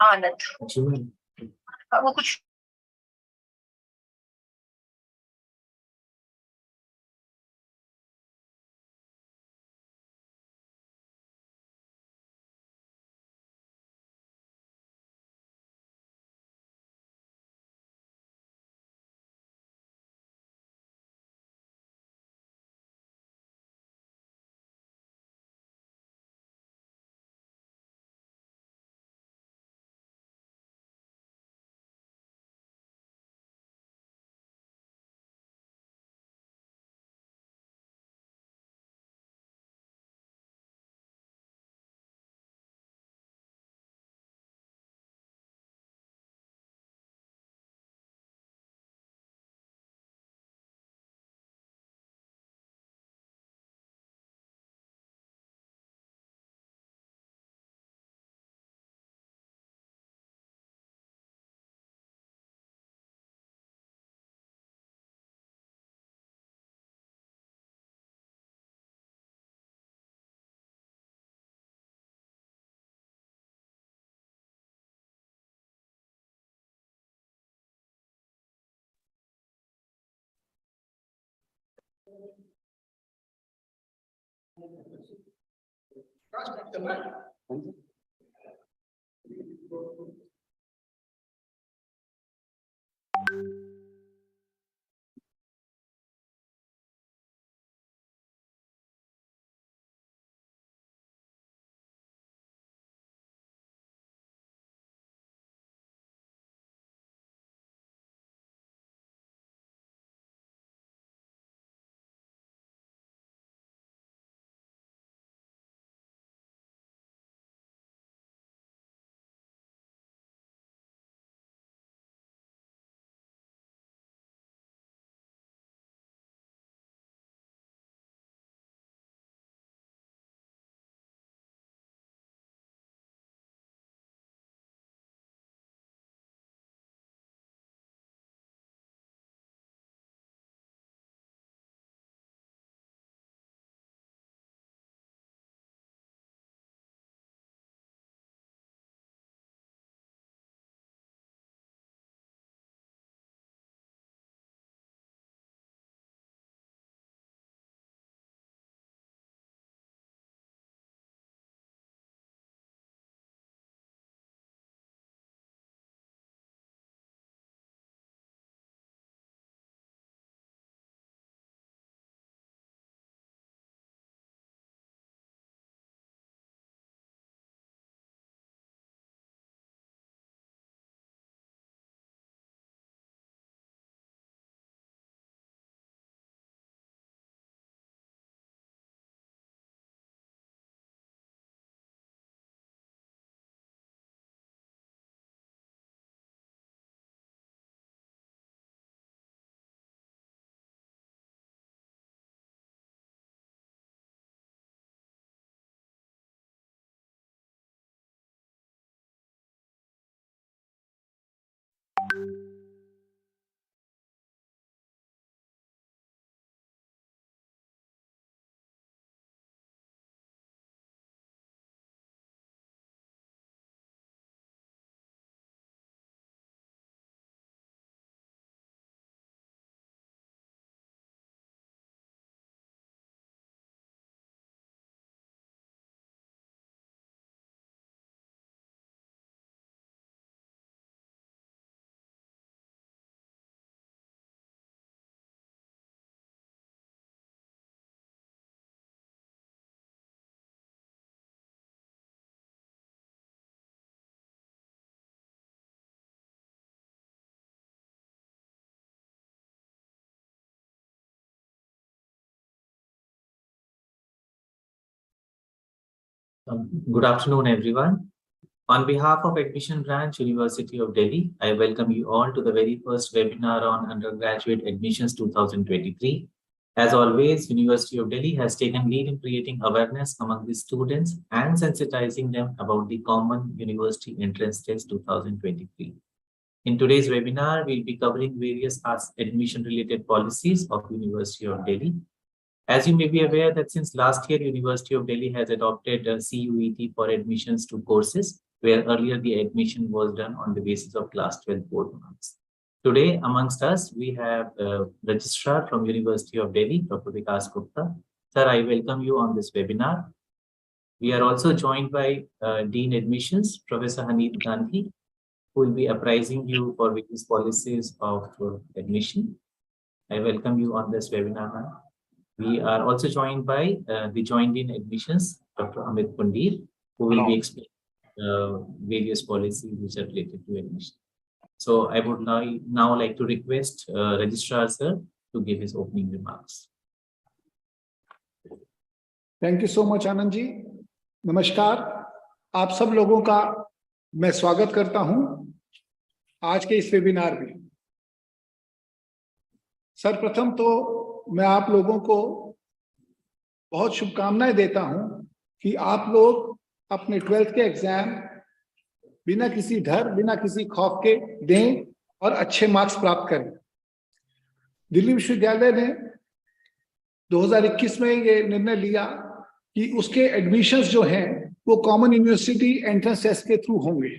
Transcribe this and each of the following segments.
आनंद वो कुछ Good afternoon, everyone. On behalf of Admission Branch, University of Delhi, I welcome you all to the very first webinar on undergraduate admissions 2023. As always, University of Delhi has taken lead in creating awareness among the students and sensitizing them about the Common University Entrance Test 2023. In today's webinar, we'll be covering various admission-related policies of University of Delhi. As you may be aware that since last year, University of Delhi has adopted CUET for admissions to courses. where earlier the admission was done on the basis of class 12 board marks. Today, amongst us, we have Registrar from University of Delhi, Dr. 𝐂𝐝𝐿𝐴. Sir, I welcome you on this webinar. We are also joined by Dean Admissions, Professor Haneed Gandhi, who will be apprising you for various policies of admission. I welcome you on this webinar, ma'am. We are also joined by the Joint Dean Admissions, Dr. Amit Pundir, who will be explaining various policies which are related to admission. So I would now like to request Registrar Sir to give his opening remarks. Thank you so much, Anand ji. नमस्कार, आप सब लोगों का मैं स्वागत करता हूं आज के इस वेबिनार में. सर्वप्रथम तो मैं आप लोगों को बहुत शुभकामनाएं देता हूं कि आप लोग अपने 12th के एग्जाम बिना किसी डर, बिना किसी खौफ के दें और अच्छे मार्क्स प्राप्त करें. दिल्ली विश्वविद्यालय ने 2021 में ये निर्णय लिया कि उसके एडमिशंस जो हैं वो कॉमन यूनिवर्सिटी एंट्रेंस टेस्ट के थ्रू होंगे.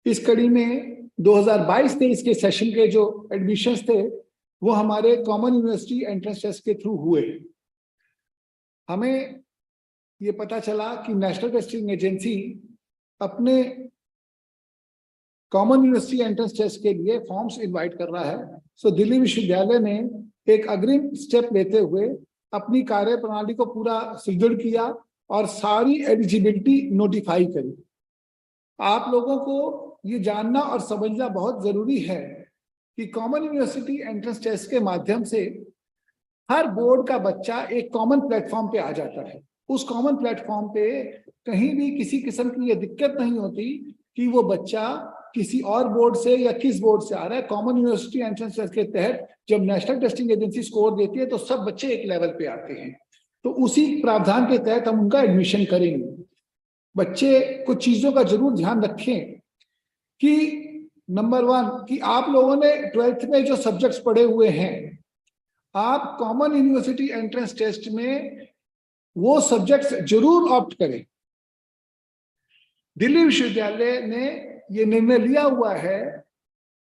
इस कड़ी में 2022-23 के सेशन के जो एडमिशंस थे वो हमारे कॉमन यूनिवर्सिटी एंट्रेंस टेस्ट के थ्रू हुए. हमें ये पता चला कि नेशनल टेस्टिंग एजेंसी अपने कॉमन यूनिवर्सिटी एंट्रेंस टेस्ट के लिए फॉर्म्स इनवाइट कर रहा है. सो दिल्ली विश्वविद्यालय ने एक अग्रिम स्टेप लेते हुए अपनी कार्य प्रणाली को पूरा सुदृढ़ किया और सारी एलिजिबिलिटी नोटिफाई करी. आप लोगों को ये जानना और समझना बहुत जरूरी है कि कॉमन यूनिवर्सिटी एंट्रेंस टेस्ट के माध्यम से हर बोर्ड का बच्चा एक कॉमन प्लेटफॉर्म पे आ जाता है. उस कॉमन प्लेटफॉर्म पे कहीं भी किसी किस्म की ये दिक्कत नहीं होती कि वो बच्चा किसी और बोर्ड से या किस बोर्ड से आ रहा है. कॉमन यूनिवर्सिटी एंट्रेंस टेस्ट के तहत जब नेशनल टेस्टिंग एजेंसी स्कोर देती है तो सब बच्चे एक लेवल पे आते हैं. तो उसी प्रावधान के तहत हम उनका एडमिशन करेंगे. बच्चे कुछ चीजों का जरूर ध्यान रखें कि नंबर 1 कि आप लोगों ने 12th में जो सब्जेक्ट्स पढ़े हुए हैं, आप कॉमन यूनिवर्सिटी एंट्रेंस टेस्ट में वो सब्जेक्ट्स जरूर ऑप्ट करें. दिल्ली विश्वविद्यालय ने ये निर्णय लिया हुआ है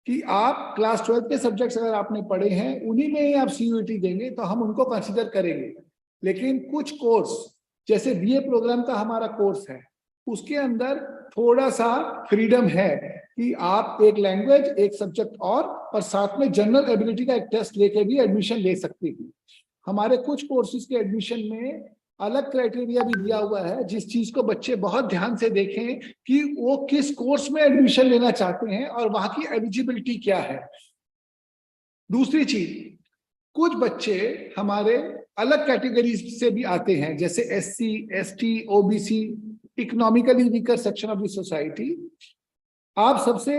कि आप क्लास 12 के सब्जेक्ट्स अगर आपने पढ़े हैं उन्हीं में ही आप CUET देंगे तो हम उनको कंसीडर करेंगे. लेकिन कुछ कोर्स जैसे BA प्रोग्राम का हमारा कोर्स है उसके अंदर थोड़ा सा फ्रीडम है कि आप एक लैंग्वेज, एक सब्जेक्ट और साथ में जनरल एबिलिटी का एक टेस्ट लेके भी एडमिशन ले सकते हैं. हमारे कुछ कोर्सेज के एडमिशन में अलग क्राइटेरिया भी दिया हुआ है जिस चीज को बच्चे बहुत ध्यान से देखें कि वो किस कोर्स में एडमिशन लेना चाहते हैं और वहां की एलिजिबिलिटी क्या है. दूसरी चीज, कुछ बच्चे हमारे अलग कैटेगरीज से भी आते हैं जैसे SC, ST, OBC, economically weaker section of the society. आप सबसे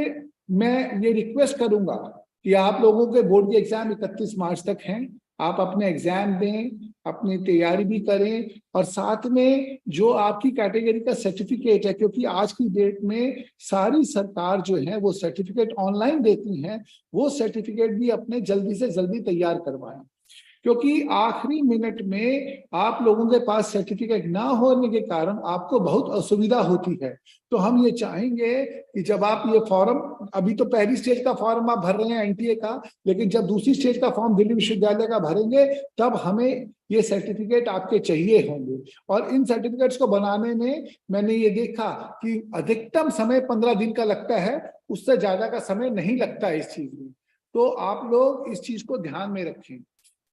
मैं ये रिक्वेस्ट करूंगा कि आप लोगों के बोर्ड के एग्जाम 31 मार्च तक हैं. आप अपने एग्जाम दें, अपनी तैयारी भी करें और साथ में जो आपकी कैटेगरी का सर्टिफिकेट है, क्योंकि आज की डेट में सारी सरकार जो है वो सर्टिफिकेट ऑनलाइन देती हैं, वो सर्टिफिकेट भी अपने जल्दी से जल्दी तैयार करवाएं. क्योंकि आखिरी मिनट में आप लोगों के पास सर्टिफिकेट ना होने के कारण आपको बहुत असुविधा होती है. तो हम ये चाहेंगे कि जब आप ये फॉर्म, अभी तो पहली स्टेज का फॉर्म आप भर रहे हैं NTA का, लेकिन जब दूसरी स्टेज का फॉर्म दिल्ली विश्वविद्यालय का भरेंगे तब हमें ये सर्टिफिकेट आपके चाहिए होंगे. और इन सर्टिफिकेट्स को बनाने में मैंने ये देखा कि अधिकतम समय 15 दिन का लगता है, उससे ज्यादा का समय नहीं लगता है इस चीज में. तो आप लोग इस चीज को ध्यान में रखें.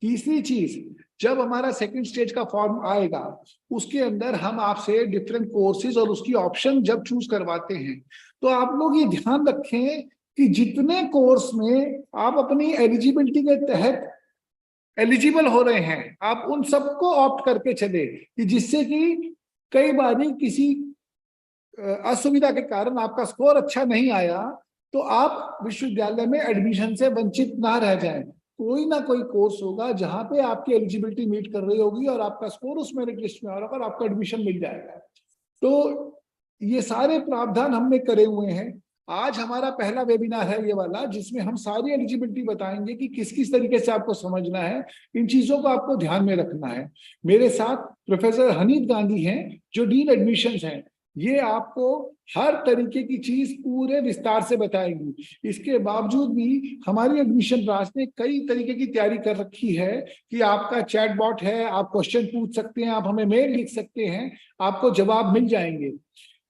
तीसरी चीज, जब हमारा सेकंड स्टेज का फॉर्म आएगा उसके अंदर हम आपसे डिफरेंट कोर्सेज और उसकी ऑप्शन जब चूज करवाते हैं तो आप लोग ये ध्यान रखें कि जितने कोर्स में आप अपनी एलिजिबिलिटी के तहत एलिजिबल हो रहे हैं आप उन सबको ऑप्ट करके चले, कि जिससे कि कई बार किसी असुविधा के कारण आपका स्कोर अच्छा नहीं आया तो आप विश्वविद्यालय में एडमिशन से वंचित ना रह जाएं. कोई ना कोई कोर्स होगा जहां पे आपकी एलिजिबिलिटी मीट कर रही होगी और आपका स्कोर उस मेरिट लिस्ट में आ रहा होगा और आपका एडमिशन मिल जाएगा. तो ये सारे प्रावधान हमने करे हुए हैं. आज हमारा पहला वेबिनार है ये वाला, जिसमें हम सारी एलिजिबिलिटी बताएंगे कि किस किस तरीके से आपको समझना है. इन चीजों को आपको ध्यान में रखना है. मेरे साथ प्रोफेसर हनीद गांधी हैं जो डीन एडमिशंस हैं. ये आपको हर तरीके की चीज पूरे विस्तार से बताएंगी। इसके बावजूद भी हमारी एडमिशन ब्रांच ने कई तरीके की तैयारी कर रखी है कि आपका चैट बॉट है, आप क्वेश्चन पूछ सकते हैं, आप हमें मेल लिख सकते हैं, आपको जवाब मिल जाएंगे।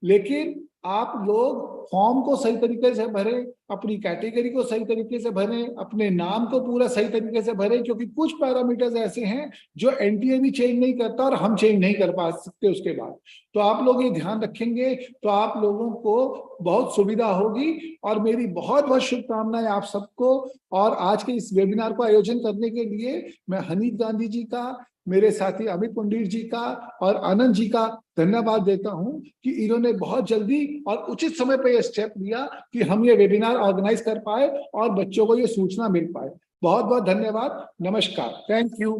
लेकिन आप लोग फॉर्म को सही तरीके से भरें, अपनी कैटेगरी को सही तरीके से भरें, अपने नाम को पूरा सही तरीके से भरें, क्योंकि कुछ पैरामीटर्स ऐसे हैं जो एनटीए भी चेंज नहीं करता और हम चेंज नहीं कर पा सकते उसके बाद। तो आप लोग ये ध्यान रखेंगे तो आप लोगों को बहुत सुविधा होगी। और मेरी बहुत बहुत शुभकामनाएं आप सबको। और आज के इस वेबिनार को आयोजन करने के लिए मैं हनीफ गांधी जी का, मेरे साथी अमित पंडित जी का और आनंद जी का धन्यवाद देता हूं कि इन्होंने बहुत जल्दी और उचित समय पर यह स्टेप लिया कि हम ये वेबिनार ऑर्गेनाइज कर पाए और बच्चों को ये सूचना मिल पाए। बहुत बहुत धन्यवाद। नमस्कार। Thank you.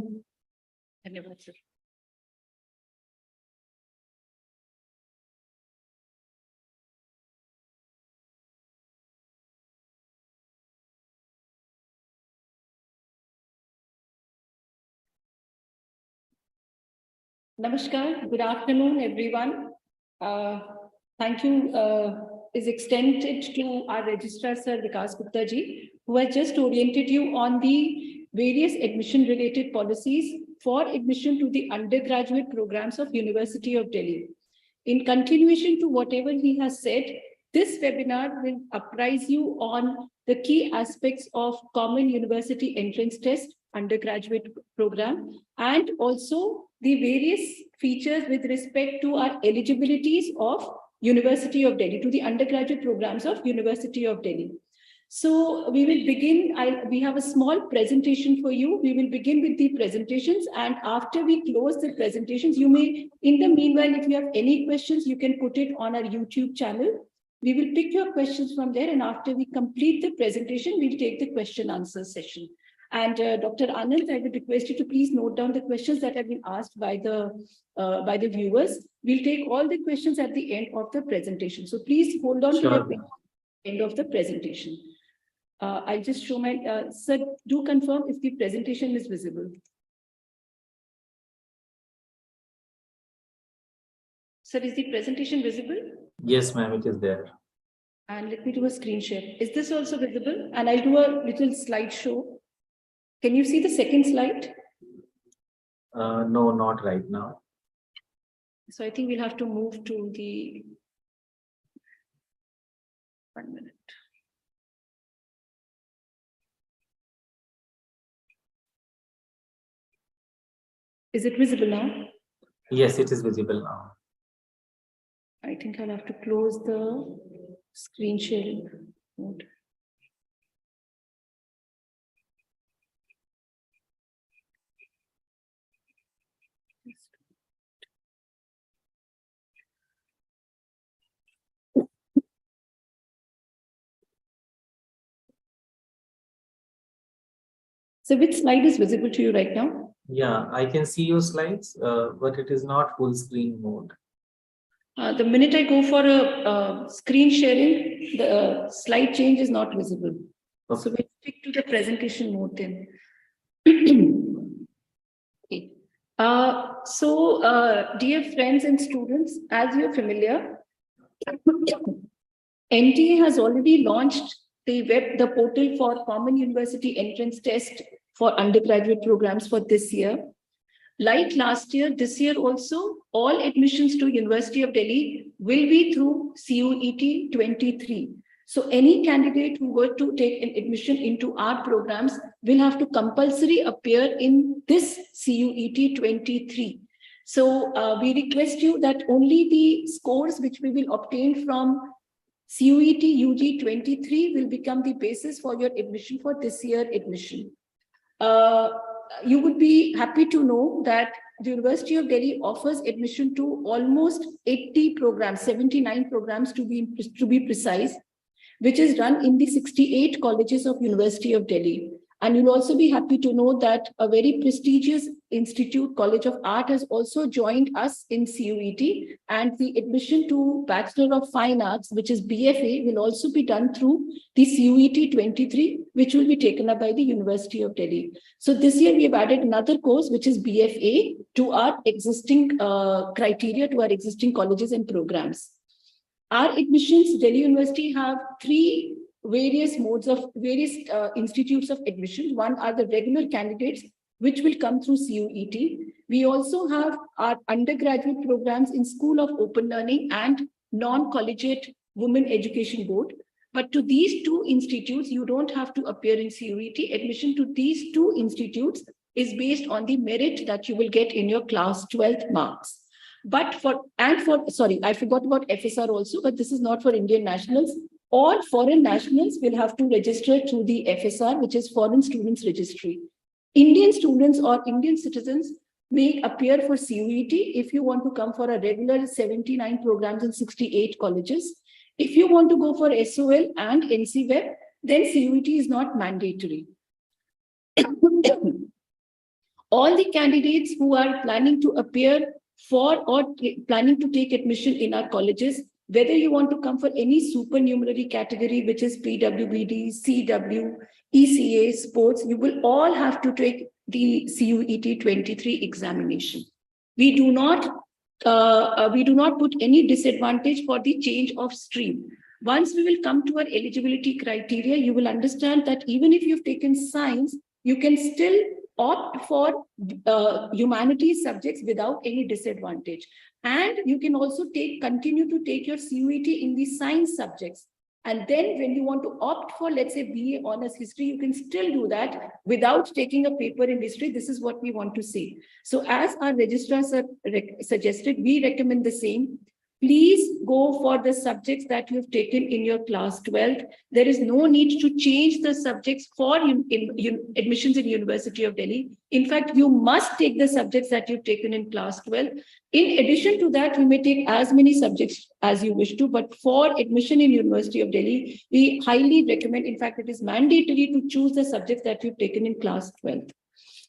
धन्यवाद sir. Namaskar, good afternoon, everyone. Thank you is extended to our Registrar Sir Vikas Gupta ji, who has just oriented you on the various admission-related policies for admission to the undergraduate programs of University of Delhi. In continuation to whatever he has said, this webinar will apprise you on the key aspects of Common University Entrance Test undergraduate program, and also the various features with respect to our eligibilities of University of Delhi, to the undergraduate programs of University of Delhi. So we will begin, we have a small presentation for you. We will begin with the presentations, and after we close the presentations, you may, in the meanwhile, if you have any questions, you can put it on our YouTube channel. We will pick your questions from there, and after we complete the presentation, we'll take the question answer session. And Dr. Anand, I would request you to please note down the questions that have been asked by the viewers. We'll take all the questions at the end of the presentation. So please hold on to your end of the presentation. I'll just show my, sir, do confirm if the presentation is visible. Sir, is the presentation visible? Yes, ma'am, it is there. And let me do a screen share. Is this also visible? And I'll do a little slideshow. Can you see the second slide? No, not right now. So I think we'll have to move to the, 1 minute. Is it visible now? Yes, it is visible now. I think I'll have to close the screen sharing mode. So which slide is visible to you right now? Yeah, I can see your slides, but it is not full screen mode. The minute I go for a screen sharing, the slide change is not visible. Okay. So we'll stick to the presentation mode then. Okay. Dear friends and students, as you're familiar, NTA has already launched the portal for Common University Entrance Test for undergraduate programs for this year. Like last year, this year also, all admissions to University of Delhi will be through CUET 23. So any candidate who were to take an admission into our programs will have to compulsory appear in this CUET 23. So we request you that only the scores which we will obtain from CUET UG 23 will become the basis for your admission for this year admission. You would be happy to know that the University of Delhi offers admission to almost 80 programs, 79 programs to be precise, which is run in the 68 colleges of University of Delhi. And you'll also be happy to know that a very prestigious institute, College of Art, has also joined us in CUET, and the admission to Bachelor of Fine Arts, which is BFA, will also be done through the CUET 23, which will be taken up by the University of Delhi. So this year we have added another course, which is BFA, to our existing criteria, to our existing colleges and programs. Our admissions, Delhi University have three various modes of various institutes of admission. One are the regular candidates, which will come through CUET. We also have our undergraduate programs in School of Open Learning and non-collegiate Women Education Board. But to these two institutes, you don't have to appear in CUET. Admission to these two institutes is based on the merit that you will get in your class 12th marks. But sorry, I forgot about FSR also, but this is not for Indian nationals. All foreign nationals will have to register through the FSR, which is Foreign Students Registry. Indian students or Indian citizens may appear for CUET if you want to come for a regular 79 programs in 68 colleges. If you want to go for SOL and NC Web, then CUET is not mandatory. All the candidates who are planning to appear for or planning to take admission in our colleges, whether you want to come for any supernumerary category, which is PWBD, CW, ECA, sports, you will all have to take the CUET 23 examination. We do not put any disadvantage for the change of stream. Once we will come to our eligibility criteria, you will understand that even if you've taken science, you can still opt for humanities subjects without any disadvantage. And you can also continue to take your CUET in the science subjects. And then when you want to opt for, let's say, BA Honours History, you can still do that without taking a paper in history. This is what we want to say. So as our registrars suggested, we recommend the same. Please go for the subjects that you have taken in your class 12. There is no need to change the subjects for admissions in University of Delhi. In fact, you must take the subjects that you've taken in class 12. In addition to that, you may take as many subjects as you wish to, but for admission in University of Delhi, we highly recommend, in fact, it is mandatory to choose the subjects that you've taken in class 12.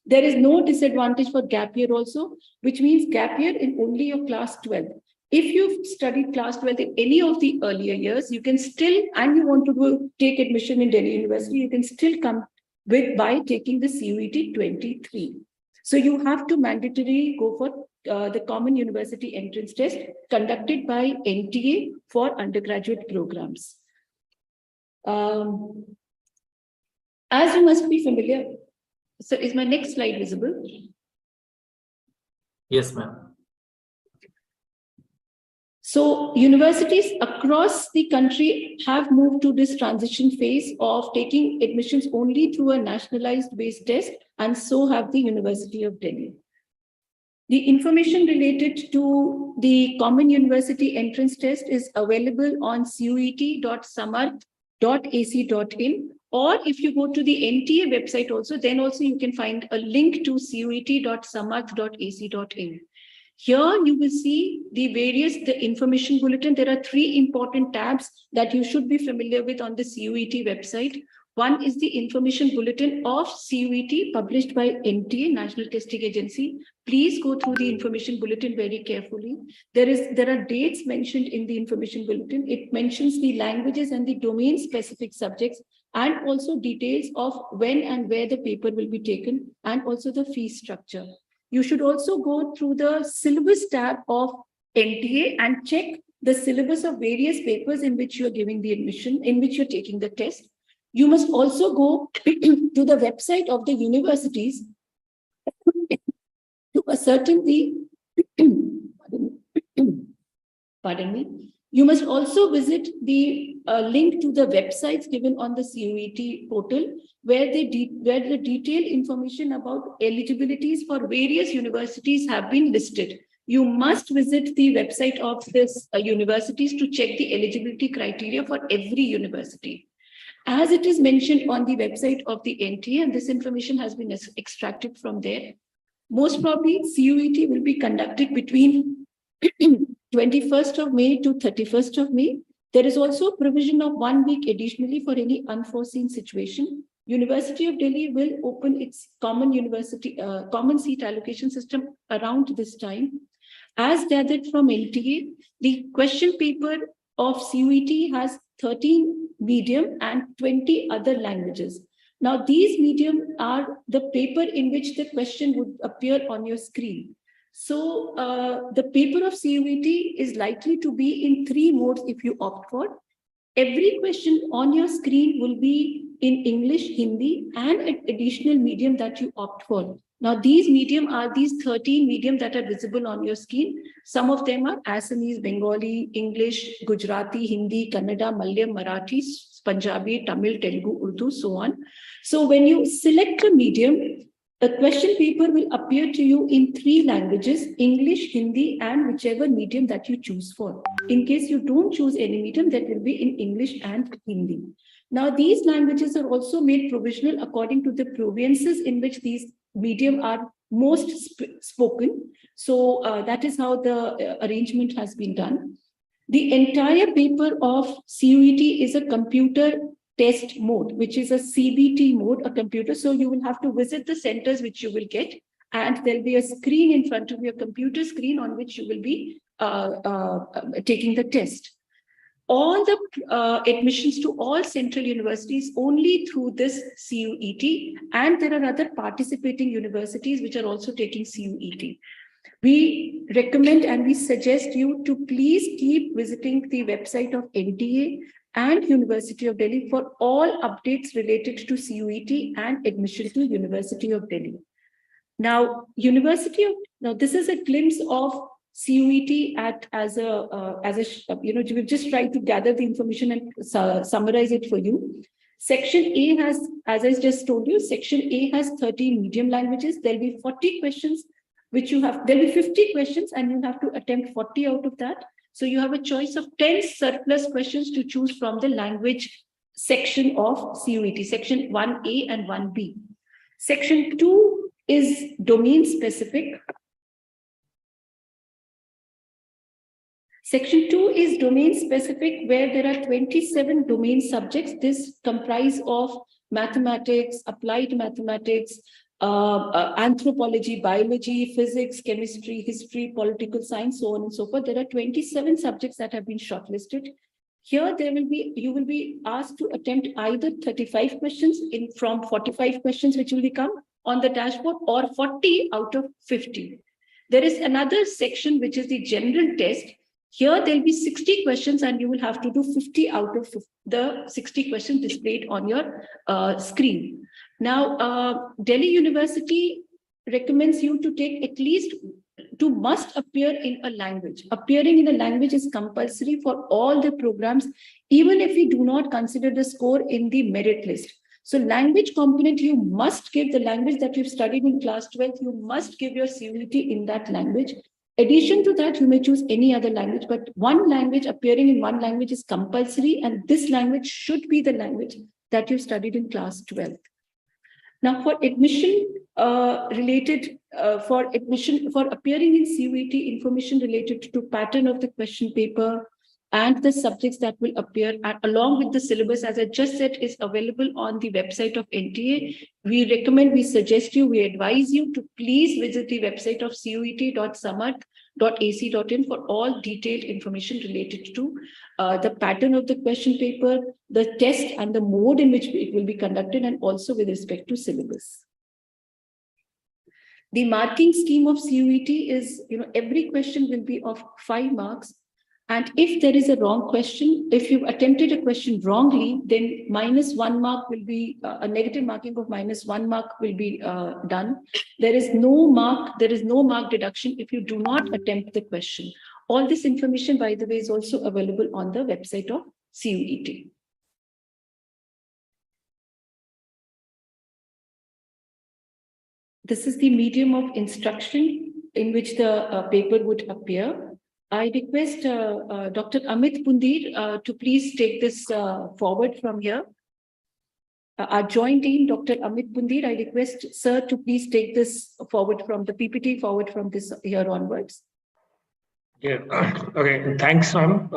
There is no disadvantage for gap year also, which means gap year in only your class 12. If you've studied class 12 in any of the earlier years, you can still, and you want to take admission in Delhi University, you can still come by taking the CUET 23. So you have to mandatorily go for the Common University Entrance Test conducted by NTA for undergraduate programs. As you must be familiar, so is my next slide visible? Yes, ma'am. So universities across the country have moved to this transition phase of taking admissions only through a nationalized based test, and so have the University of Delhi. The information related to the Common University Entrance Test is available on cuet.samarth.ac.in, or if you go to the NTA website also, then also you can find a link to cuet.samarth.ac.in. Here you will see the information bulletin. There are three important tabs that you should be familiar with on the CUET website. One is the information bulletin of CUET published by NTA, National Testing Agency. Please go through the information bulletin very carefully. There are dates mentioned in the information bulletin. It mentions the languages and the domain specific subjects, and also details of when and where the paper will be taken, and also the fee structure. You should also go through the syllabus tab of NTA and check the syllabus of various papers in which you're giving the admission, in which you're taking the test. You must also go to the website of the universities to ascertain the, pardon me. You must also visit the link to the websites given on the CUET portal, where the detailed information about eligibilities for various universities have been listed. You must visit the website of this universities to check the eligibility criteria for every university. As it is mentioned on the website of the NTA, and this information has been extracted from there, most probably CUET will be conducted between 21st of May to 31st of May. There is also a provision of 1 week additionally for any unforeseen situation. University of Delhi will open its common seat allocation system around this time. As gathered from NTA, the question paper of CUET has 13 medium and 20 other languages. Now, these medium are the paper in which the question would appear on your screen. So the paper of CUET is likely to be in 3 modes if you opt for. Every question on your screen will be in English, Hindi, and an additional medium that you opt for. Now, these medium are these 13 medium that are visible on your screen. Some of them are Assamese, Bengali, English, Gujarati, Hindi, Kannada, Malayalam, Marathi, Punjabi, Tamil, Telugu, Urdu, so on. So when you select a medium, a question paper will appear to you in 3 languages, English, Hindi, and whichever medium that you choose for. In case you don't choose any medium, that will be in English and Hindi. Now, these languages are also made provisional according to the provinces in which these medium are most spoken. So that is how the arrangement has been done. The entire paper of CUET is a computer test mode, which is a CBT mode, a computer. So you will have to visit the centers which you will get, and there'll be a screen in front of your computer screen on which you will be taking the test. All the admissions to all central universities only through this CUET, and there are other participating universities which are also taking CUET. We recommend and we suggest you to please keep visiting the website of NTA and University of Delhi for all updates related to CUET and admission to University of Delhi. Now, this is a glimpse of CUET we've just tried to gather the information and summarize it for you. Section A has, as I just told you, Section A has 13 medium languages. There'll be 40 questions, there'll be 50 questions, and you have to attempt 40 out of that. So you have a choice of 10 surplus questions to choose from the language section of CUET, Section 1A and 1B. Section 2 is domain specific. Section 2 is domain specific, where there are 27 domain subjects. This comprise of mathematics, applied mathematics, anthropology, biology, physics, chemistry, history, political science, so on and so forth. There are 27 subjects that have been shortlisted. Here, you will be asked to attempt either 35 questions from 45 questions which will become on the dashboard, or 40 out of 50. There is another section which is the general test. Here, there'll be 60 questions, and you will have to do 50 out of the 60 questions displayed on your screen. Now, Delhi University recommends you to take must appear in a language. Appearing in a language is compulsory for all the programs, even if we do not consider the score in the merit list. So language component, you must give the language that you've studied in class 12, you must give your CUET in that language. Addition to that, you may choose any other language, but one language, appearing in one language is compulsory, and this language should be the language that you studied in class 12. Now, for admission for appearing in CUET, information related to pattern of the question paper and the subjects that will appear, along with the syllabus, as I just said, is available on the website of NTA. We suggest you, we advise you to please visit the website of CUET.samarth.ac.in for all detailed information related to the pattern of the question paper, the test, and the mode in which it will be conducted, and also with respect to syllabus. The marking scheme of CUET is, every question will be of 5 marks. And if there is a wrong question, if you've attempted a question wrongly, then -1 mark will be, a negative marking of -1 mark will be done. There is no mark deduction if you do not attempt the question. All this information, by the way, is also available on the website of CUET. This is the medium of instruction in which the paper would appear. I request Dr. Amit Pundir to please take this forward from here. Our joint dean, Dr. Amit Pundir, I request sir to please take this forward from the PPT forward from this here onwards. Yeah. Okay. Thanks, ma'am.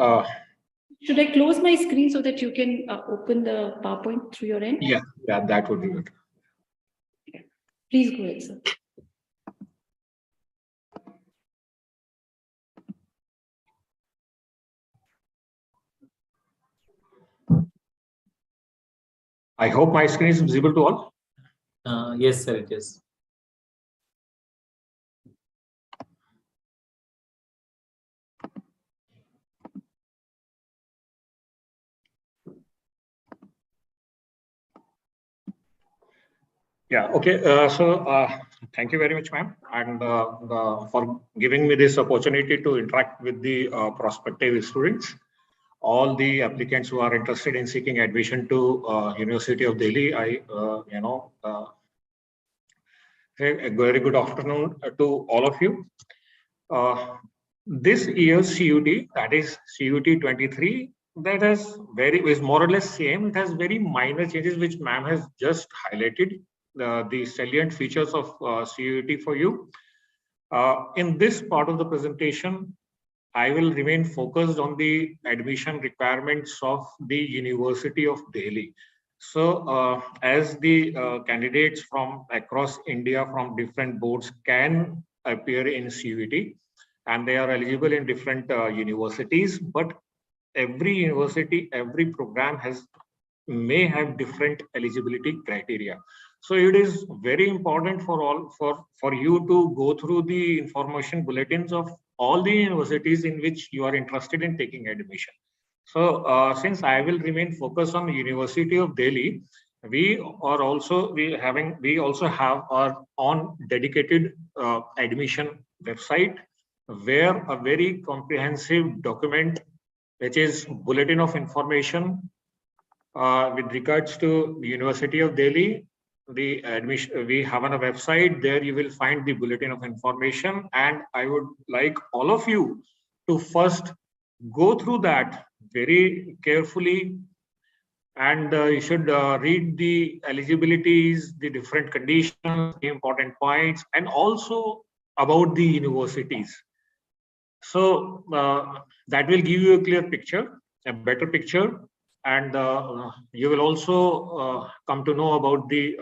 Should I close my screen so that you can open the PowerPoint through your end? Yeah, that would be good. Okay. Please go ahead, sir. I hope my screen is visible to all. Yes, sir, it is. Yeah, okay. Thank you very much, ma'am, and for giving me this opportunity to interact with the prospective students. All the applicants who are interested in seeking admission to University of Delhi, say a very good afternoon to all of you. This year's CUT, that is CUT 23, that is more or less same. It has very minor changes, which ma'am has just highlighted the salient features of CUT for you. In this part of the presentation, I will remain focused on the admission requirements of the University of Delhi. So, as the candidates from across India from different boards can appear in CUET, and they are eligible in different universities, but every university, every program may have different eligibility criteria. So it is very important for you to go through the information bulletins of all the universities in which you are interested in taking admission. So since I will remain focused on University of Delhi, we also have our own dedicated admission website, where a very comprehensive document, which is Bulletin of Information with regards to the University of Delhi, the admission we have on a website. There you will find the Bulletin of Information, and I would like all of you to first go through that very carefully, and you should read the eligibilities, the different conditions, the important points, and also about the universities. So that will give you a clear picture, a better picture, and you will also come to know about the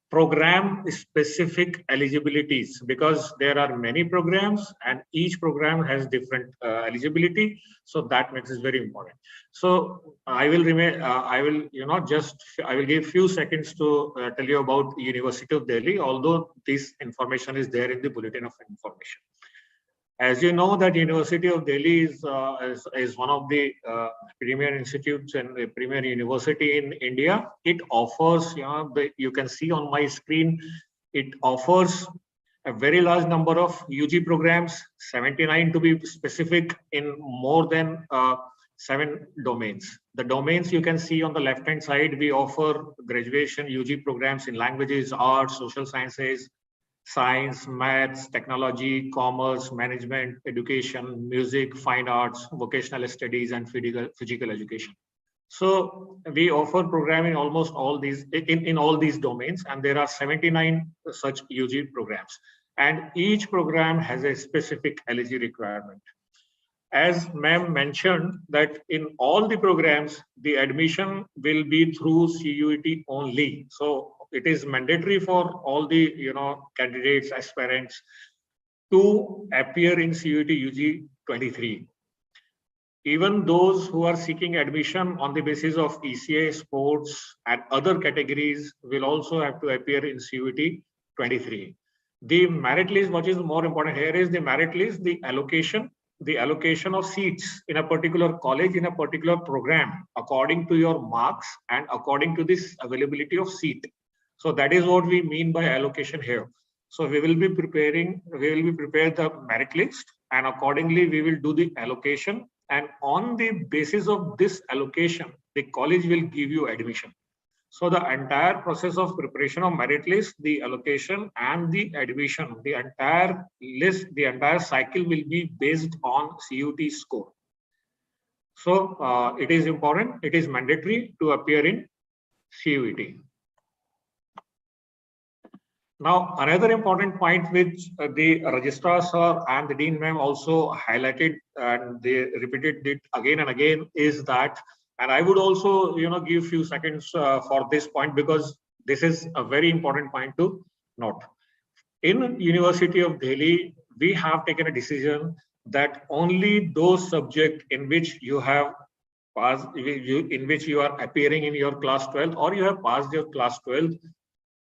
program specific eligibilities, because there are many programs and each program has different eligibility. So that makes it very important. So I will give few seconds to tell you about University of Delhi, although this information is there in the Bulletin of Information. As you know, that University of Delhi is one of the premier institutes and a premier university in India. It offers, you can see on my screen, it offers a very large number of UG programs, 79 to be specific, in more than 7 domains. The domains you can see on the left-hand side, we offer graduation UG programs in languages, arts, social sciences, science, maths, technology, commerce, management, education, music, fine arts, vocational studies, and physical education. So we offer programming almost all these in all these domains, and there are 79 such UG programs, and each program has a specific eligibility requirement. As ma'am mentioned, that in all the programs, the admission will be through CUET only. So it is mandatory for all the candidates, aspirants, to appear in CUET UG 23. Even those who are seeking admission on the basis of ECA, sports, and other categories will also have to appear in CUET 23. The merit list, what is more important here, is the merit list, the allocation of seats in a particular college, in a particular program, according to your marks and according to this availability of seat. So that is what we mean by allocation here. So we will be preparing the merit list, and accordingly we will do the allocation. And on the basis of this allocation, the college will give you admission. So the entire process of preparation of merit list, the allocation, and the admission, the entire list, the entire cycle will be based on CUET score. So it is important, it is mandatory to appear in CUET. Now, another important point which the registrar sir and the dean ma'am also highlighted, and they repeated it again and again, is that, and I would also give few seconds for this point, because this is a very important point to note. In University of Delhi, we have taken a decision that only those subjects in which you have passed, in which you are appearing in your class 12, or you have passed your class 12,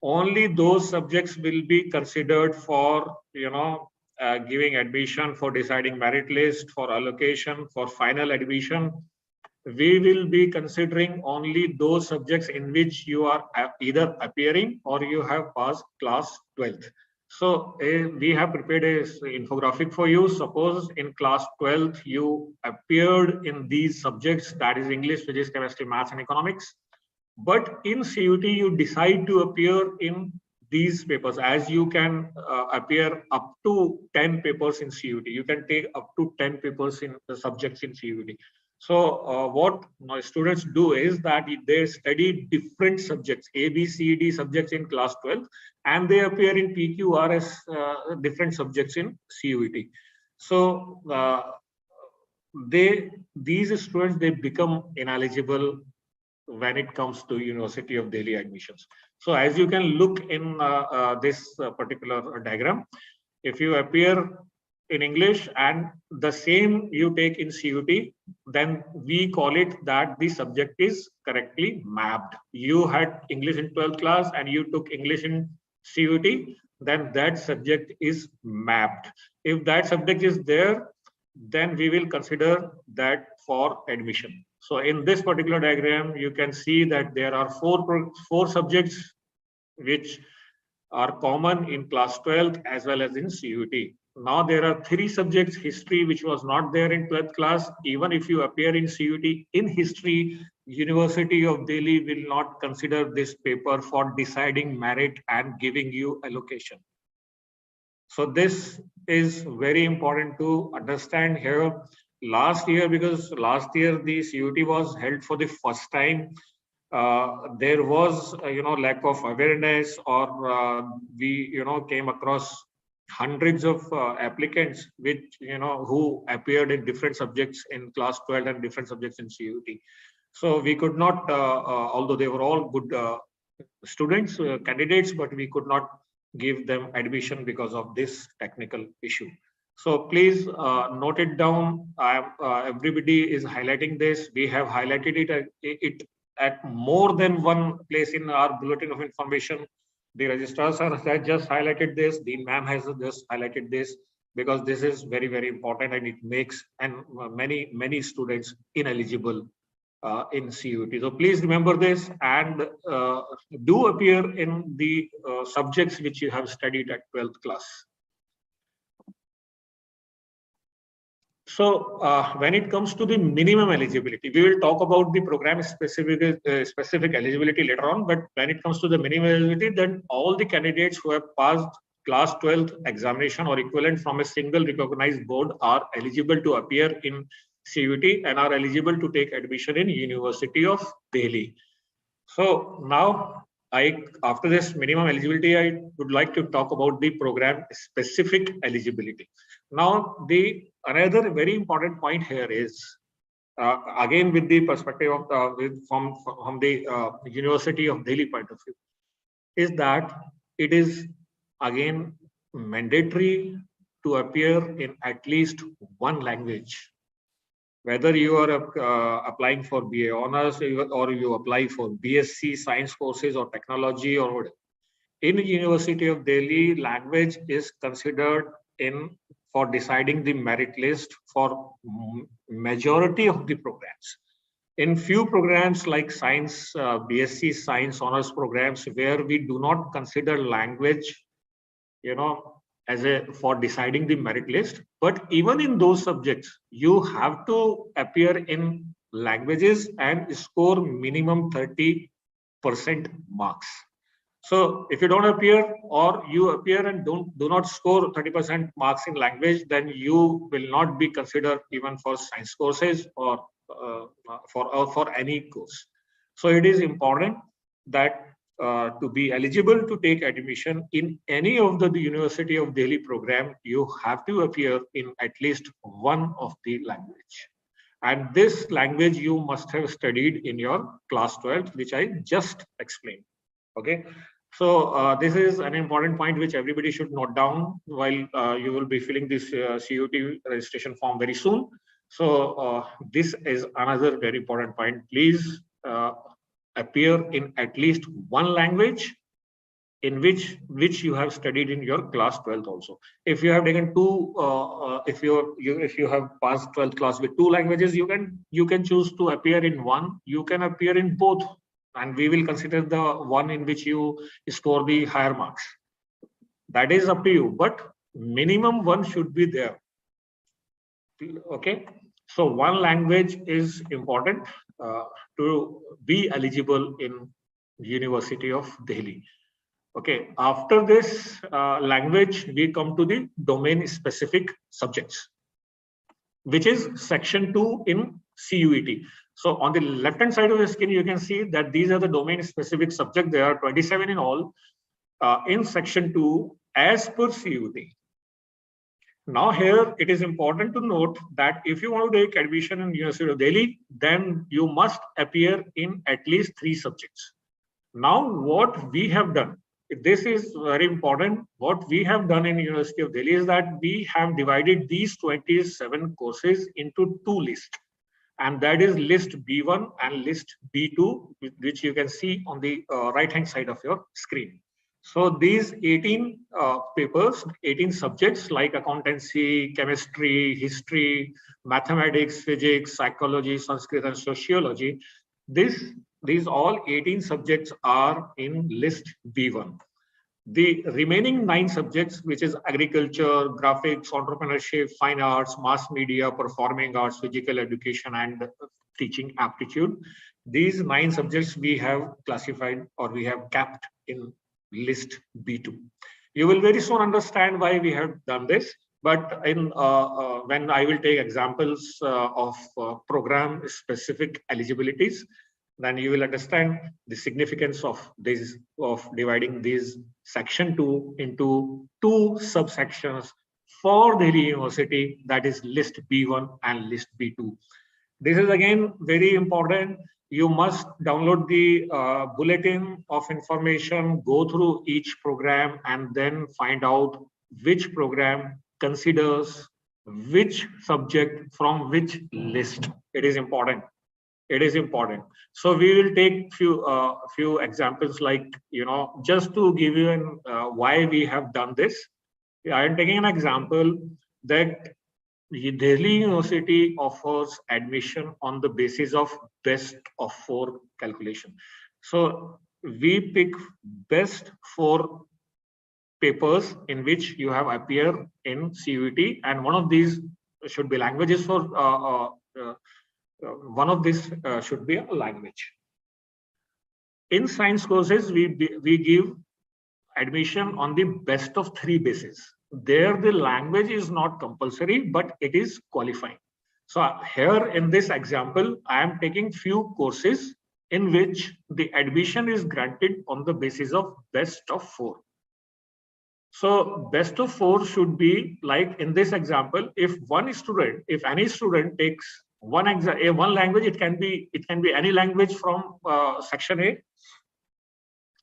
only those subjects will be considered for giving admission, for deciding merit list, for allocation, for final admission, we will be considering only those subjects in which you are either appearing or you have passed class 12th. So we have prepared a infographic for you. Suppose in class 12th, you appeared in these subjects, that is English, Physics, Chemistry, Maths, and Economics. But in CUET, you decide to appear in these papers, as you can appear up to 10 papers in CUET. You can take up to 10 papers in the subjects in CUET. So what my students do is that they study different subjects, A, B, C, D subjects in class 12, and they appear in PQRS different subjects in CUET. So these students, they become ineligible when it comes to University of Delhi admissions. So as you can look in this particular diagram, if you appear in English and the same you take in CUET, then we call it that the subject is correctly mapped. You had English in 12th class and you took English in CUET, then that subject is mapped. If that subject is there, then we will consider that for admission. So in this particular diagram, you can see that there are four subjects which are common in class 12th as well as in CUET. Now there are 3 subjects, history, which was not there in 12th class. Even if you appear in CUET in history, University of Delhi will not consider this paper for deciding merit and giving you allocation. So this is very important to understand here. Last year, because last year the CUET was held for the first time, there was lack of awareness, or we came across hundreds of applicants which who appeared in different subjects in class 12 and different subjects in CUET. So we could not, although they were all good students, candidates, but we could not give them admission because of this technical issue. So please note it down. Everybody is highlighting this. We have highlighted it at more than one place in our bulletin of information. The registrar sir has just highlighted this. The ma'am has just highlighted this, because this is very, very important, and it makes many students ineligible in CUET. So please remember this, and do appear in the subjects which you have studied at 12th class. So when it comes to the minimum eligibility, we will talk about the program specific eligibility later on. But when it comes to the minimum eligibility, then all the candidates who have passed class 12th examination or equivalent from a single recognized board are eligible to appear in CUET and are eligible to take admission in University of Delhi. So now, after this minimum eligibility, I would like to talk about the program specific eligibility. Now, another very important point here is, again, with the perspective of from the University of Delhi point of view, is that it is again mandatory to appear in at least one language. Whether you are applying for BA Honors or you apply for BSc Science courses or Technology or whatever, in University of Delhi, language is considered for deciding the merit list for majority of the programs. In few programs like Science, BSc Science Honors programs, where we do not consider language, for deciding the merit list, but even in those subjects, you have to appear in languages and score minimum 30% marks. So if you don't appear, or you appear and do not score 30% marks in language, then you will not be considered even for science courses or for any course. So it is important that to be eligible to take admission in any of the University of Delhi program, you have to appear in at least one of the language. And this language you must have studied in your class 12, which I just explained. Okay. So this is an important point which everybody should note down while you will be filling this CUET registration form very soon. So this is another very important point. Please appear in at least one language in which you have studied in your class 12th also. If you have taken two, if you have passed 12th class with two languages, you can choose to appear in one. You can appear in both, and we will consider the one in which you score the higher marks. That is up to you, but minimum one should be there. Okay, so one language is important to be eligible in University of Delhi. Okay, after this language, we come to the domain specific subjects, which is section 2 in CUET. So on the left hand side of the screen, you can see that these are the domain specific subjects. There are 27 in all in section 2 as per CUET. Now here it is important to note that if you want to take admission in University of Delhi, then you must appear in at least 3 subjects. Now what we have done, this is very important, what we have done in University of Delhi is that we have divided these 27 courses into 2 lists, and that is list B1 and list B2, which you can see on the right hand side of your screen. So these 18 papers, 18 subjects like accountancy, chemistry, history, mathematics, physics, psychology, Sanskrit, and sociology, these all 18 subjects are in list B1. The remaining 9 subjects, which is agriculture, graphics, entrepreneurship, fine arts, mass media, performing arts, physical education, and teaching aptitude, these 9 subjects we have classified or we have kept in list B2. You will very soon understand why we have done this, but in when I will take examples of program specific eligibilities, then you will understand the significance of this, of dividing these section 2 into 2 subsections for Delhi University, that is list B1 and list B2. This is again very important. You must download the bulletin of information, go through each program, and then find out which program considers which subject from which list. It is important. It is important. So we will take few examples, like, you know, just to give you an why we have done this. I am taking an example that Delhi University offers admission on the basis of best of 4 calculation. So we pick best 4 papers in which you have appeared in CUET, and one of these should be languages for one of these should be a language. In science courses, we give admission on the best of 3 bases. There the language is not compulsory, but it is qualifying. So here in this example, I am taking few courses in which the admission is granted on the basis of best of 4. So best of 4 should be like in this example, if any student takes one language, it can be any language from section A.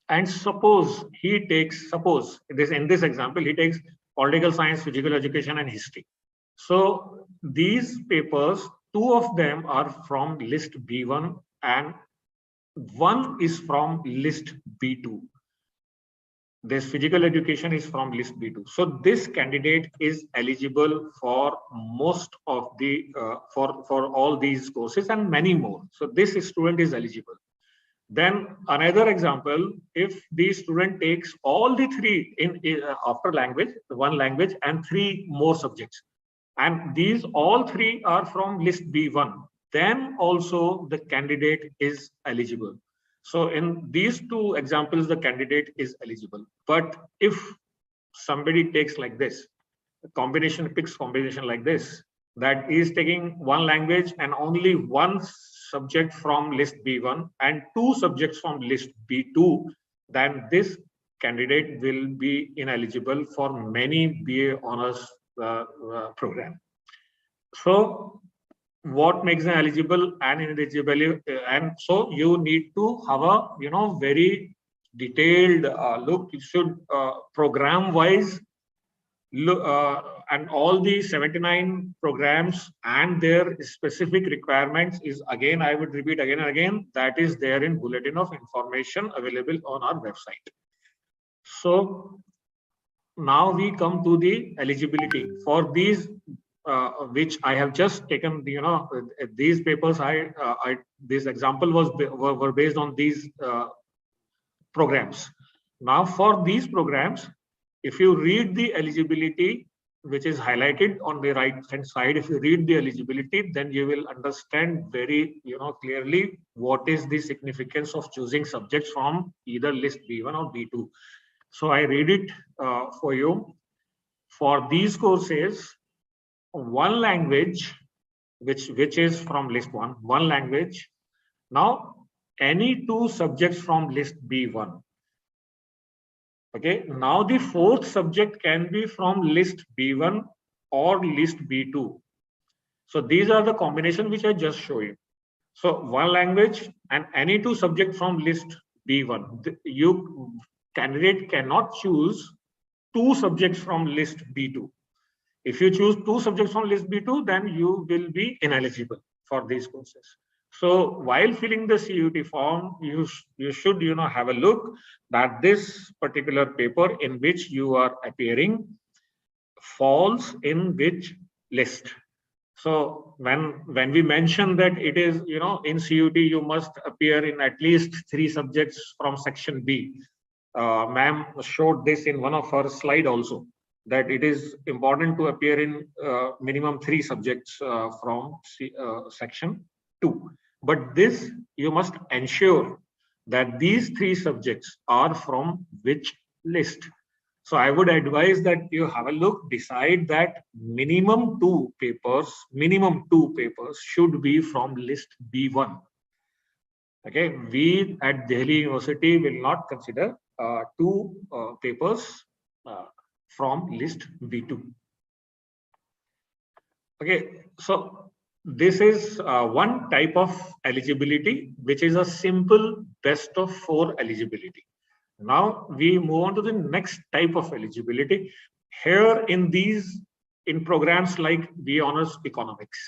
And suppose he takes, in this example, he takes political science, physical education, and history. So these papers, 2 of them are from list B1 and 1 is from list B2. This physical education is from list B2. So this candidate is eligible for most of the, for all these courses and many more. So this student is eligible. Then another example, if the student takes all the 3 in after language, 1 language and 3 more subjects, and these all 3 are from list B1, then also the candidate is eligible. So in these 2 examples, the candidate is eligible. But if somebody takes like this, picks combination like this, that is taking 1 language and only 1 subject from list B1 and 2 subjects from list B2, then this candidate will be ineligible for many BA honors program. So what makes them eligible and ineligible, and so you need to have a very detailed look. You should program wise look, and all the 79 programs and their specific requirements is, again, I would repeat again and again, that is there in bulletin of information available on our website. So now we come to the eligibility for these, which I have just taken. These papers. This example were based on these programs. Now for these programs, if you read the eligibility, which is highlighted on the right hand side, if you read the eligibility, then you will understand very clearly what is the significance of choosing subjects from either list B1 or B2. So I read it for you. For these courses, one language, which is from list 1, one language. Now any 2 subjects from list B1. Okay, now the 4th subject can be from list B1 or list B2. So these are the combination which I just show you. So one language and any 2 subjects from list B1. Candidate cannot choose 2 subjects from list B2. If you choose 2 subjects from list B2, then you will be ineligible for these courses. So while filling the CUET form, you should have a look that this particular paper in which you are appearing falls in which list. So when we mention that it is in CUET you must appear in at least 3 subjects from section B. Ma'am showed this in one of her slide also, that it is important to appear in minimum 3 subjects from section 2. But this, you must ensure that these 3 subjects are from which list. So I would advise that you have a look, decide that minimum 2 papers should be from list B1. Okay, we at Delhi University will not consider 2 papers from list B2. Okay, so this is one type of eligibility, which is a simple best of 4 eligibility. Now we move on to the next type of eligibility. Here in programs like BA Honors Economics,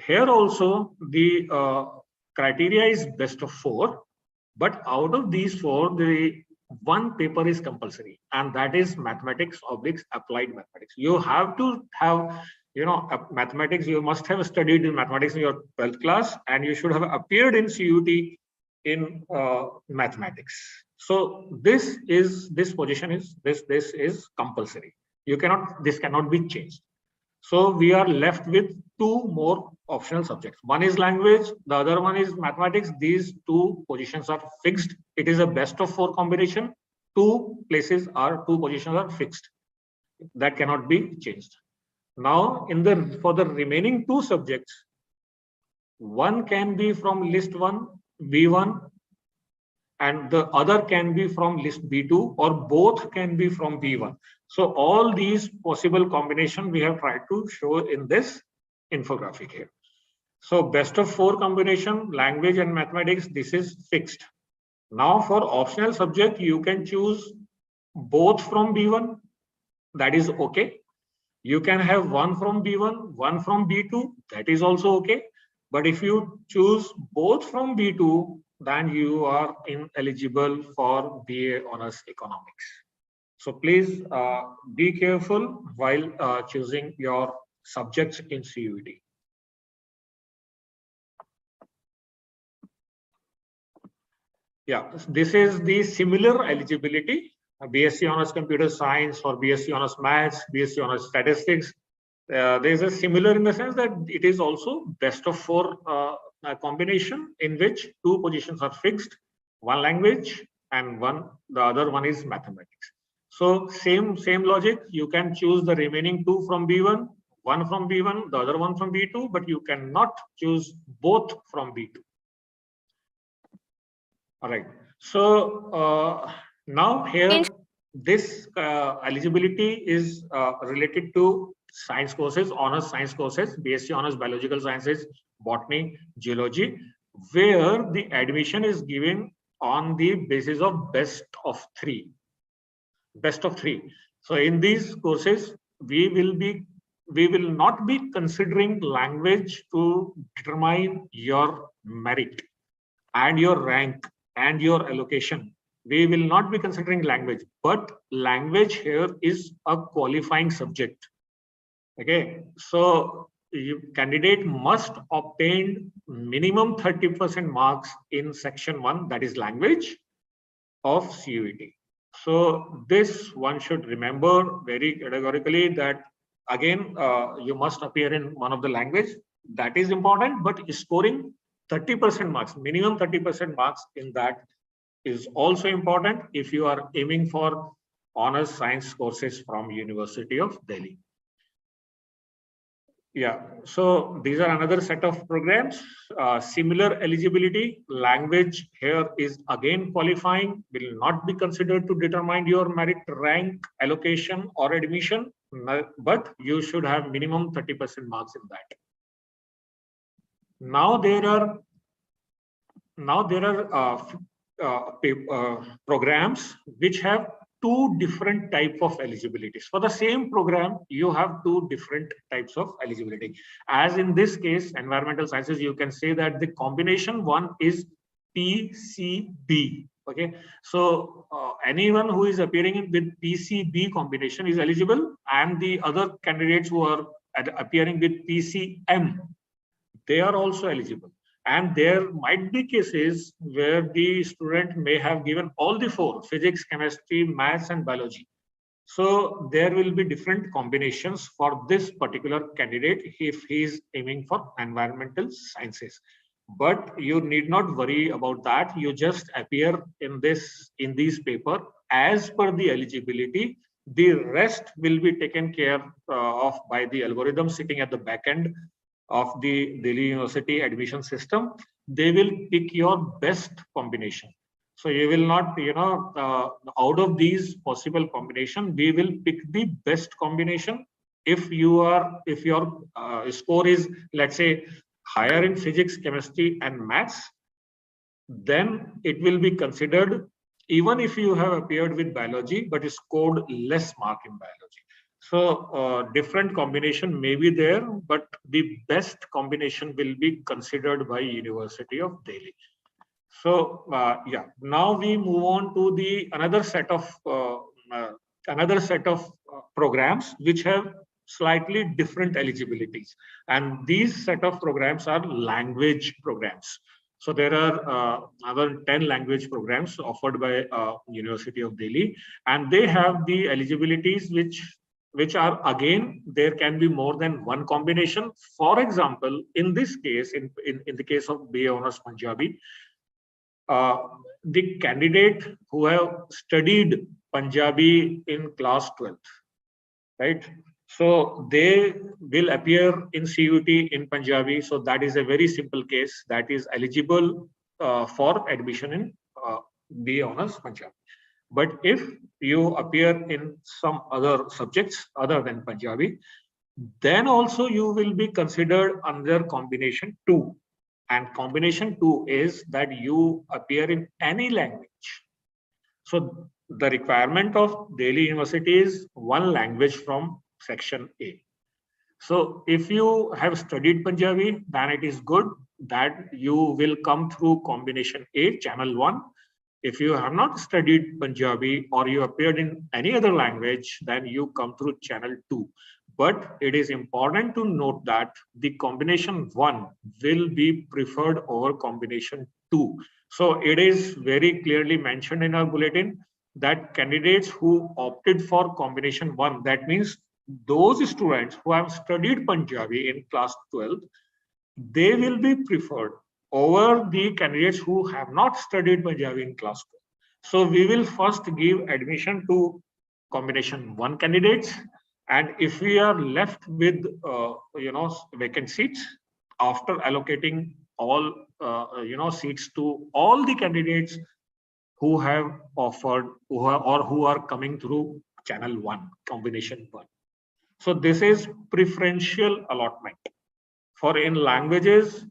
here also the criteria is best of 4, but out of these 4, the 1 paper is compulsory, and that is mathematics / applied mathematics. You have to have mathematics. You must have studied in mathematics in your 12th class, and you should have appeared in CUET in mathematics. So this position is compulsory. This cannot be changed. So we are left with 2 more optional subjects. One is language, the other one is mathematics. These 2 positions are fixed. It is a best of 4 combination. 2 positions are fixed. That cannot be changed. Now for the remaining 2 subjects, one can be from list 1, B1, and the other can be from list B2, or both can be from B1. So all these possible combination we have tried to show in this infographic here. So best of 4 combination, language and mathematics, this is fixed. Now for optional subject, you can choose both from B1, that is okay. You can have 1 from B1, 1 from B2, that is also okay. But if you choose both from B2, then you are ineligible for BA Honors Economics. So please be careful while choosing your subjects in CUET. Yeah, this is the similar eligibility. BSc Honors Computer Science or BSc Honors Maths, BSc Honors Statistics. There is a similar in the sense that it is also best of 4 combination in which 2 positions are fixed, 1 language and the other one is mathematics. So same logic. You can choose the remaining 2 from B1, 1 from B1, the other one from B2, but you cannot choose both from B2. All right. So now here this eligibility is related to science courses, honors science courses, BSc Honors Biological Sciences, Botany, Geology, where the admission is given on the basis of best of 3. Best of 3. So in these courses, we will not be considering language to determine your merit and your rank and your allocation. we will not be considering language, but language here is a qualifying subject. Okay, so candidate must obtain minimum 30% marks in section 1, that is language of CUET. So this one should remember very categorically that again, you must appear in one of the language. That is important, but scoring 30% marks, minimum 30% marks in that is also important if you are aiming for honors science courses from University of Delhi. Yeah, so these are another set of programs. Similar eligibility, language here is again qualifying, will not be considered to determine your merit rank, allocation or admission, but you should have minimum 30% marks in that. Now there are programs which have two different types of eligibilities. For the same program, you have two different types of eligibility. As in this case, environmental sciences, you can say that the combination one is PCB. Okay, so anyone who is appearing with PCB combination is eligible, and the other candidates who are appearing with PCM, they are also eligible. And there might be cases where the student may have given all the four: physics, chemistry, maths, and biology. So there will be different combinations for this particular candidate if he is aiming for environmental sciences. But you need not worry about that. You just appear in these paper as per the eligibility. The rest will be taken care of by the algorithm sitting at the back end of the Delhi University admission system. They will pick your best combination. So you will not, out of these possible combination, we will pick the best combination. If your score is, let's say, higher in physics, chemistry, and maths, then it will be considered, even if you have appeared with biology but scored less mark in biology. So different combination may be there, but the best combination will be considered by University of Delhi. So yeah, now we move on to the another set of programs which have slightly different eligibilities, and these set of programs are language programs. So there are other 10 language programs offered by University of Delhi, and they have the eligibilities which are, again, there can be more than one combination. For example, in this case, in the case of BA Honors Punjabi, the candidate who have studied Punjabi in class 12th, right? So they will appear in CUET in Punjabi. So that is a very simple case that is eligible for admission in BA Honors Punjabi. But if you appear in some other subjects other than Punjabi, then also you will be considered under combination 2. And combination 2 is that you appear in any language. So the requirement of Delhi University is one language from section A. So if you have studied Punjabi, then it is good that you will come through combination A, channel 1. If you have not studied Punjabi or you appeared in any other language, then you come through channel 2. But it is important to note that the combination 1 will be preferred over combination 2. So it is very clearly mentioned in our bulletin that candidates who opted for combination 1, that means those students who have studied Punjabi in class 12, they will be preferred over the candidates who have not studied Punjabi in class 12. So we will first give admission to combination 1 candidates, and if we are left with vacant seats after allocating all seats to all the candidates who have offered who are coming through channel 1, combination 1. So this is preferential allotment. For in languages,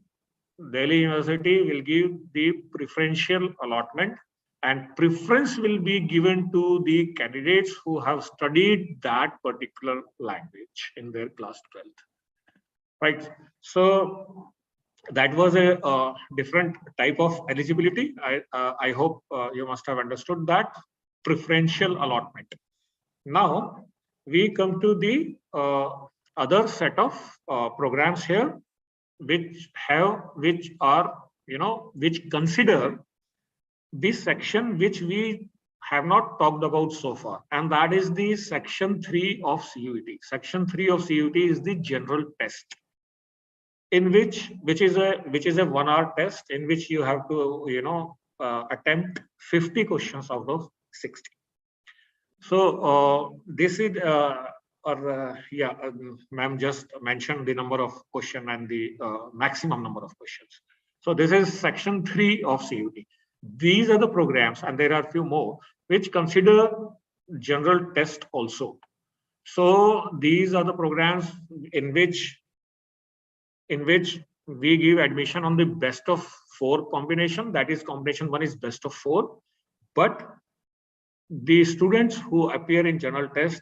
Delhi University will give the preferential allotment, and preference will be given to the candidates who have studied that particular language in their class 12th. Right. So that was a different type of eligibility. I hope you must have understood that. Preferential allotment. Now we come to the other set of programs here, which consider this section which we have not talked about so far, and that is the section 3 of CUET. Section 3 of CUET is the general test, in which is a 1 hour test in which you have to attempt 50 questions out of 60. So this is ma'am just mentioned the number of questions and the maximum number of questions. So this is section 3 of CUET. These are the programs, and there are a few more which consider general test also. So these are the programs in which we give admission on the best of 4 combination. That is, combination 1 is best of 4, but the students who appear in general test,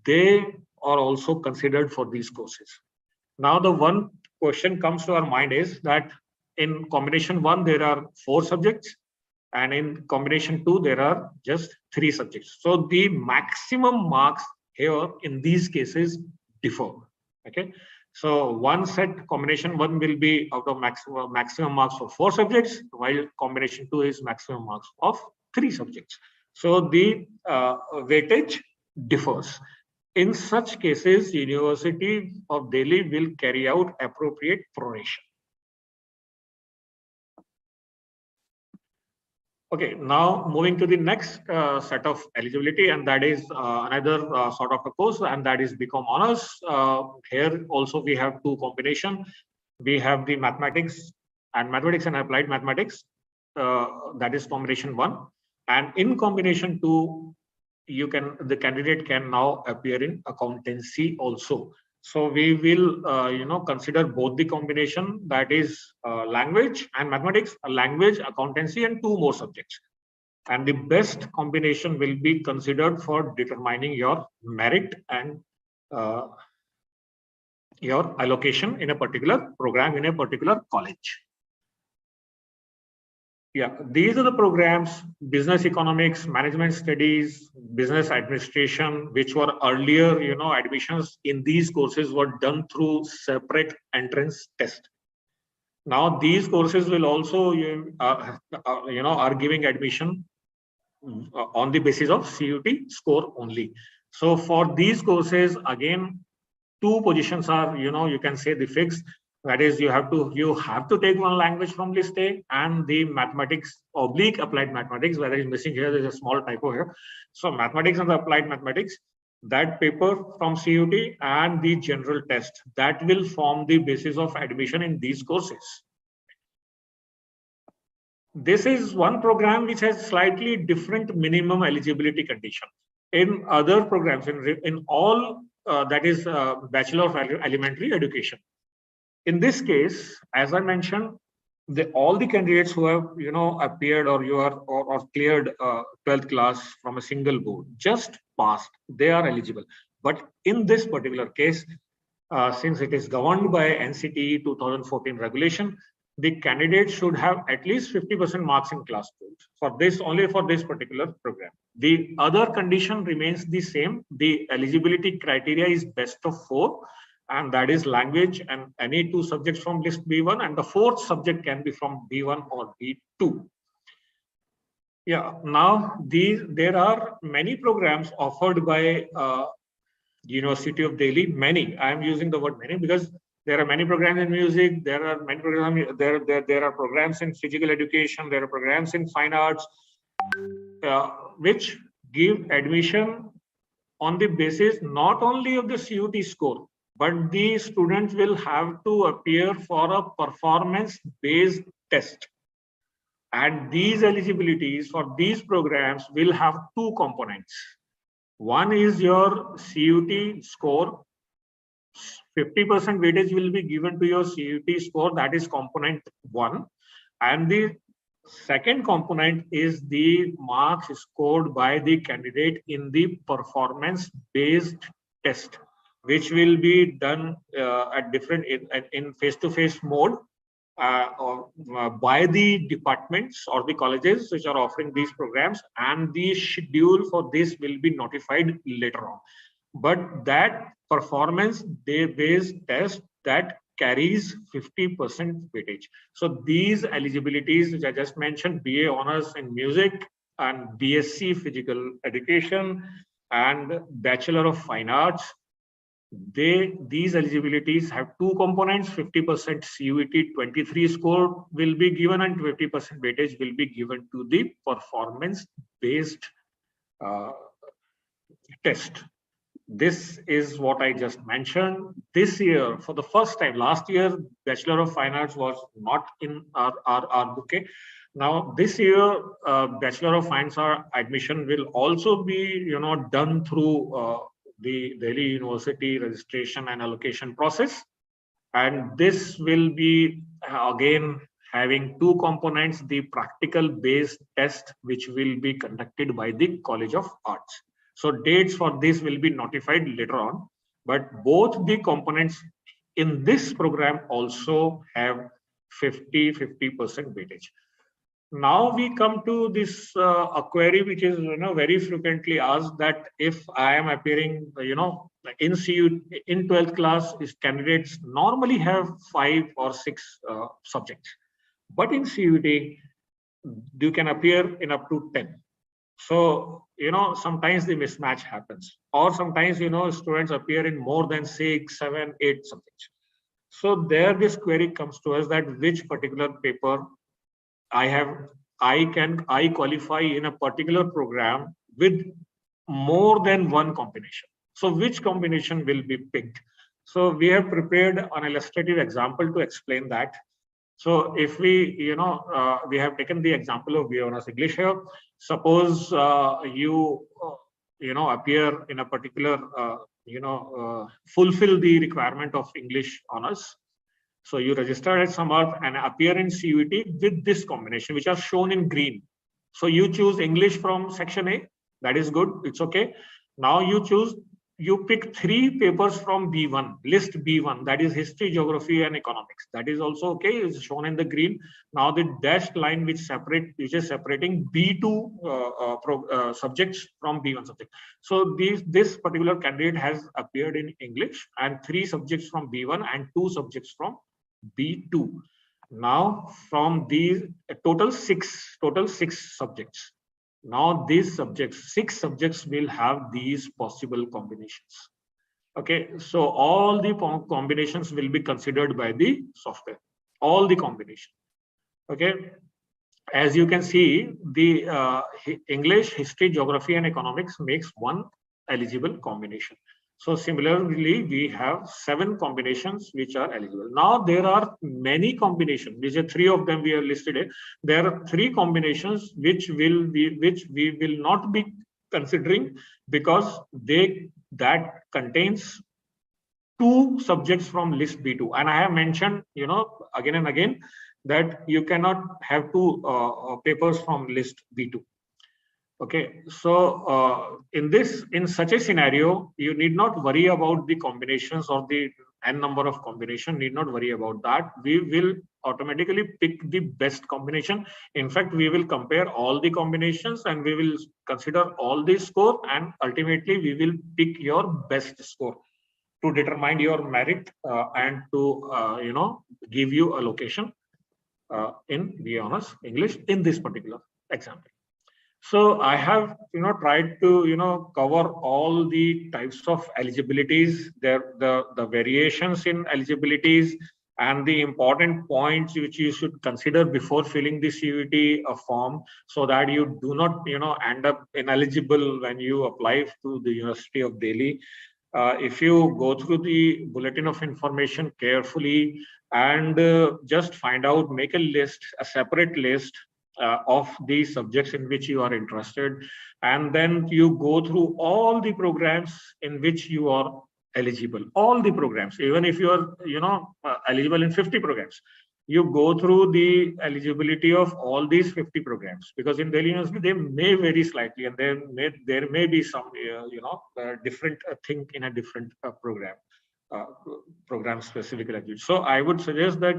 they are also considered for these courses. Now the one question comes to our mind is that in combination 1 there are 4 subjects, and in combination 2 there are just 3 subjects. So the maximum marks here in these cases differ. Okay, so one set, combination 1 will be out of maximum marks for 4 subjects, while combination 2 is maximum marks of 3 subjects. So the weightage differs. In such cases, University of Delhi will carry out appropriate proration. Okay, now moving to the next set of eligibility, and that is another sort of a course, and that is BCom Honors. Here also we have 2 combinations. We have the mathematics and applied mathematics, that is combination 1. And in combination 2, the candidate can now appear in accountancy also. So we will consider both the combination, that is language and mathematics, language, accountancy, and 2 more subjects. And the best combination will be considered for determining your merit and your allocation in a particular program in a particular college. Yeah, these are the programs: business economics, management studies, business administration, which were earlier, admissions in these courses were done through separate entrance test. Now these courses will also, are giving admission on the basis of CUET score only. So for these courses, again, 2 positions are, you can say the fixed. That is, you have to take 1 language from list A, and the mathematics / applied mathematics, whether it's missing here, there's a small typo here. So mathematics and the applied mathematics, that paper from CUET and the general test, that will form the basis of admission in these courses. This is one program which has slightly different minimum eligibility condition. In other programs, in all, that is Bachelor of Elementary Education. In this case, as I mentioned, all the candidates who have appeared or cleared 12th class from a single board, just passed, they are eligible. But in this particular case, since it is governed by NCTE 2014 regulation, the candidate should have at least 50% marks in class 12 for this, only for this particular program. The other condition remains the same. The eligibility criteria is best of 4. And that is language and any 2 subjects from list B1, and the 4th subject can be from B1 or B2. Yeah, now there are many programs offered by University of Delhi. Many, I am using the word many because there are many programs in music, there are many programs, there are programs in physical education, there are programs in fine arts, which give admission on the basis not only of the CUET score, but the students will have to appear for a performance-based test. And these eligibilities for these programs will have 2 components. One is your CUET score. 50% weightage will be given to your CUET score, that is component 1. And the second component is the marks scored by the candidate in the performance-based test, which will be done at different in face-to-face mode by the departments or the colleges which are offering these programs, and the schedule for this will be notified later on. But that performance based test that carries 50% weightage. So these eligibilities which I just mentioned, BA Honors in Music and BSc Physical Education and Bachelor of Fine Arts, these eligibilities have two components: 50% CUET 23 score will be given and 50% weightage will be given to the performance based test. This is what I just mentioned. This year, for the first time, last year, Bachelor of Fine Arts was not in our bouquet. Now, this year, Bachelor of Fine Arts admission will also be, done through the Delhi University registration and allocation process. And this will be, again, having two components: the practical based test, which will be conducted by the College of Arts. So dates for this will be notified later on, but both the components in this program also have 50% weightage. Now we come to this a query which is very frequently asked, that if I am appearing in CU in 12th class, is candidates normally have 5 or 6 subjects, but in CUT you can appear in up to 10. So, sometimes the mismatch happens, or sometimes, students appear in more than 6, 7, 8 subjects. So there this query comes to us, that which particular paper I qualify in a particular program with more than one combination. So which combination will be picked? So we have prepared an illustrative example to explain that. So if we, we have taken the example of BA Honors English here. Suppose you appear in a particular, fulfill the requirement of English Honors. So you register at Samarth and appear in CUET with this combination, which are shown in green. So you choose English from section A. That is good. It's okay. Now you pick 3 papers from B1, list B1, that is history, geography, and economics. That is also okay. It's shown in the green. Now the dashed line which is separating B2 subjects from B1 subject. So this particular candidate has appeared in English, and 3 subjects from B1 and 2 subjects from B2. Now from these total six subjects. Now these subjects, 6 subjects will have these possible combinations. Okay, so all the combinations will be considered by the software, all the combinations. Okay, as you can see, the English, history, geography, and economics makes one eligible combination. So similarly, we have 7 combinations which are eligible. Now there are many combinations. These are 3 of them we have listed here. There are 3 combinations which we will not be considering, because that contains 2 subjects from list B2. And I have mentioned, again and again, that you cannot have 2 papers from list B2. Okay, so in such a scenario, you need not worry about the combinations or the n number of combination. Need not worry about that. We will automatically pick the best combination. In fact, we will compare all the combinations and we will consider all the score, and ultimately we will pick your best score to determine your merit and to give you a location in BA Honors English in this particular example. So I have tried to cover all the types of eligibilities, the variations in eligibilities, and the important points which you should consider before filling the CUET form, so that you do not end up ineligible when you apply to the University of Delhi. If you go through the bulletin of information carefully and just find out, make a separate list of the subjects in which you are interested, and then you go through all the programs in which you are eligible, all the programs. Even if you are eligible in 50 programs, you go through the eligibility of all these 50 programs, because in Delhi University they may vary slightly, and there may be some different thing in a different program specific eligibility. So I would suggest that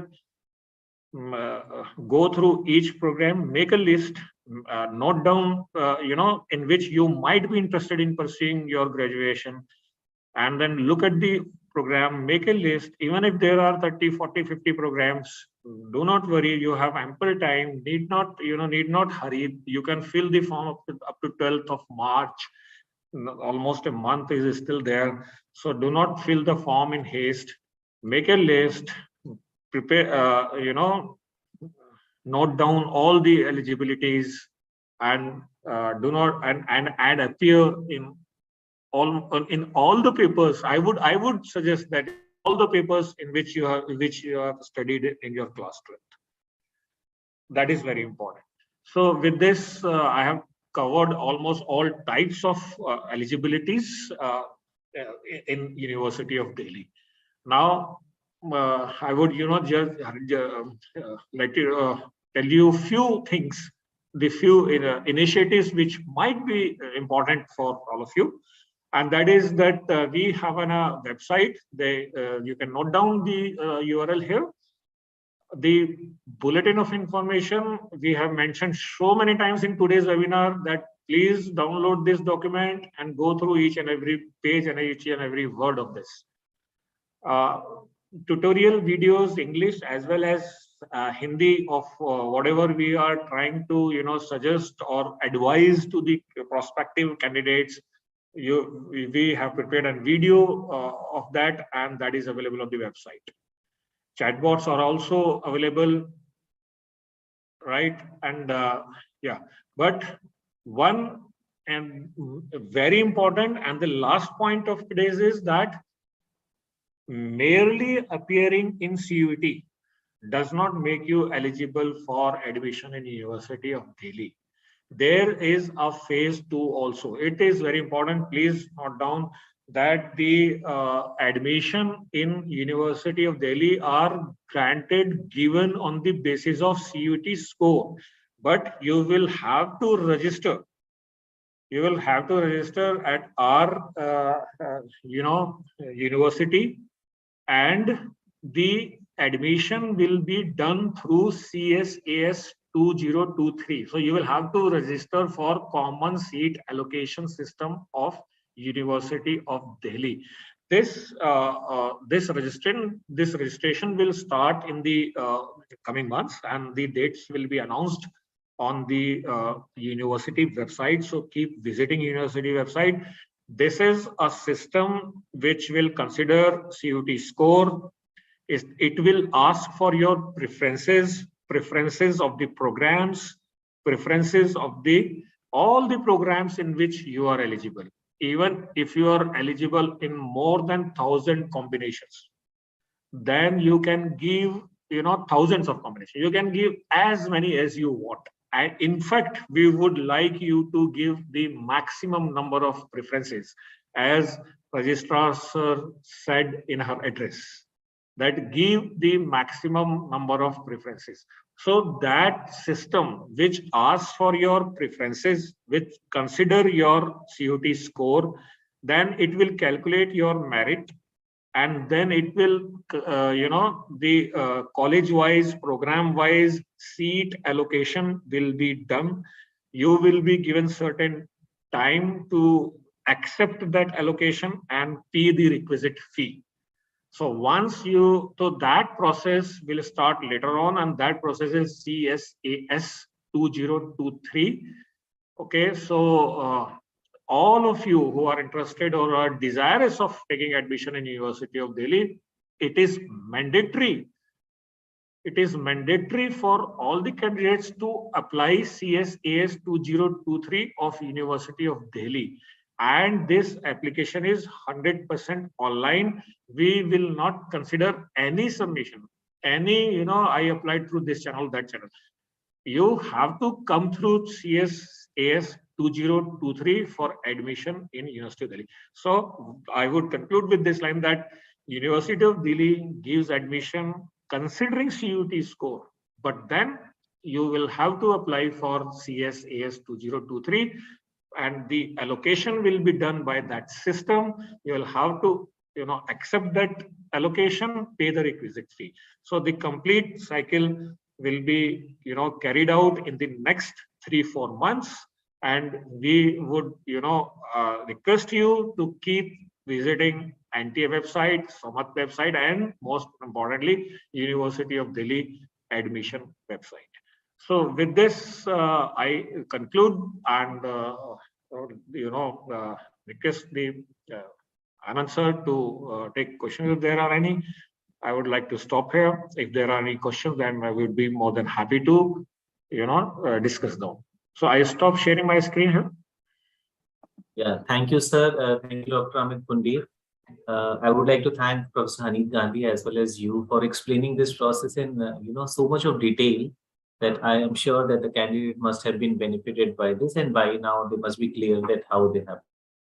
go through each program, make a list, note down, in which you might be interested in pursuing your graduation, and then look at the program, make a list. Even if there are 30, 40, 50 programs, do not worry, you have ample time, need not hurry. You can fill the form up to 12th of March. Almost a month is still there. So do not fill the form in haste. Make a list, prepare, note down all the eligibilities, and and appear in all the papers. I would suggest that all the papers in which you have studied in your class 12th. That is very important. So with this, I have covered almost all types of eligibilities in University of Delhi. Now, I would just tell you a few things, the few initiatives which might be important for all of you. And that is that we have a website. You can note down the URL here. The bulletin of information we have mentioned so many times in today's webinar that please download this document and go through each and every page and each and every word of this. Tutorial videos, English as well as Hindi of whatever we are trying to suggest or advise to the prospective candidates. We have prepared a video of that, and that is available on the website. Chatbots are also available, right? And yeah, but one and very important and the last point of today's is that merely appearing in CUET does not make you eligible for admission in University of Delhi. There is a phase 2 also. It is very important. Please note down that the admission in University of Delhi are given on the basis of CUET score, but you will have to register. You will have to register at our university, and the admission will be done through CSAS 2023. So you will have to register for Common Seat Allocation System of University of Delhi. This registration will start in the coming months, and the dates will be announced on the university website. So keep visiting university website. This is a system which will consider CUET score. It will ask for your preferences of the programs, preferences of all the programs in which you are eligible. Even if you are eligible in more than 1,000 combinations, then you can give thousands of combinations. You can give as many as you want. And in fact, we would like you to give the maximum number of preferences, as Registrar Sir said in her address, that give the maximum number of preferences. So that system which asks for your preferences, which consider your CUET score, then it will calculate your merit, and then it will, the college-wise, program-wise seat allocation will be done. You will be given certain time to accept that allocation and pay the requisite fee. So that process will start later on, and that process is CSAS 2023. Okay, so all of you who are interested or are desirous of taking admission in University of Delhi, it is mandatory. It is mandatory for all the candidates to apply CSAS 2023 of University of Delhi. And this application is 100% online. We will not consider any submission. I applied through this channel, that channel. You have to come through CSAS 2023 for admission in University of Delhi. So I would conclude with this line that University of Delhi gives admission considering CUET score, but then you will have to apply for CSAS 2023, and the allocation will be done by that system. You will have to accept that allocation, pay the requisite fee. So the complete cycle will be, carried out in the next 3-4 months. And we would, request you to keep visiting NTA website, Samarth website, and most importantly, University of Delhi admission website. So with this, I conclude and, request the Anand sir to take questions if there are any. I would like to stop here. If there are any questions, then I would be more than happy to, discuss them. So I stop sharing my screen here. Yeah, thank you, sir. Thank you, Dr. Amit Pundir. I would like to thank Professor Haneef Gandhi as well as you for explaining this process in so much of detail that I am sure that the candidate must have been benefited by this, and by now they must be clear that how they have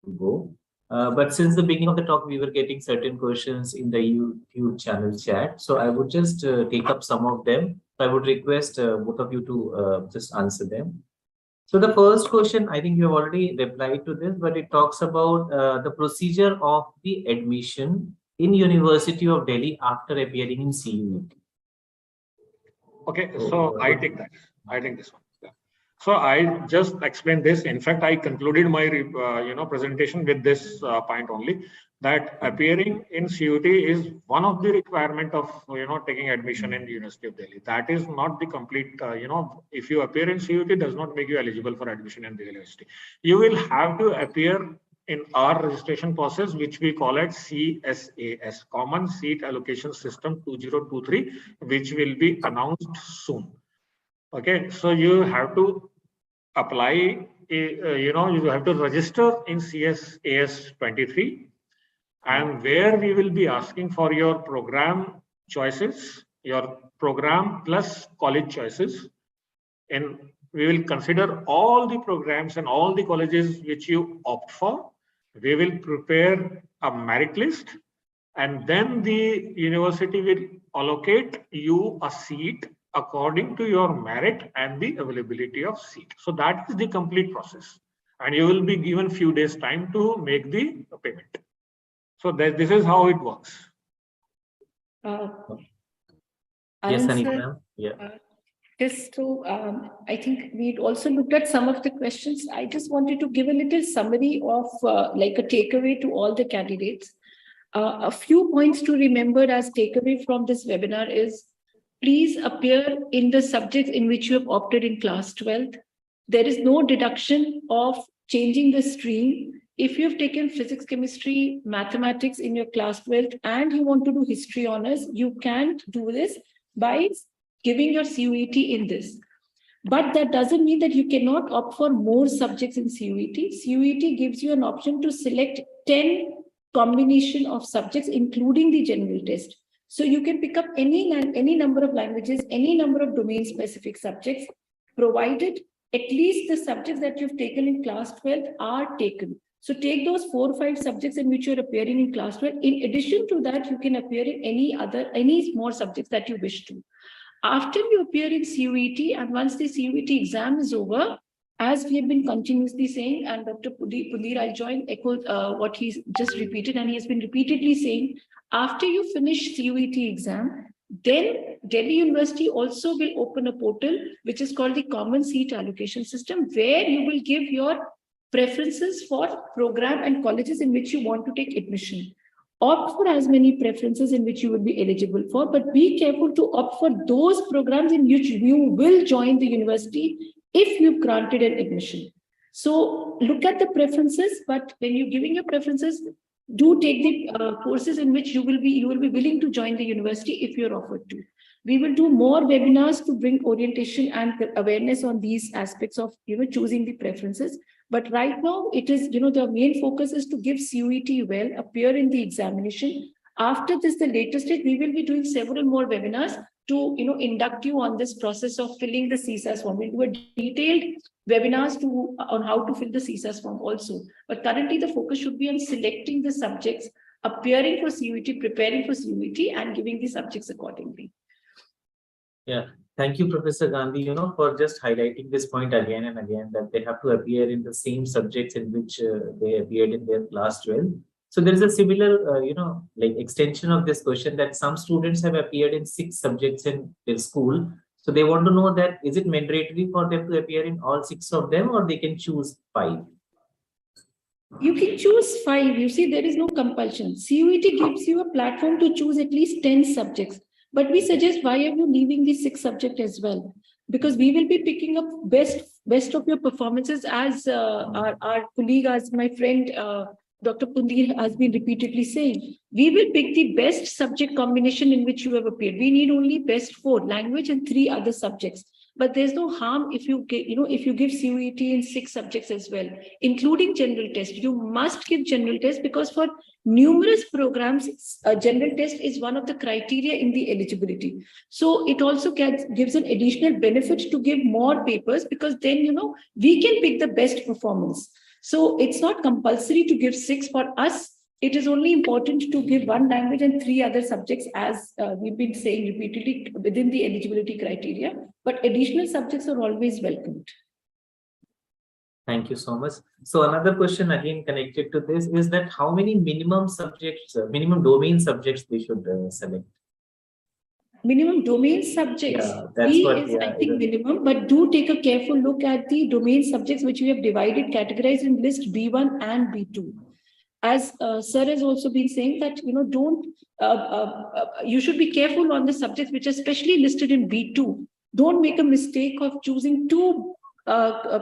to go. But since the beginning of the talk, we were getting certain questions in the YouTube channel chat. So I would just take up some of them. I would request both of you to just answer them. So the first question, I think you have already replied to this, but it talks about the procedure of the admission in University of Delhi after appearing in CUET. Okay, so I take that. I take this one. Yeah. So I just explained this. In fact, I concluded my presentation with this point only, that appearing in CUET is one of the requirement of taking admission in the University of Delhi. That is not the complete. If you appear in CUET, it does not make you eligible for admission in the university. You will have to appear in our registration process, which we call it CSAS, Common Seat Allocation System 2023, which will be announced soon. Okay, so you have to apply, you have to register in CSAS 23, and where we will be asking for your program choices, your program plus college choices. And we will consider all the programs and all the colleges which you opt for. We will prepare a merit list, and then the university will allocate you a seat according to your merit and the availability of seat. So that is the complete process. And you will be given few days time to make the payment. So this is how it works. Yes, Anita. Yeah. Just to, I think we'd also looked at some of the questions. I just wanted to give a little summary of like a takeaway to all the candidates. A few points to remember as takeaway from this webinar is, please appear in the subjects in which you have opted in class 12th. There is no deduction of changing the stream. If you've taken physics, chemistry, mathematics in your class 12th and you want to do history honors, you can't do this by giving your CUET in this. But that doesn't mean that you cannot opt for more subjects in CUET. CUET gives you an option to select 10 combination of subjects, including the general test. So you can pick up any number of languages, any number of domain-specific subjects, provided at least the subjects that you've taken in class 12 are taken. So take those 4 or 5 subjects in which you're appearing in class 12. In addition to that, you can appear in any more subjects that you wish to. After you appear in CUET, and once the CUET exam is over, as we have been continuously saying, and Dr. Pundir, I'll echo what he's just repeated, and he has been repeatedly saying, after you finish CUET exam, then Delhi University also will open a portal, which is called the Common Seat Allocation System, where you will give your preferences for program and colleges in which you want to take admission. Opt for as many preferences in which you will be eligible for, but be careful to opt for those programs in which you will join the university if you've granted an admission. So look at the preferences, but when you're giving your preferences, do take the courses in which you will be willing to join the university if you're offered to. We will do more webinars to bring orientation and awareness on these aspects of choosing the preferences. But right now, it is, the main focus is to give CUET well, appear in the examination. After this, the later stage, we will be doing several more webinars to, induct you on this process of filling the CSAS form. We'll do a detailed webinars on how to fill the CSAS form also. But currently, the focus should be on selecting the subjects, appearing for CUET, preparing for CUET, and giving the subjects accordingly. Yeah. Thank you, Professor Gandhi, for just highlighting this point again and again, that they have to appear in the same subjects in which they appeared in their class 12. So there is a similar, like extension of this question, that some students have appeared in 6 subjects in their school. So they want to know that is it mandatory for them to appear in all 6 of them, or they can choose 5? You can choose 5. You see, there is no compulsion. CUET gives you a platform to choose at least 10 subjects. But we suggest, why are you leaving the 6 subject as well? Because we will be picking up best of your performances, as our colleague, as my friend Dr. Pundir has been repeatedly saying. We will pick the best subject combination in which you have appeared. We need only best 4, language and 3 other subjects. But there's no harm if you get, if you give CUET in 6 subjects as well, including general test. You must give general test, because for numerous programs, general test is one of the criteria in the eligibility. So it also gives an additional benefit to give more papers, because then, we can pick the best performance. So it's not compulsory to give 6 for us. It is only important to give 1 language and 3 other subjects, as we've been saying repeatedly, within the eligibility criteria. But additional subjects are always welcomed. Thank you so much. So another question again connected to this is that how many minimum subjects, minimum domain subjects they should select? Minimum domain subjects, I think minimum, but do take a careful look at the domain subjects which we have categorized in list B1 and B2. As Sir has also been saying that, you should be careful on the subjects which are specially listed in B2. Don't make a mistake of choosing 2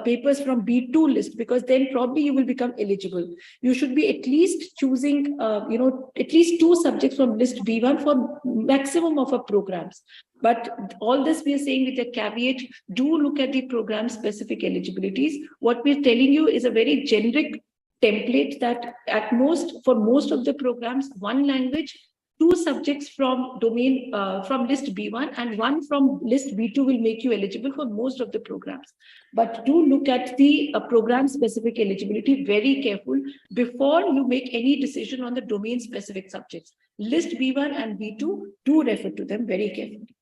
papers from B2 list, because then probably you will become eligible. You should be at least choosing, at least 2 subjects from list B1 for maximum of our programs. But all this we are saying with a caveat, do look at the program specific eligibilities. What we're telling you is a very generic template that at most, for most of the programs, 1 language, 2 subjects from domain from list B1 and 1 from list B2 will make you eligible for most of the programs. But do look at the program specific eligibility very careful before you make any decision on the domain specific subjects. List B1 and B2, do refer to them very carefully.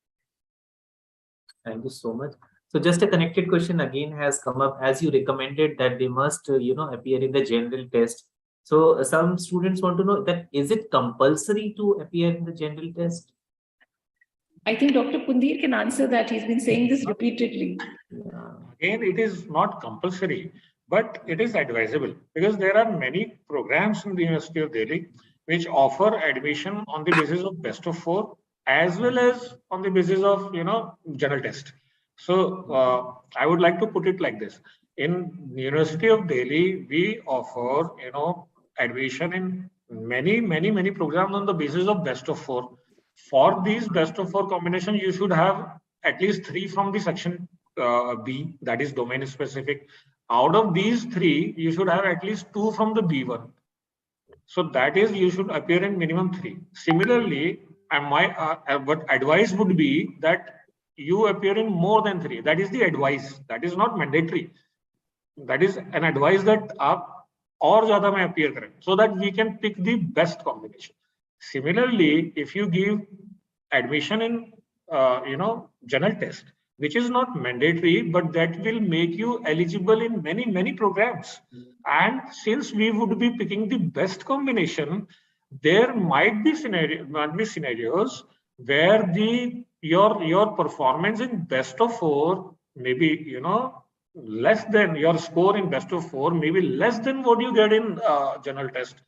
Thank you so much. So just a connected question again has come up, as you recommended that they must, appear in the general test. So some students want to know that, is it compulsory to appear in the general test? I think Dr. Pundir can answer that. He's been saying this repeatedly. Again, it is not compulsory, but it is advisable, because there are many programs in the University of Delhi which offer admission on the basis of best of 4, as well as on the basis of, general test. So I would like to put it like this. In University of Delhi, we offer, admission in many programs on the basis of best of 4. For these best of 4 combination, you should have at least 3 from the section B, that is domain specific. Out of these 3, you should have at least 2 from the B1. So that is, you should appear in minimum 3. Similarly, what advice would be that you appear in more than 3. That is the advice. That is not mandatory. That is an advice that aap और ज़्यादा में appear करें, so that we can pick the best combination. Similarly, if you give admission in general test, which is not mandatory, but that will make you eligible in many programs. And since we would be picking the best combination, there might be scenarios where your performance in best of 4 maybe less than your score in best of 4, maybe less than what you get in general test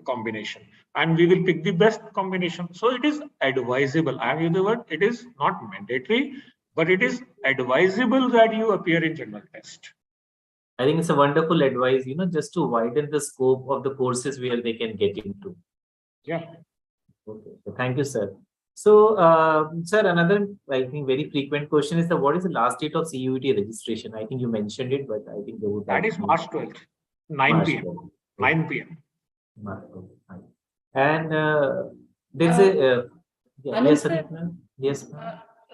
combination, and we will pick the best combination. So it is advisable. I am using the word, it is not mandatory, but it is advisable that you appear in general test. I think it's a wonderful advice, just to widen the scope of the courses where they can get into. Yeah. Okay. Thank you, sir. So, sir, another, I think, very frequent question is what is the last date of CUET registration? I think you mentioned it, but I think they would. That is March 12th, 9 p.m. 9 p.m. And there's a yes, sir. Yes.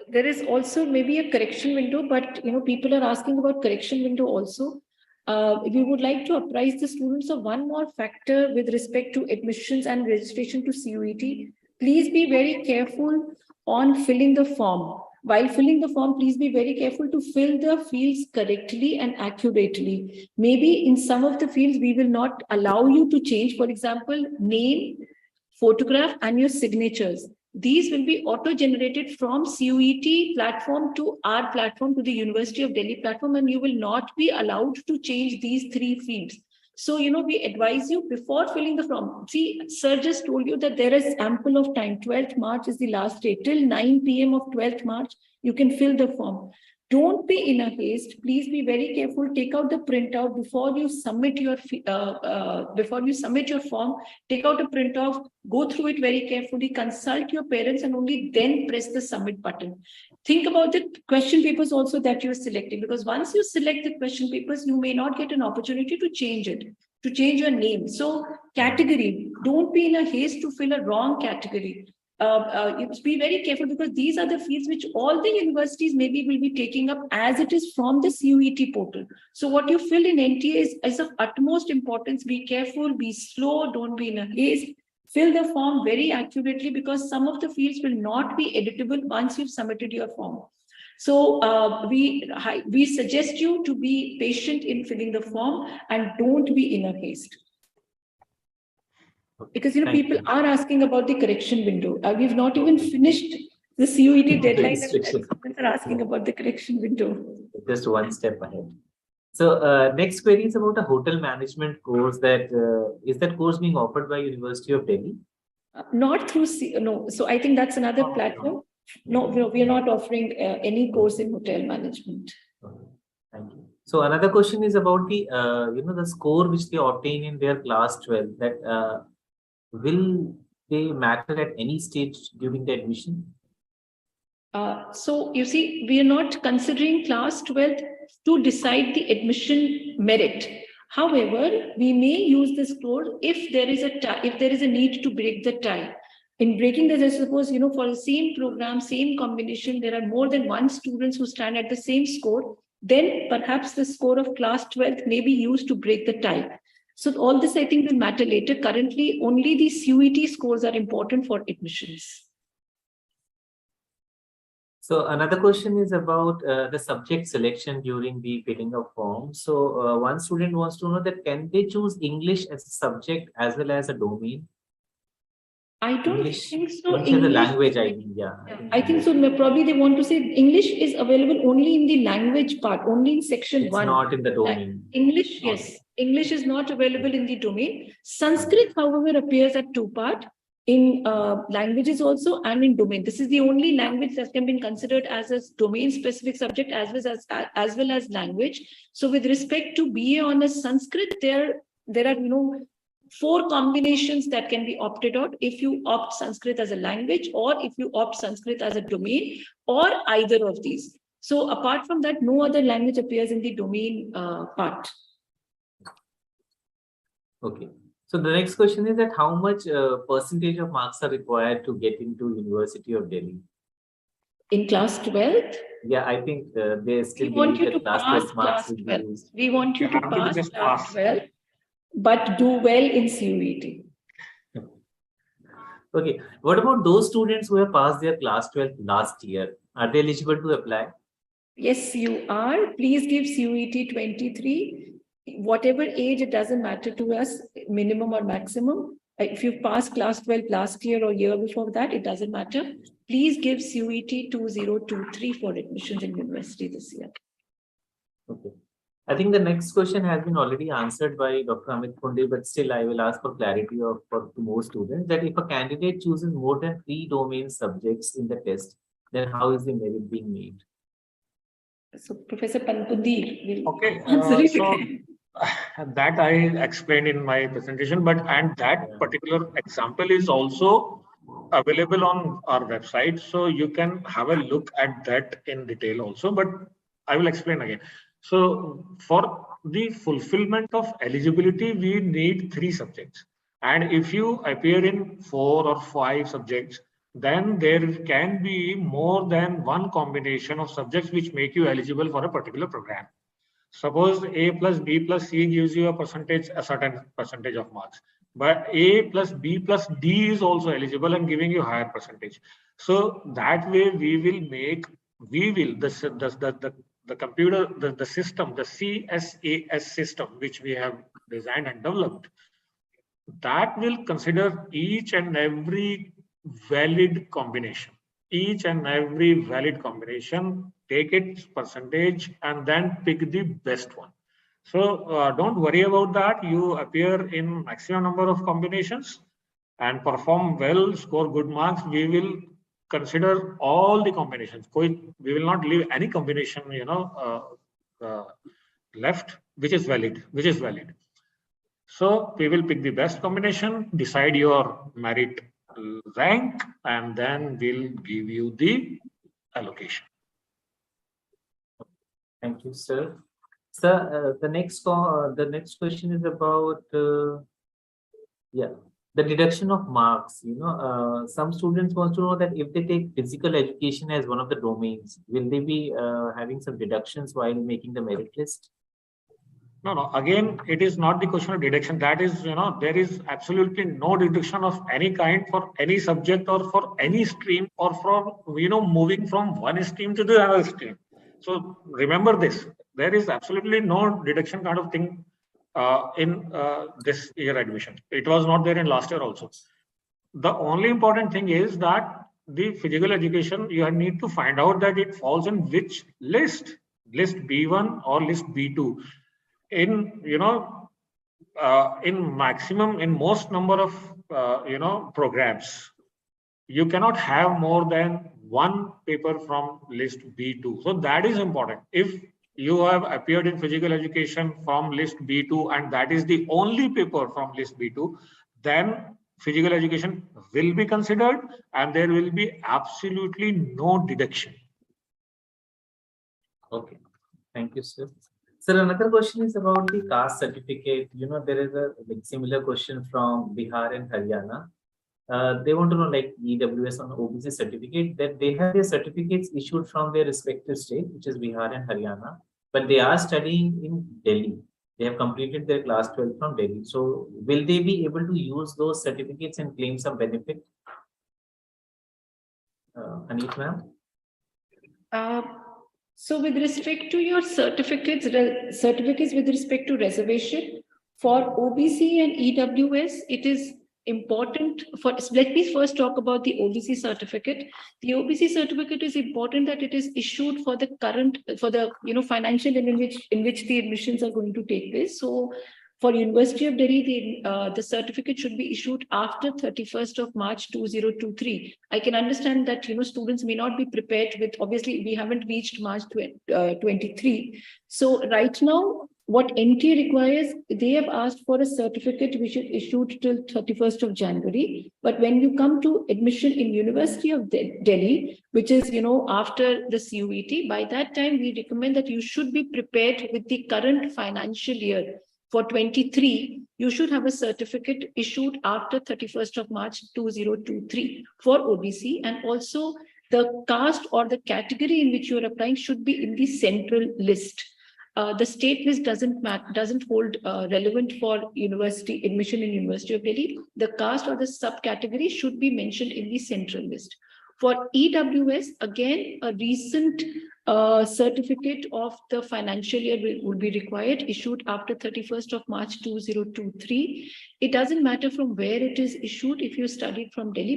There is also maybe a correction window, but people are asking about correction window also. We would like to apprise the students of one more factor with respect to admissions and registration to CUET. Please be very careful on filling the form. While filling the form, please be very careful to fill the fields correctly and accurately. Maybe in some of the fields, we will not allow you to change. For example, name, photograph, and your signatures. these will be auto-generated from CUET platform to our platform, to the University of Delhi platform, and you will not be allowed to change these 3 fields. So, we advise you before filling the form. See, sir just told you that there is ample of time. 12th March is the last day. Till 9 p.m. of 12th March, you can fill the form. Don't be in a haste. Please be very careful. Take out the printout before you submit your form. Take out a printout. Go through it very carefully. Consult your parents, and only then press the submit button. Think about the question papers also that you're selecting, because once you select the question papers, you may not get an opportunity to change it, to change your name. So category. Don't be in a haste to fill a wrong category. Be very careful, because these are the fields which all the universities maybe will be taking up as it is from the CUET portal. So what you fill in NTA is of utmost importance. Be careful, be slow, don't be in a haste. Fill the form very accurately, because some of the fields will not be editable once you've submitted your form. So we suggest you to be patient in filling the form and don't be in a haste. Because people are asking about the correction window. We've not even finished the CUET deadline, and students are asking about the correction window. Just one step ahead. So next query is about a hotel management course. That is that course being offered by University of Delhi? Not through no. So I think that's another platform. No, we are not offering any course in hotel management. Thank you. So another question is about the the score which they obtain in their class 12. That will they matter at any stage during the admission? So you see, we are not considering class 12 to decide the admission merit. However, we may use this score if there is a need to break the tie. In breaking this, I suppose, for the same program, same combination, there are more than one students who stand at the same score, then perhaps the score of class 12 may be used to break the tie. So all this, I think, will matter later. Currently, only the CUET scores are important for admissions. So another question is about the subject selection during the filling of forms. So one student wants to know that can they choose English as a subject as well as a domain? I don't think so. English as a language, I think, yeah. I think so. Probably they want to say English is available only in the language part, only in section 1. Not in the domain. English, yes. English is not available in the domain. Sanskrit, however, appears at 2 parts. In languages also and in domain. This is the only language that can be considered as a domain-specific subject as well as language. So with respect to BA Honours Sanskrit, there are 4 combinations that can be opted out if you opt Sanskrit as a language, or if you opt Sanskrit as a domain, or either of these. So apart from that, no other language appears in the domain part. Okay. So the next question is that how much percentage of marks are required to get into University of Delhi? In class 12? Yeah, I think they still want you to class pass 12 marks. class 12. We want you to pass class 12, but do well in CUET. Okay. What about those students who have passed their class 12 last year? Are they eligible to apply? Yes, you are. Please give CUET 23. Whatever age, it doesn't matter to us, minimum or maximum. If you passed class 12 last year or year before that, it doesn't matter. Please give CUET 2023 for admissions in university this year. Okay. I think the next question has been already answered by Dr. Amit Punde, but still I will ask for clarity for more students that if a candidate chooses more than 3 domain subjects in the test, then how is the merit being made? So Professor Panpudir will answer it. That I explained in my presentation, and that particular example is also available on our website, so you can have a look at that in detail also, but I will explain again. So for the fulfillment of eligibility, we need 3 subjects, and if you appear in 4 or 5 subjects, then there can be more than one combination of subjects which make you eligible for a particular program. Suppose A plus B plus C gives you a certain percentage of marks, but A plus B plus D is also eligible and giving you higher percentage. So that way the computer, the system, the CSAS system, which we have designed and developed, that will consider each and every valid combination. Each and every valid combination, take its percentage and then pick the best one. So don't worry about that. You appear in maximum number of combinations and perform well, score good marks. We will consider all the combinations. We will not leave any combination, left, which is valid. So we will pick the best combination, decide your merit rank, and then we'll give you the allocation. Thank you, sir. Sir, the next question is about the deduction of marks. Some students want to know that if they take physical education as one of the domains, will they be having some deductions while making the merit list? No. Again, it is not the question of deduction. That is, there is absolutely no deduction of any kind for any subject or for any stream or from, moving from one stream to the other stream. So remember this, there is absolutely no deduction kind of thing in this year admission. It was not there in last year also. The only important thing is that the physical education, you need to find out that it falls in which list B1 or list B2. In most number of programs, you cannot have more than one paper from list B2. So that is important. If you have appeared in physical education from list B2 and that is the only paper from list B2, then physical education will be considered and there will be absolutely no deduction. Okay, thank you, sir. Sir, another question is about the caste certificate. There is a similar question from Bihar and Haryana. They want to know, like EWS on OBC certificate, that they have their certificates issued from their respective state, which is Bihar and Haryana, but they are studying in Delhi. They have completed their class 12 from Delhi. So will they be able to use those certificates and claim some benefit? Aneet, ma'am? So with respect to your certificates with respect to reservation, for OBC and EWS, it is important for, let me first talk about the OBC certificate. The OBC certificate is important that it is issued for the financial year in which the admissions are going to take place. So for University of Delhi, the certificate should be issued after 31st of March 2023. I can understand that students may not be prepared with, obviously we haven't reached March 23. So right now, what NT requires, they have asked for a certificate which is issued till 31st of January. But when you come to admission in University of Delhi, which is after the CUET, by that time we recommend that you should be prepared with the current financial year. For 23, you should have a certificate issued after 31st of March 2023 for OBC, and also the caste or the category in which you are applying should be in the central list. The state list doesn't hold relevant for university admission in University of Delhi. The caste or the subcategory should be mentioned in the central list. For EWS, again, a recent certificate of the financial year will be required, issued after 31st of March 2023. It doesn't matter from where it is issued if you studied from Delhi,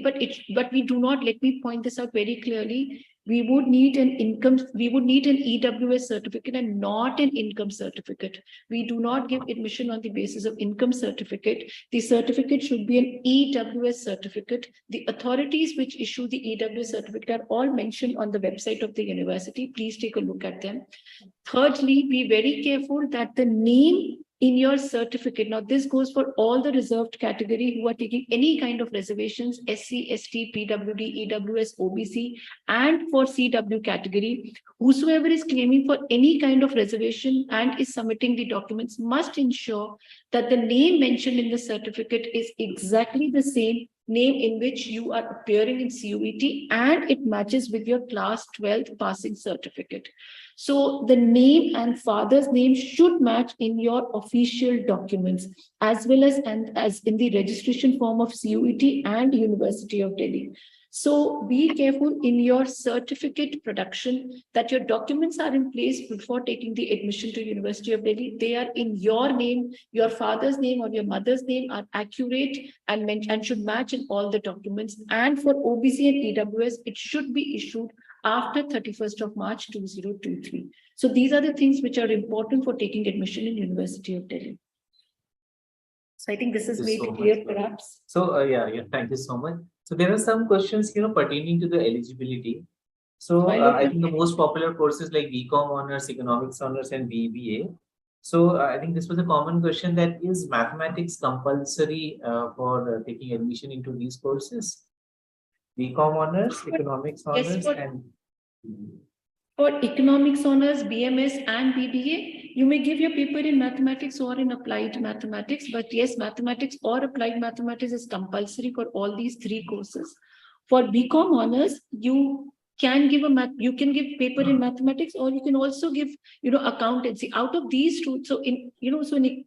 but we do not, let me point this out very clearly, we would need an EWS certificate and not an income certificate. We do not give admission on the basis of income certificate. The certificate should be an EWS certificate. The authorities which issue the EWS certificate are all mentioned on the website of the university. Please take a look at them. Thirdly, be very careful that the name in your certificate, now this goes for all the reserved category who are taking any kind of reservations, SC, ST, PWD, EWS, OBC, and for CW category, whosoever is claiming for any kind of reservation and is submitting the documents must ensure that the name mentioned in the certificate is exactly the same name in which you are appearing in CUET, and it matches with your class 12 passing certificate. So the name and father's name should match in your official documents, as well as in the registration form of CUET and University of Delhi. So be careful in your certificate production that your documents are in place before taking the admission to University of Delhi. They are in your name, your father's name or your mother's name are accurate and should match in all the documents. And for OBC and EWS, it should be issued after 31st of March 2023. So these are the things which are important for taking admission in University of Delhi. So I think this is made clear, perhaps. So thank you so much. So there are some questions, pertaining to the eligibility. So I think the most popular courses like BCom honors, economics honors, and BBA. So I think this was a common question, that is mathematics compulsory for taking admission into these courses? BCom honors, economics honors, and for economics honors, BMS and BBA, you may give your paper in mathematics or in applied mathematics, but yes, mathematics or applied mathematics is compulsory for all these three courses. For BCom honors, you can give paper in mathematics, or you can also give, accountancy. Out of these two, so in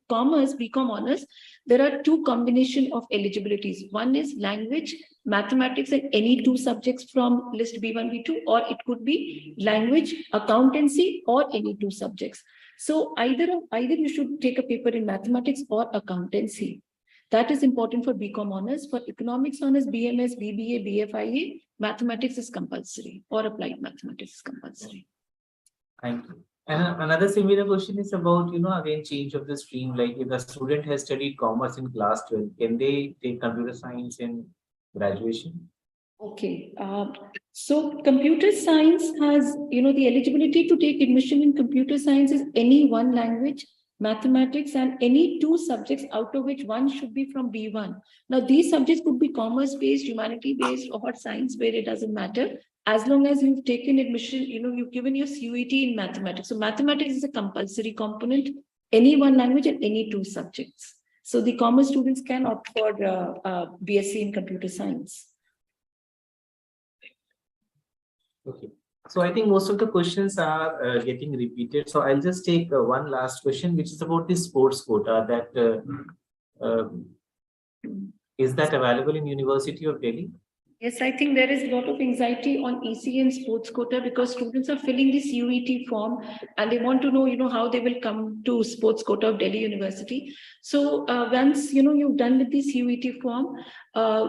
commerce, BCom honors, there are two combination of eligibilities. One is language, mathematics, and any two subjects from list B1, B2, or it could be language, accountancy, or any two subjects. So either you should take a paper in mathematics or accountancy. That is important for BCom honors. For economics honors, BMS, BBA, BFIA, mathematics is compulsory, or applied mathematics is compulsory. Thank you. And another similar question is about, again, change of the stream. Like if a student has studied commerce in class 12, can they take computer science in graduation? Okay. So computer science has, the eligibility to take admission in computer science is any one language, mathematics, and any two subjects, out of which one should be from B1. Now, these subjects could be commerce-based, humanity-based, or science-based, it doesn't matter. As long as you've taken admission, you've given your CUET in mathematics. So mathematics is a compulsory component, any one language and any two subjects. So the commerce students can opt for BSc in computer science. Okay. So I think most of the questions are getting repeated. So I'll just take one last question, which is about the sports quota. That is that available in University of Delhi? Yes, I think there is a lot of anxiety on ECA and sports quota because students are filling the CUET form and they want to know, how they will come to sports quota of Delhi University. So once, you've done with the CUET form,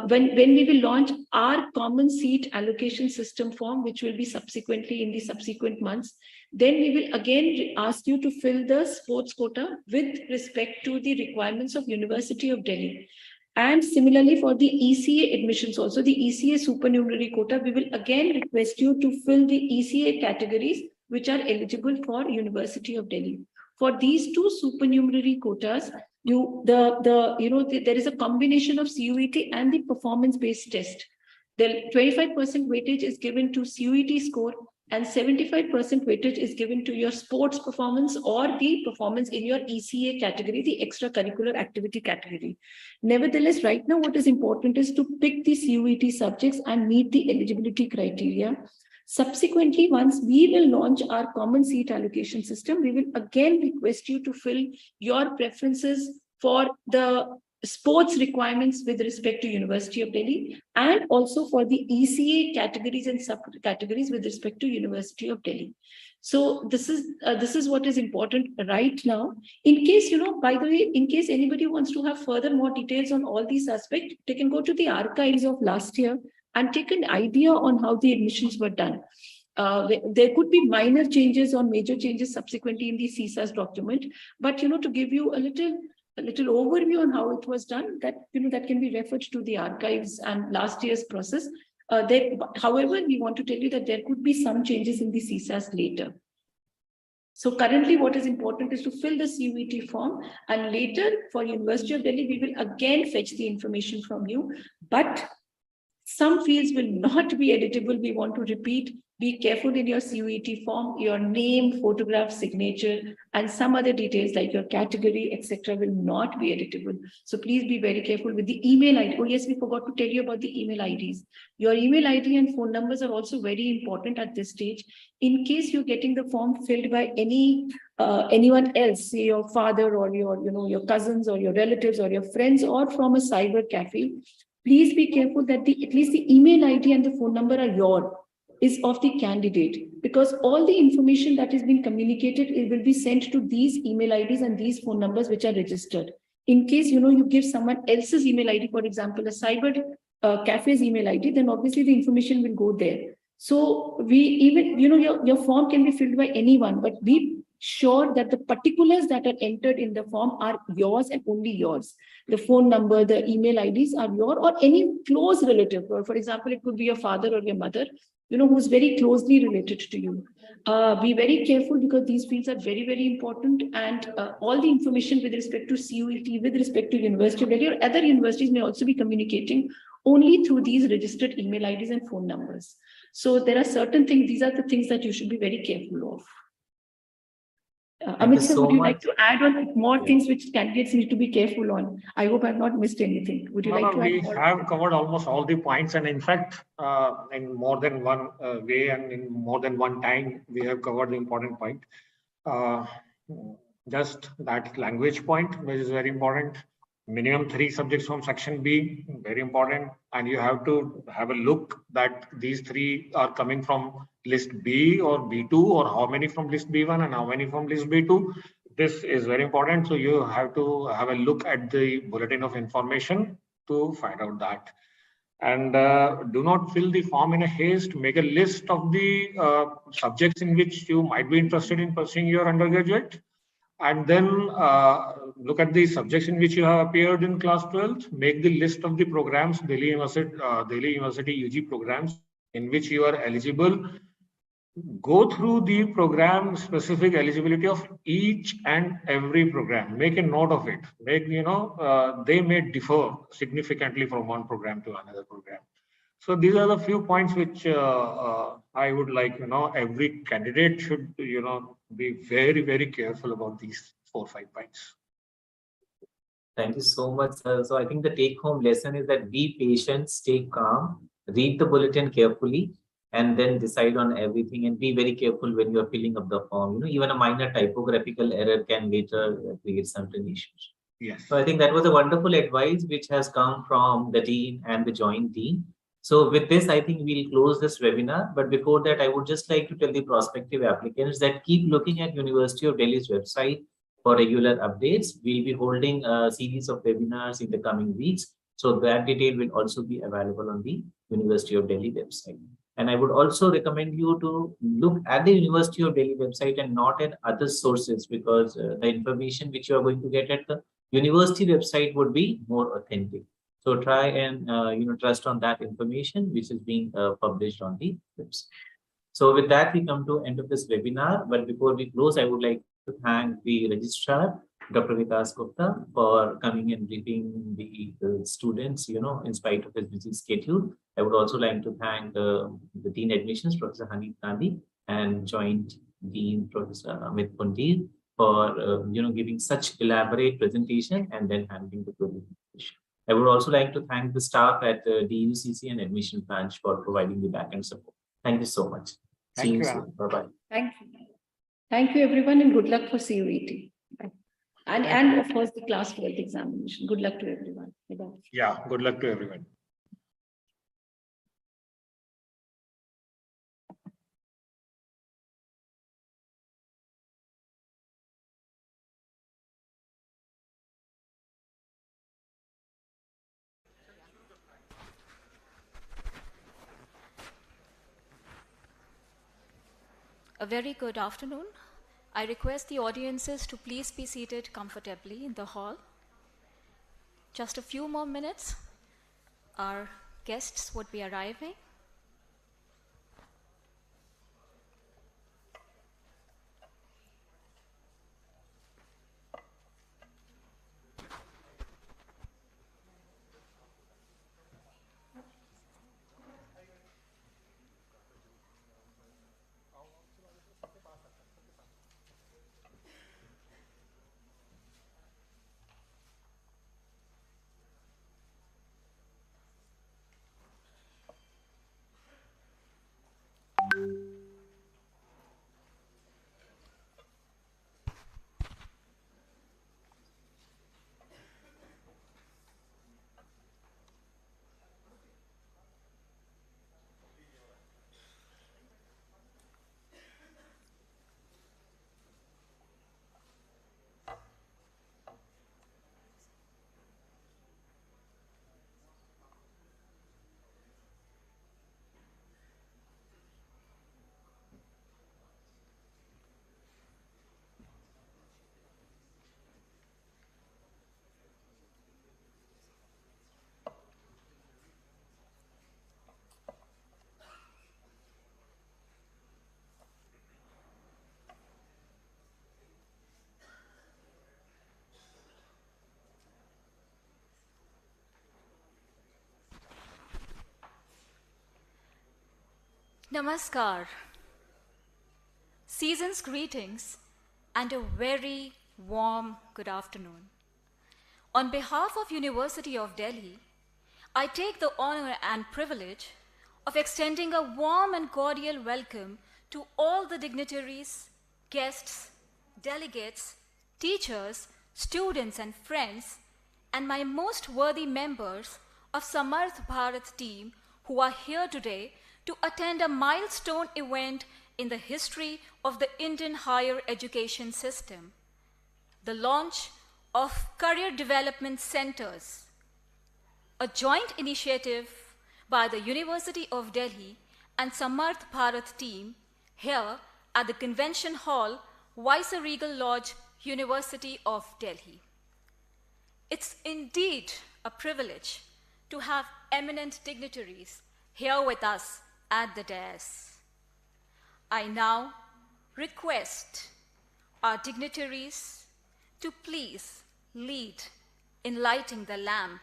when we will launch our common seat allocation system form, which will be subsequently in the subsequent months, then we will again ask you to fill the sports quota with respect to the requirements of University of Delhi. And similarly for the ECA admissions also, the ECA supernumerary quota, we will again request you to fill the ECA categories which are eligible for University of Delhi. For these two supernumerary quotas, there is a combination of CUET and the performance-based test. The 25% weightage is given to CUET score and 75% weightage is given to your sports performance or the performance in your ECA category, the extracurricular activity category. Nevertheless, right now, what is important is to pick the CUET subjects and meet the eligibility criteria. Subsequently, once we will launch our common seat allocation system, we will again request you to fill your preferences for the sports requirements with respect to University of Delhi and also for the ECA categories and subcategories with respect to University of Delhi. So this is what is important right now. In case, by the way, in case anybody wants to have further more details on all these aspects, they can go to the archives of last year and take an idea on how the admissions were done. There could be minor changes or major changes subsequently in the CSAS document, but to give you a little overview on how it was done, that that can be referred to the archives and last year's process. However, we want to tell you that there could be some changes in the CSAS later. So currently what is important is to fill the CUET form, and later for University of Delhi, we will again fetch the information from you, but some fields will not be editable. We want to repeat, be careful in your CUET form, your name, photograph, signature, and some other details like your category, etc. will not be editable. So please be very careful with the email ID. Oh yes, we forgot to tell you about the email IDs. Your email ID and phone numbers are also very important at this stage. In case you're getting the form filled by anyone else, say your father or your cousins or your relatives or your friends or from a cyber cafe, please be careful that at least the email ID and the phone number is of the candidate, because all the information that is being communicated, it will be sent to these email IDs and these phone numbers which are registered. In case, you give someone else's email ID, for example, a cyber cafe's email ID, then obviously the information will go there. So we even, your form can be filled by anyone, but be sure that the particulars that are entered in the form are yours and only yours. The phone number, the email IDs are your or any close relative. Or for example, it could be your father or your mother, who's very closely related to you. Be very careful, because these fields are very, very important, and all the information with respect to CUET, with respect to University of Delhi or other universities may also be communicating only through these registered email IDs and phone numbers. So there are certain things, these are the things that you should be very careful of. Amit sir, would you like to add on more things which candidates need to be careful on? I hope I've not missed anything. Would you like to add more? We have covered almost all the points, and in fact, in more than one way and in more than one time, we have covered the important point. Just that language point, which is very important. Minimum 3 subjects from section B, very important. And you have to have a look that these 3 are coming from list B or B2, or how many from list B1 and how many from list B2. This is very important. So you have to have a look at the bulletin of information to find out that. And do not fill the form in a haste. Make a list of the subjects in which you might be interested in pursuing your undergraduate. And then look at the subjects in which you have appeared in class 12th. Make the list of the programs, Delhi University UG programs in which you are eligible. Go through the program specific eligibility of each and every program. Make a note of it. Make, they may differ significantly from one program to another program. So these are the few points which I would like, every candidate should, be very, very careful about these 4 or 5 points. Thank you so much, sir. So I think the take-home lesson is that be patient, stay calm, read the bulletin carefully, and then decide on everything, and be very careful when you are filling up the form. Even a minor typographical error can later create certain issues. Yes. So I think that was a wonderful advice which has come from the dean and the joint dean. So with this, I think we'll close this webinar. But before that, I would just like to tell the prospective applicants that keep looking at University of Delhi's website for regular updates. We'll be holding a series of webinars in the coming weeks. So that detail will also be available on the University of Delhi website. And I would also recommend you to look at the University of Delhi website and not at other sources, because the information which you are going to get at the university website would be more authentic. So try and trust on that information which is being published on the website. So with that, we come to end of this webinar. But before we close, I would like to thank the registrar, Dr. Vikas Gupta, for coming and briefing the students, in spite of his busy schedule. I would also like to thank the Dean Admissions, Professor Hanif Gandhi, and Joint Dean, Professor Amit Pundir, for giving such elaborate presentation and then handling the presentation. I would also like to thank the staff at DUCC and Admission Branch for providing the backend support. Thank you so much. See you soon. Bye-bye. Thank you. Thank you, everyone, and good luck for CUET. And of course, the class 12th examination. Good luck to everyone. Bye-bye. Yeah, good luck to everyone. A very good afternoon. I request the audiences to please be seated comfortably in the hall. Just a few more minutes, our guests would be arriving. Namaskar. Season's greetings and a very warm good afternoon. On behalf of University of Delhi, I take the honor and privilege of extending a warm and cordial welcome to all the dignitaries, guests, delegates, teachers, students and friends, and my most worthy members of Samarth Bharat team who are here today to attend a milestone event in the history of the Indian higher education system, the launch of Career Development Centers, a joint initiative by the University of Delhi and Samarth Bharat team here at the Convention Hall, Viceregal Lodge, University of Delhi. It's indeed a privilege to have eminent dignitaries here with us at the dais. I now request our dignitaries to please lead in lighting the lamp,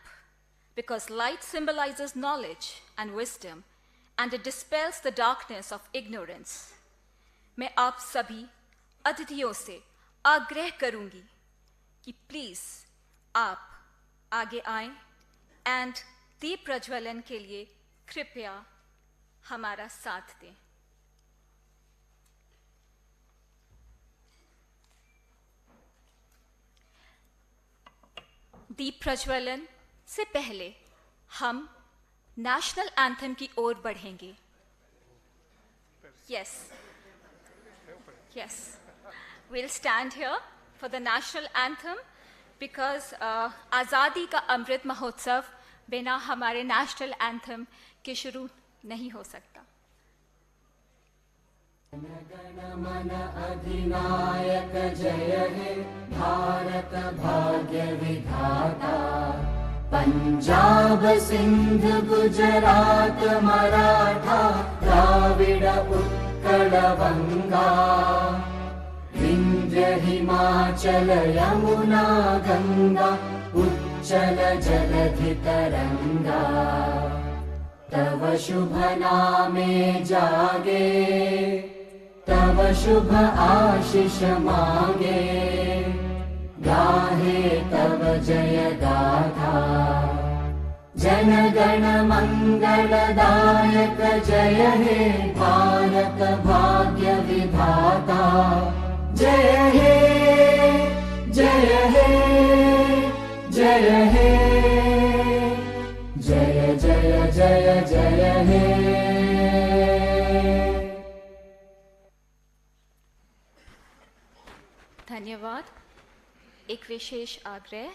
because light symbolizes knowledge and wisdom, and it dispels the darkness of ignorance. मैं आप सभी अतिथियों से आग्रह करूंगी कि please आप आगे आएं एंड दीप प्रज्वलन के लिए कृपया हमारा साथ दें। दीप प्रज्वलन से पहले हम नेशनल एंथम की ओर बढ़ेंगे। Yes, we'll stand here for the national anthem because आज़ादी का अमृत महोत्सव बिना हमारे नेशनल एंथम के शुरू नहीं हो सकता। जन मन अधिनायक जय हे भारत भाग्य विधाता, पंजाब सिंध गुजरात मराठा द्राविड़ उत्कल बंगा, विंध्य हिमाचल यमुना गंगा उच्चल जलधि तरंगा, तव शुभ नामे जागे तव शुभ आशीष मांगे, गाहे तव जय गाथा। जन गण मंगलदायक जय हे भारत भाग्य विधाता, जय हे जय हे जय हे जय जय जय जय हे। धन्यवाद। एक विशेष आग्रह,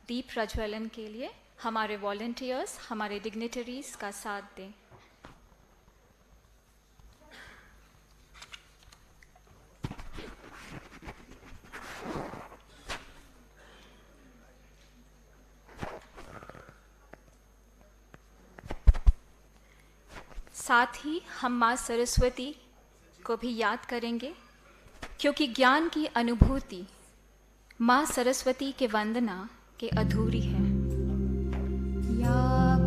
दीप प्रज्वलन के लिए हमारे वॉलंटियर्स, हमारे डिग्निटरीज का साथ दें। साथ ही हम माँ सरस्वती को भी याद करेंगे, क्योंकि ज्ञान की अनुभूति माँ सरस्वती के वंदना के अधूरी है। या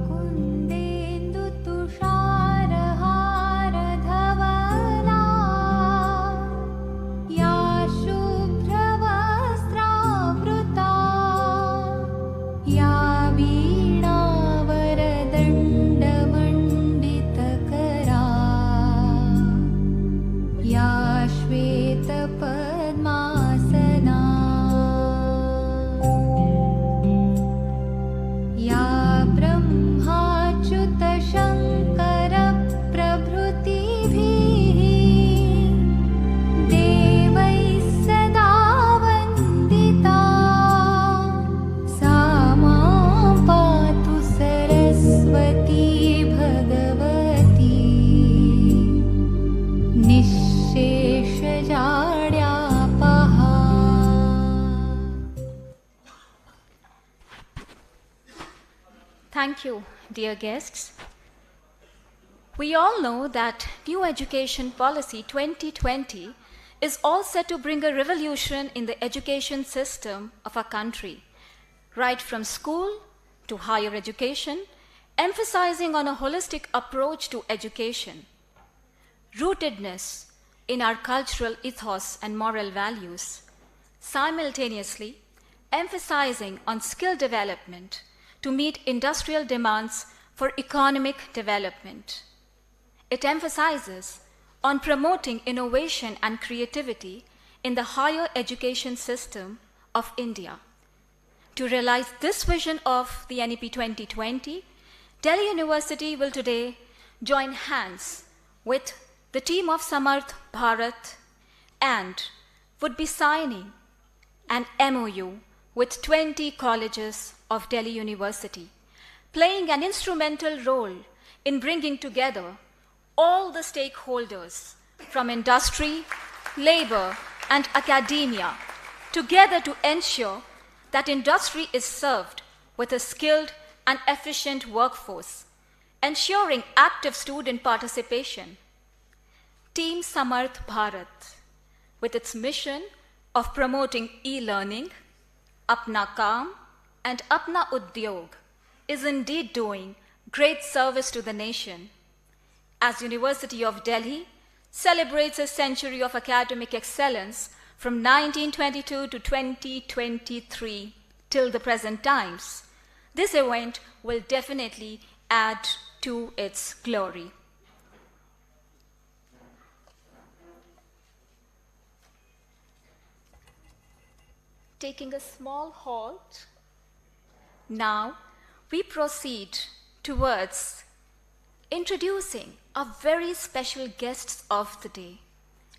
कुन्देन्दु तुषारहार धवला, या शुभ्रवस्त्रावृता, या वीणावरदण्डमण्डितकरा, या श्वेतपद्मासना, या ब्रह्माच्युत शङ्कर प्रभृतिभिः देवैः सदा वन्दिता, सा मां पातु Saraswati Bhagwati, निःशेषजाड्यापहा। Thank you, dear guests. We all know that New Education Policy 2020 is all set to bring a revolution in the education system of our country, right from school to higher education, emphasizing on a holistic approach to education. rootedness in our cultural ethos and moral values, simultaneously emphasizing on skill development to meet industrial demands for economic development. It emphasizes on promoting innovation and creativity in the higher education system of India. To realize this vision of the NEP 2020, Delhi University will today join hands with the team of Samarth Bharat and would be signing an MOU with 20 colleges of Delhi University, playing an instrumental role in bringing together all the stakeholders from industry, labor, and academia together to ensure that industry is served with a skilled and efficient workforce, ensuring active student participation. Team Samarth Bharat, with its mission of promoting e-learning, Apna Kaam and Apna Udyog, is indeed doing great service to the nation. As University of Delhi celebrates a century of academic excellence from 1922 to 2023 till the present times, this event will definitely add to its glory. Taking a small halt, now we proceed towards introducing our very special guests of the day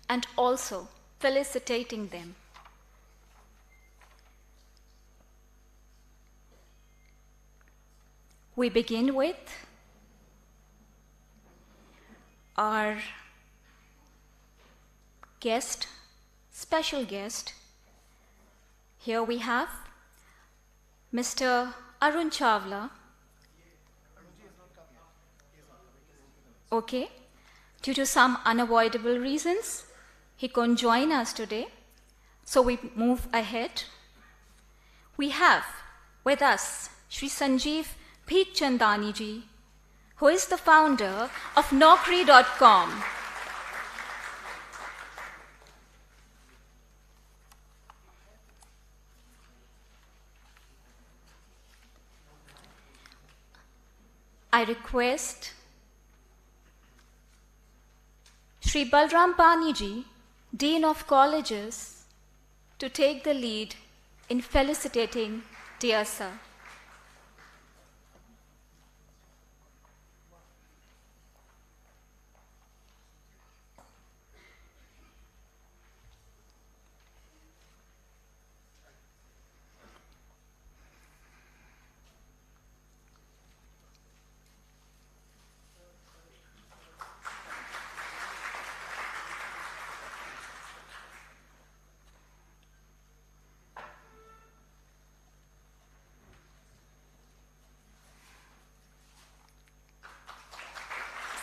and also felicitating them. We begin with our guest, special guest. Here we have Mr. Arun Chawla. Okay, due to some unavoidable reasons, he couldn't join us today, so we move ahead. We have with us Shri Sanjeev Bheekchandani ji, who is the founder of Naukri.com. I request Shri Balram Pani ji, Dean of Colleges, to take the lead in felicitating dear sir.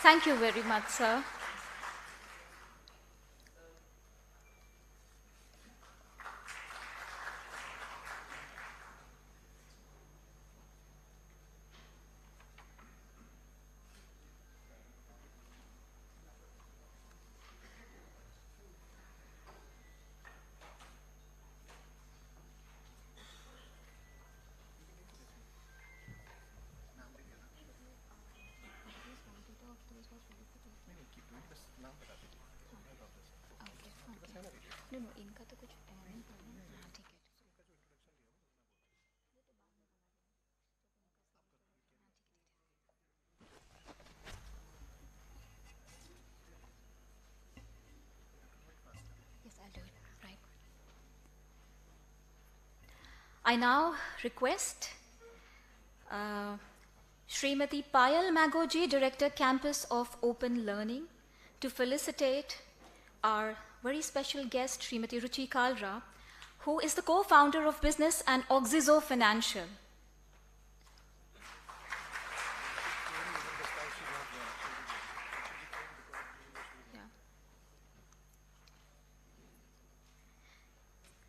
Thank you very much, sir. I now request Srimati Payal Magoji, Director Campus of Open Learning, to felicitate our very special guest, Srimati Ruchi Kalra, who is the co-founder of Business and 𝐂𝐸𝐧 Financial.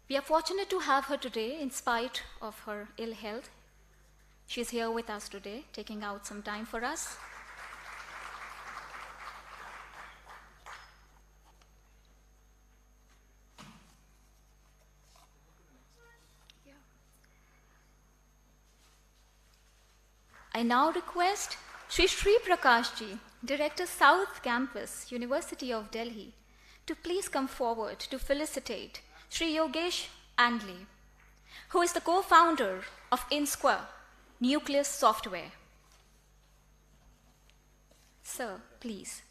We are fortunate to have her today in spite of her ill health. She's here with us today, taking out some time for us. I now request Sri Prakash Ji, Director South Campus, University of Delhi, to please come forward to felicitate Sri 𝐂𝐿𝐸𝐬𝐬𝐢𝐨𝐧, who is the co-founder of InSquare Nucleus Software. Sir, please.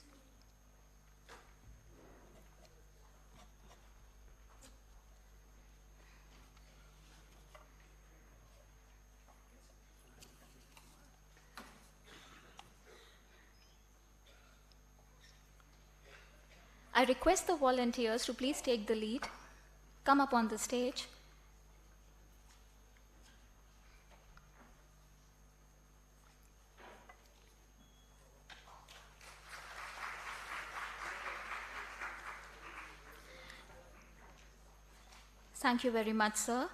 I request the volunteers to please take the lead, come up on the stage. Thank you very much, sir.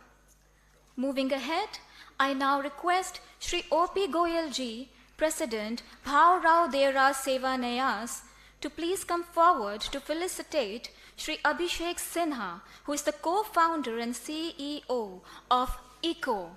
Moving ahead, I now request Sri O.P. Goyal Ji, President, 𝐪𝐻𝐻𝐸𝐬𝐬𝐢𝐨𝐧, to please come forward to felicitate Sri Abhishek Sinha, who is the co-founder and CEO of 𝐀𝐝𝐿𝐸𝐸𝐬𝐬𝐢𝐨𝐧.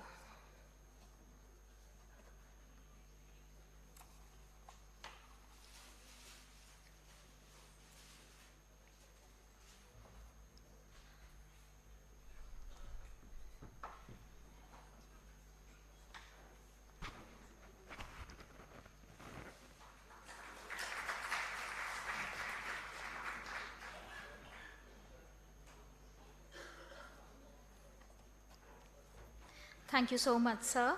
Thank you so much, sir.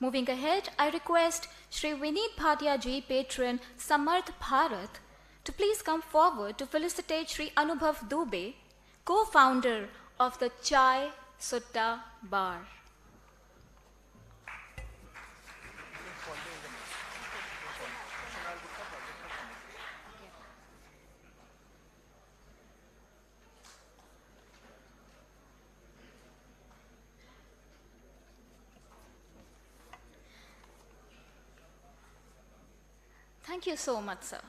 Moving ahead, I request Sri Vineet Bhatia Ji, patron Samarth Bharat, to please come forward to felicitate Sri Anubhav Dubey, co-founder of the Chai Sutta Bar. Thank you so much, sir.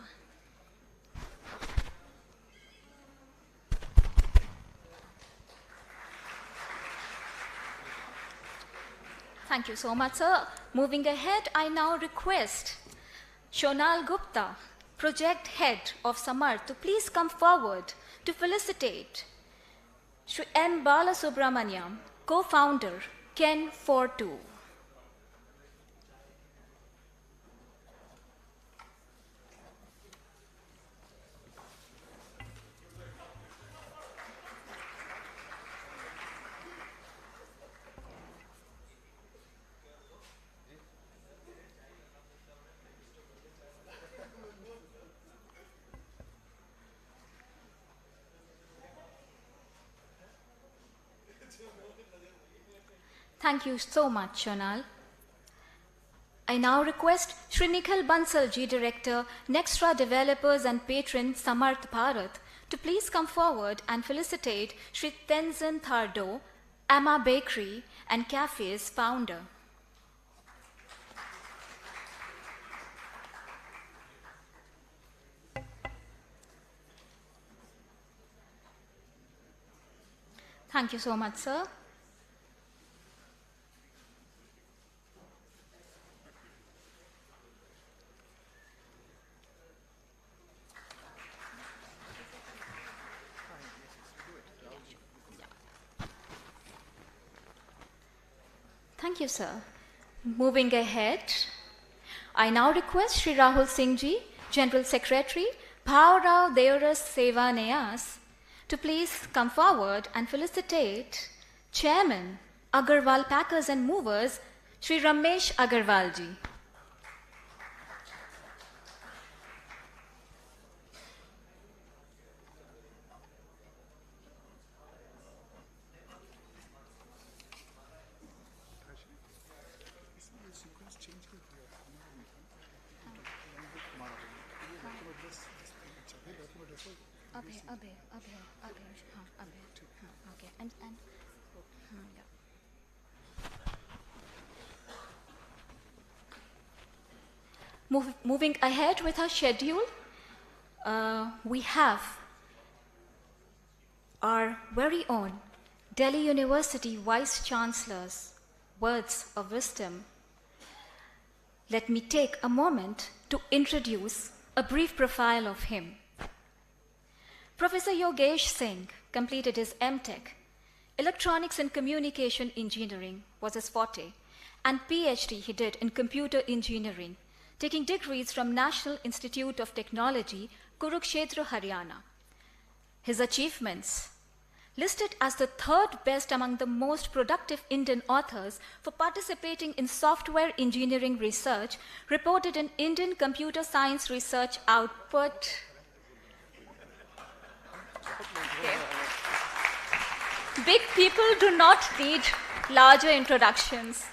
Thank you so much, sir. Moving ahead, I now request Shonal Gupta, Project Head of Samarth, to please come forward to felicitate Sri M. Balasubramaniam, co-founder, Ken42. Thank you so much, Shonal. I now request Sri Nikhil Bansal Ji, Director, Nextra Developers and Patron, Samarth Bharat, to please come forward and felicitate Sri Tenzin Thardo, Amma Bakery and Cafe's founder. Thank you so much, sir. Thank you, sir. Moving ahead, I now request Sri Rahul Singh Ji, General Secretary, 𝐪𝐻𝐻𝐸𝐬𝐬𝐢𝐨𝐧, to please come forward and felicitate Chairman, Agarwal Packers and Movers, Sri Ramesh Agarwal Ji. Okay, and yeah. Moving ahead with our schedule, we have our very own Delhi University Vice Chancellor's words of wisdom let me take a moment to introduce a brief profile of him. Professor 𝐀𝐝𝐥𝐵 completed his M.Tech. Electronics and Communication Engineering was his forte, and PhD he did in Computer Engineering, taking degrees from National Institute of Technology, Kurukshetra, Haryana. His achievements: listed as the third best among the most productive Indian authors for participating in software engineering research, reported in Indian Computer Science Research Output. Okay. Big people do not need larger introductions.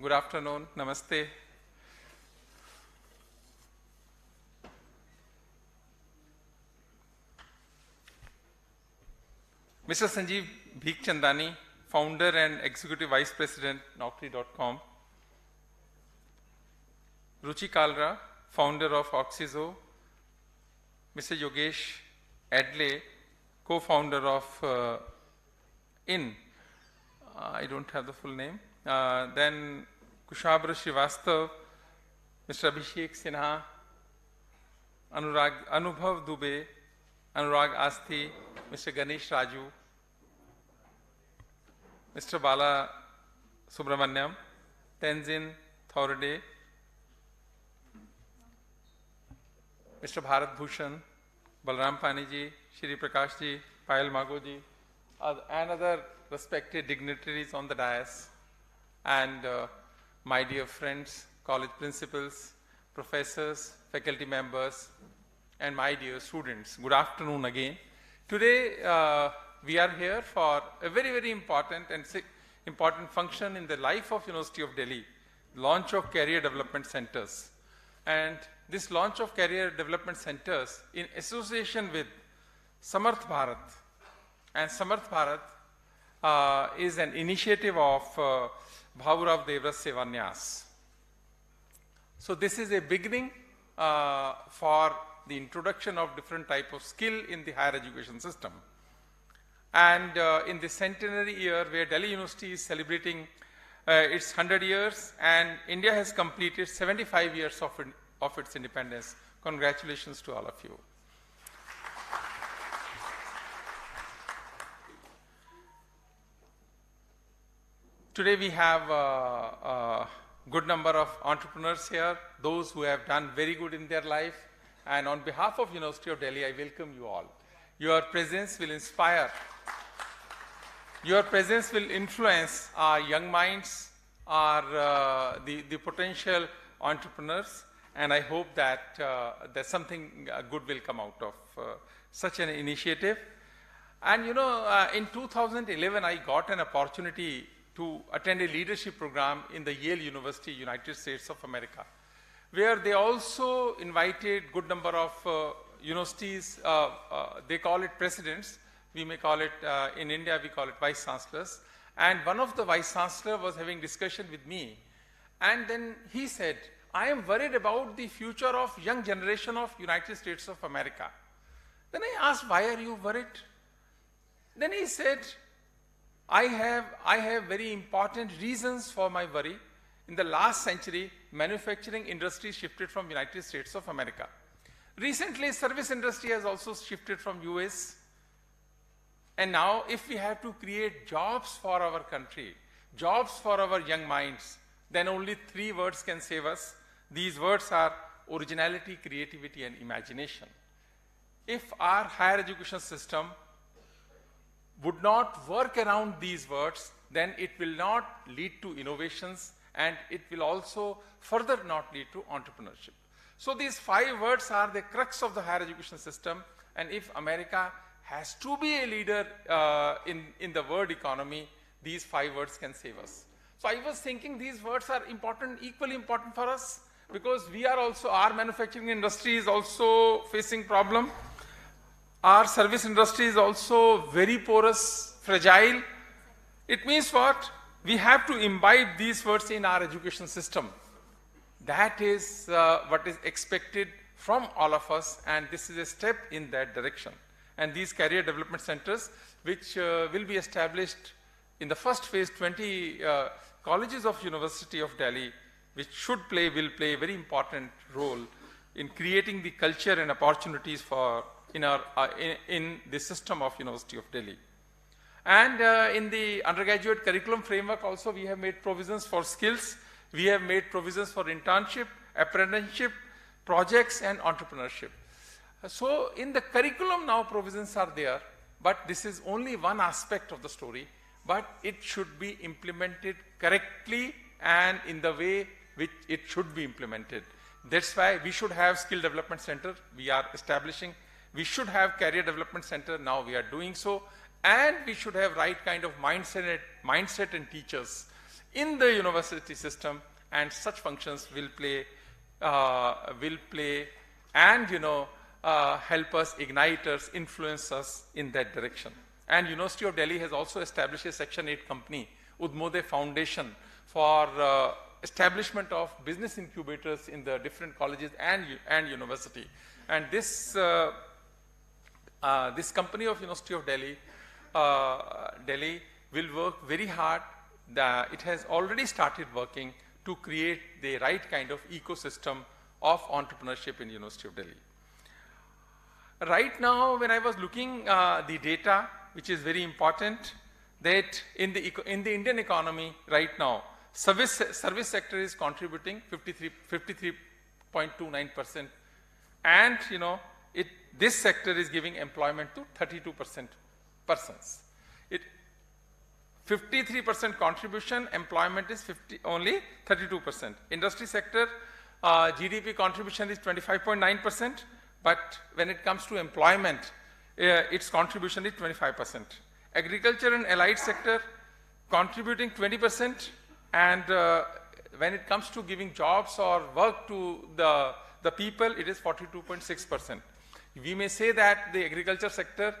Good afternoon, namaste. Mr. Sanjeev Bhikchandani, founder and executive vice president, Naukri.com. Ruchi Kalra, founder of 𝐀𝐚𝐿𝐻𝐿. Mr. Yogesh Adle, co-founder of IN. I don't have the full name. Then Kushabra Srivastav, Mr. Abhishek Sinha, Anubhav Dubey, Anurag Asthi, Mr. Ganesh Raju, Mr. Bala Subramanyam, Tenzin Thorade, Mr. Bharat Bhushan, Balram Paniji, Shri Prakash ji, Payal Magoji, and other respected dignitaries on the dais, and my dear friends, college principals, professors, faculty members, and my dear students. Good afternoon again. Today, we are here for a very, very important and important function in the life of University of Delhi, launch of career development centers. And this launch of career development centers in association with Samarth Bharat. And Samarth Bharat is an initiative of Bhavurav Devras Sevanyas. So this is a beginning for the introduction of different type of skill in the higher education system. And in the centenary year where Delhi University is celebrating its 100 years and India has completed 75 years of its independence. Congratulations to all of you. Today we have a good number of entrepreneurs here, those who have done very good in their life, and on behalf of University of Delhi, I welcome you all. Your presence will inspire, your presence will influence our young minds, our the potential entrepreneurs, and I hope that there's something good will come out of such an initiative. And you know, in 2011, I got an opportunity to attend a leadership program in the Yale University, United States of America, where they also invited good number of universities, they call it presidents, we may call it, in India we call it vice chancellors, and one of the vice chancellor was having discussion with me, and then he said, I am worried about the future of young generation of United States of America. Then I asked, why are you worried? Then he said, I have very important reasons for my worry. In the last century, manufacturing industry shifted from United States of America. Recently, service industry has also shifted from US. And now, if we have to create jobs for our country, jobs for our young minds, then only 3 words can save us. These words are originality, creativity, and imagination. If our higher education system would not work around these words, then it will not lead to innovations, and it will also further not lead to entrepreneurship. So these 5 words are the crux of the higher education system, and if America has to be a leader in the world economy, these 5 words can save us. So I was thinking these words are important, equally important for us, because we are also, our manufacturing industry is also facing problem. Our service industry is also very porous, fragile. It means what? We have to imbibe these words in our education system. That is what is expected from all of us, and this is a step in that direction. And these career development centers, which will be established in the first phase, 20 colleges of University of Delhi, which will play a very important role in creating the culture and opportunities for in the system of University of Delhi. And in the undergraduate curriculum framework also, we have made provisions for skills. We have made provisions for internship, apprenticeship, projects, and entrepreneurship. So in the curriculum now provisions are there, but this is only one aspect of the story, but it should be implemented correctly and in the way which it should be implemented. That's why we should have skill development center. We are establishing. We should have career development center. Now we are doing so. And we should have right kind of mindset and teachers in the university system, and such functions will play and help us, ignite us, influence us in that direction. And University of Delhi has also established a Section 8 company, 𝐁𝐚𝐿 Foundation, for establishment of business incubators in the different colleges and university. And this this company of University of Delhi will work very hard. It has already started working to create the right kind of ecosystem of entrepreneurship in University of Delhi. Right now, when I was looking the data, which is very important, that in the Indian economy right now, service sector is contributing 53.29%, and this sector is giving employment to 32% persons. 53% contribution, employment is only 32%. Industry sector, GDP contribution is 25.9%, but when it comes to employment, its contribution is 25%. Agriculture and allied sector contributing 20%, and when it comes to giving jobs or work to the people, it is 42.6%. We may say that the agriculture sector,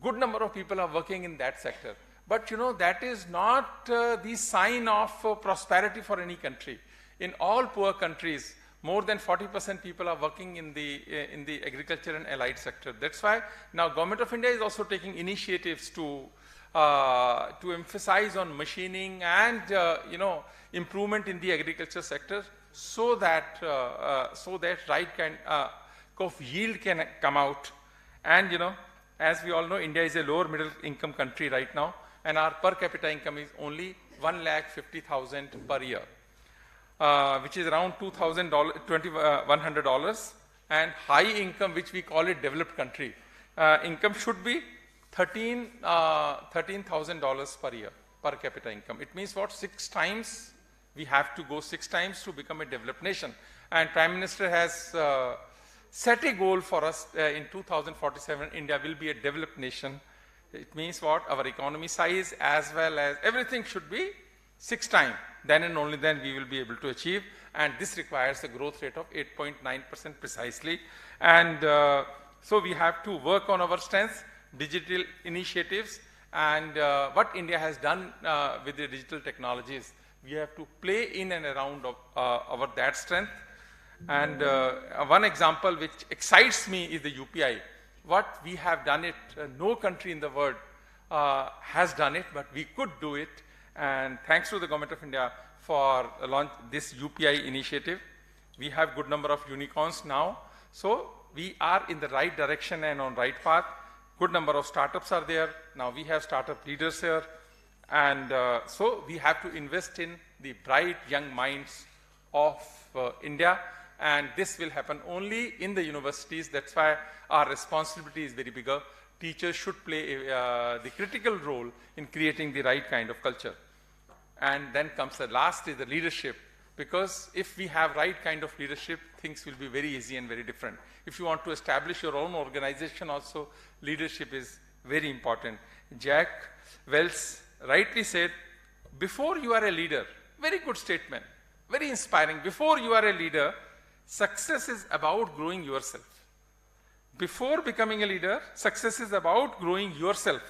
good number of people are working in that sector. But that is not the sign of prosperity for any country. In all poor countries, more than 40% people are working in the agriculture and allied sector. That's why now Government of India is also taking initiatives to emphasize on machining and improvement in the agriculture sector, so that right kind of yield can come out. And as we all know, India is a lower middle income country right now, and our per capita income is only $1,50,000 per year, which is around $2,100. And high income, which we call it developed country, income should be $13,000 per year, per capita income. It means what? 6 times, we have to go 6 times to become a developed nation. And Prime Minister has set a goal for us in 2047, India will be a developed nation. It means what? Our economy size as well as everything should be 6 times. Then and only then we will be able to achieve. And this requires a growth rate of 8.9% precisely. And so we have to work on our strengths, digital initiatives, and what India has done with the digital technologies. We have to play in and around of that strength. And one example which excites me is the UPI. What we have done it, no country in the world has done it, but we could do it. And thanks to the Government of India for launch this UPI initiative. We have good number of unicorns now. So we are in the right direction and on right path. Good number of startups are there. Now we have startup leaders here. And so we have to invest in the bright young minds of India. And this will happen only in the universities. That's why our responsibility is very bigger. Teachers should play the critical role in creating the right kind of culture. And then comes the last is the leadership. Because if we have right kind of leadership, things will be very easy and very different. If you want to establish your own organization also, leadership is very important. Jack Welch rightly said, before you are a leader, very good statement, very inspiring. Before you are a leader, success is about growing yourself. Before becoming a leader, success is about growing yourself.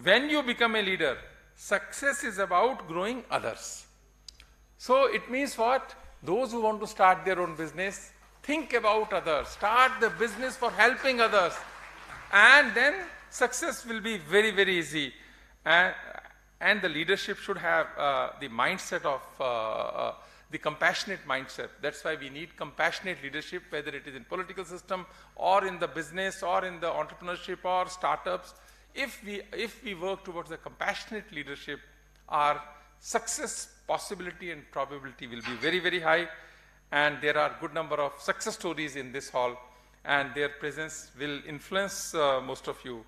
When you become a leader, success is about growing others. So it means what? Those who want to start their own business, think about others, start the business for helping others, and then success will be very, very easy. And the leadership should have the mindset of the compassionate mindset. That's why we need compassionate leadership, whether it is in political system or in the business or in the entrepreneurship or startups. If we work towards the compassionate leadership, our success possibility and probability will be very, very high. And there are good number of success stories in this hall, and their presence will influence most of you,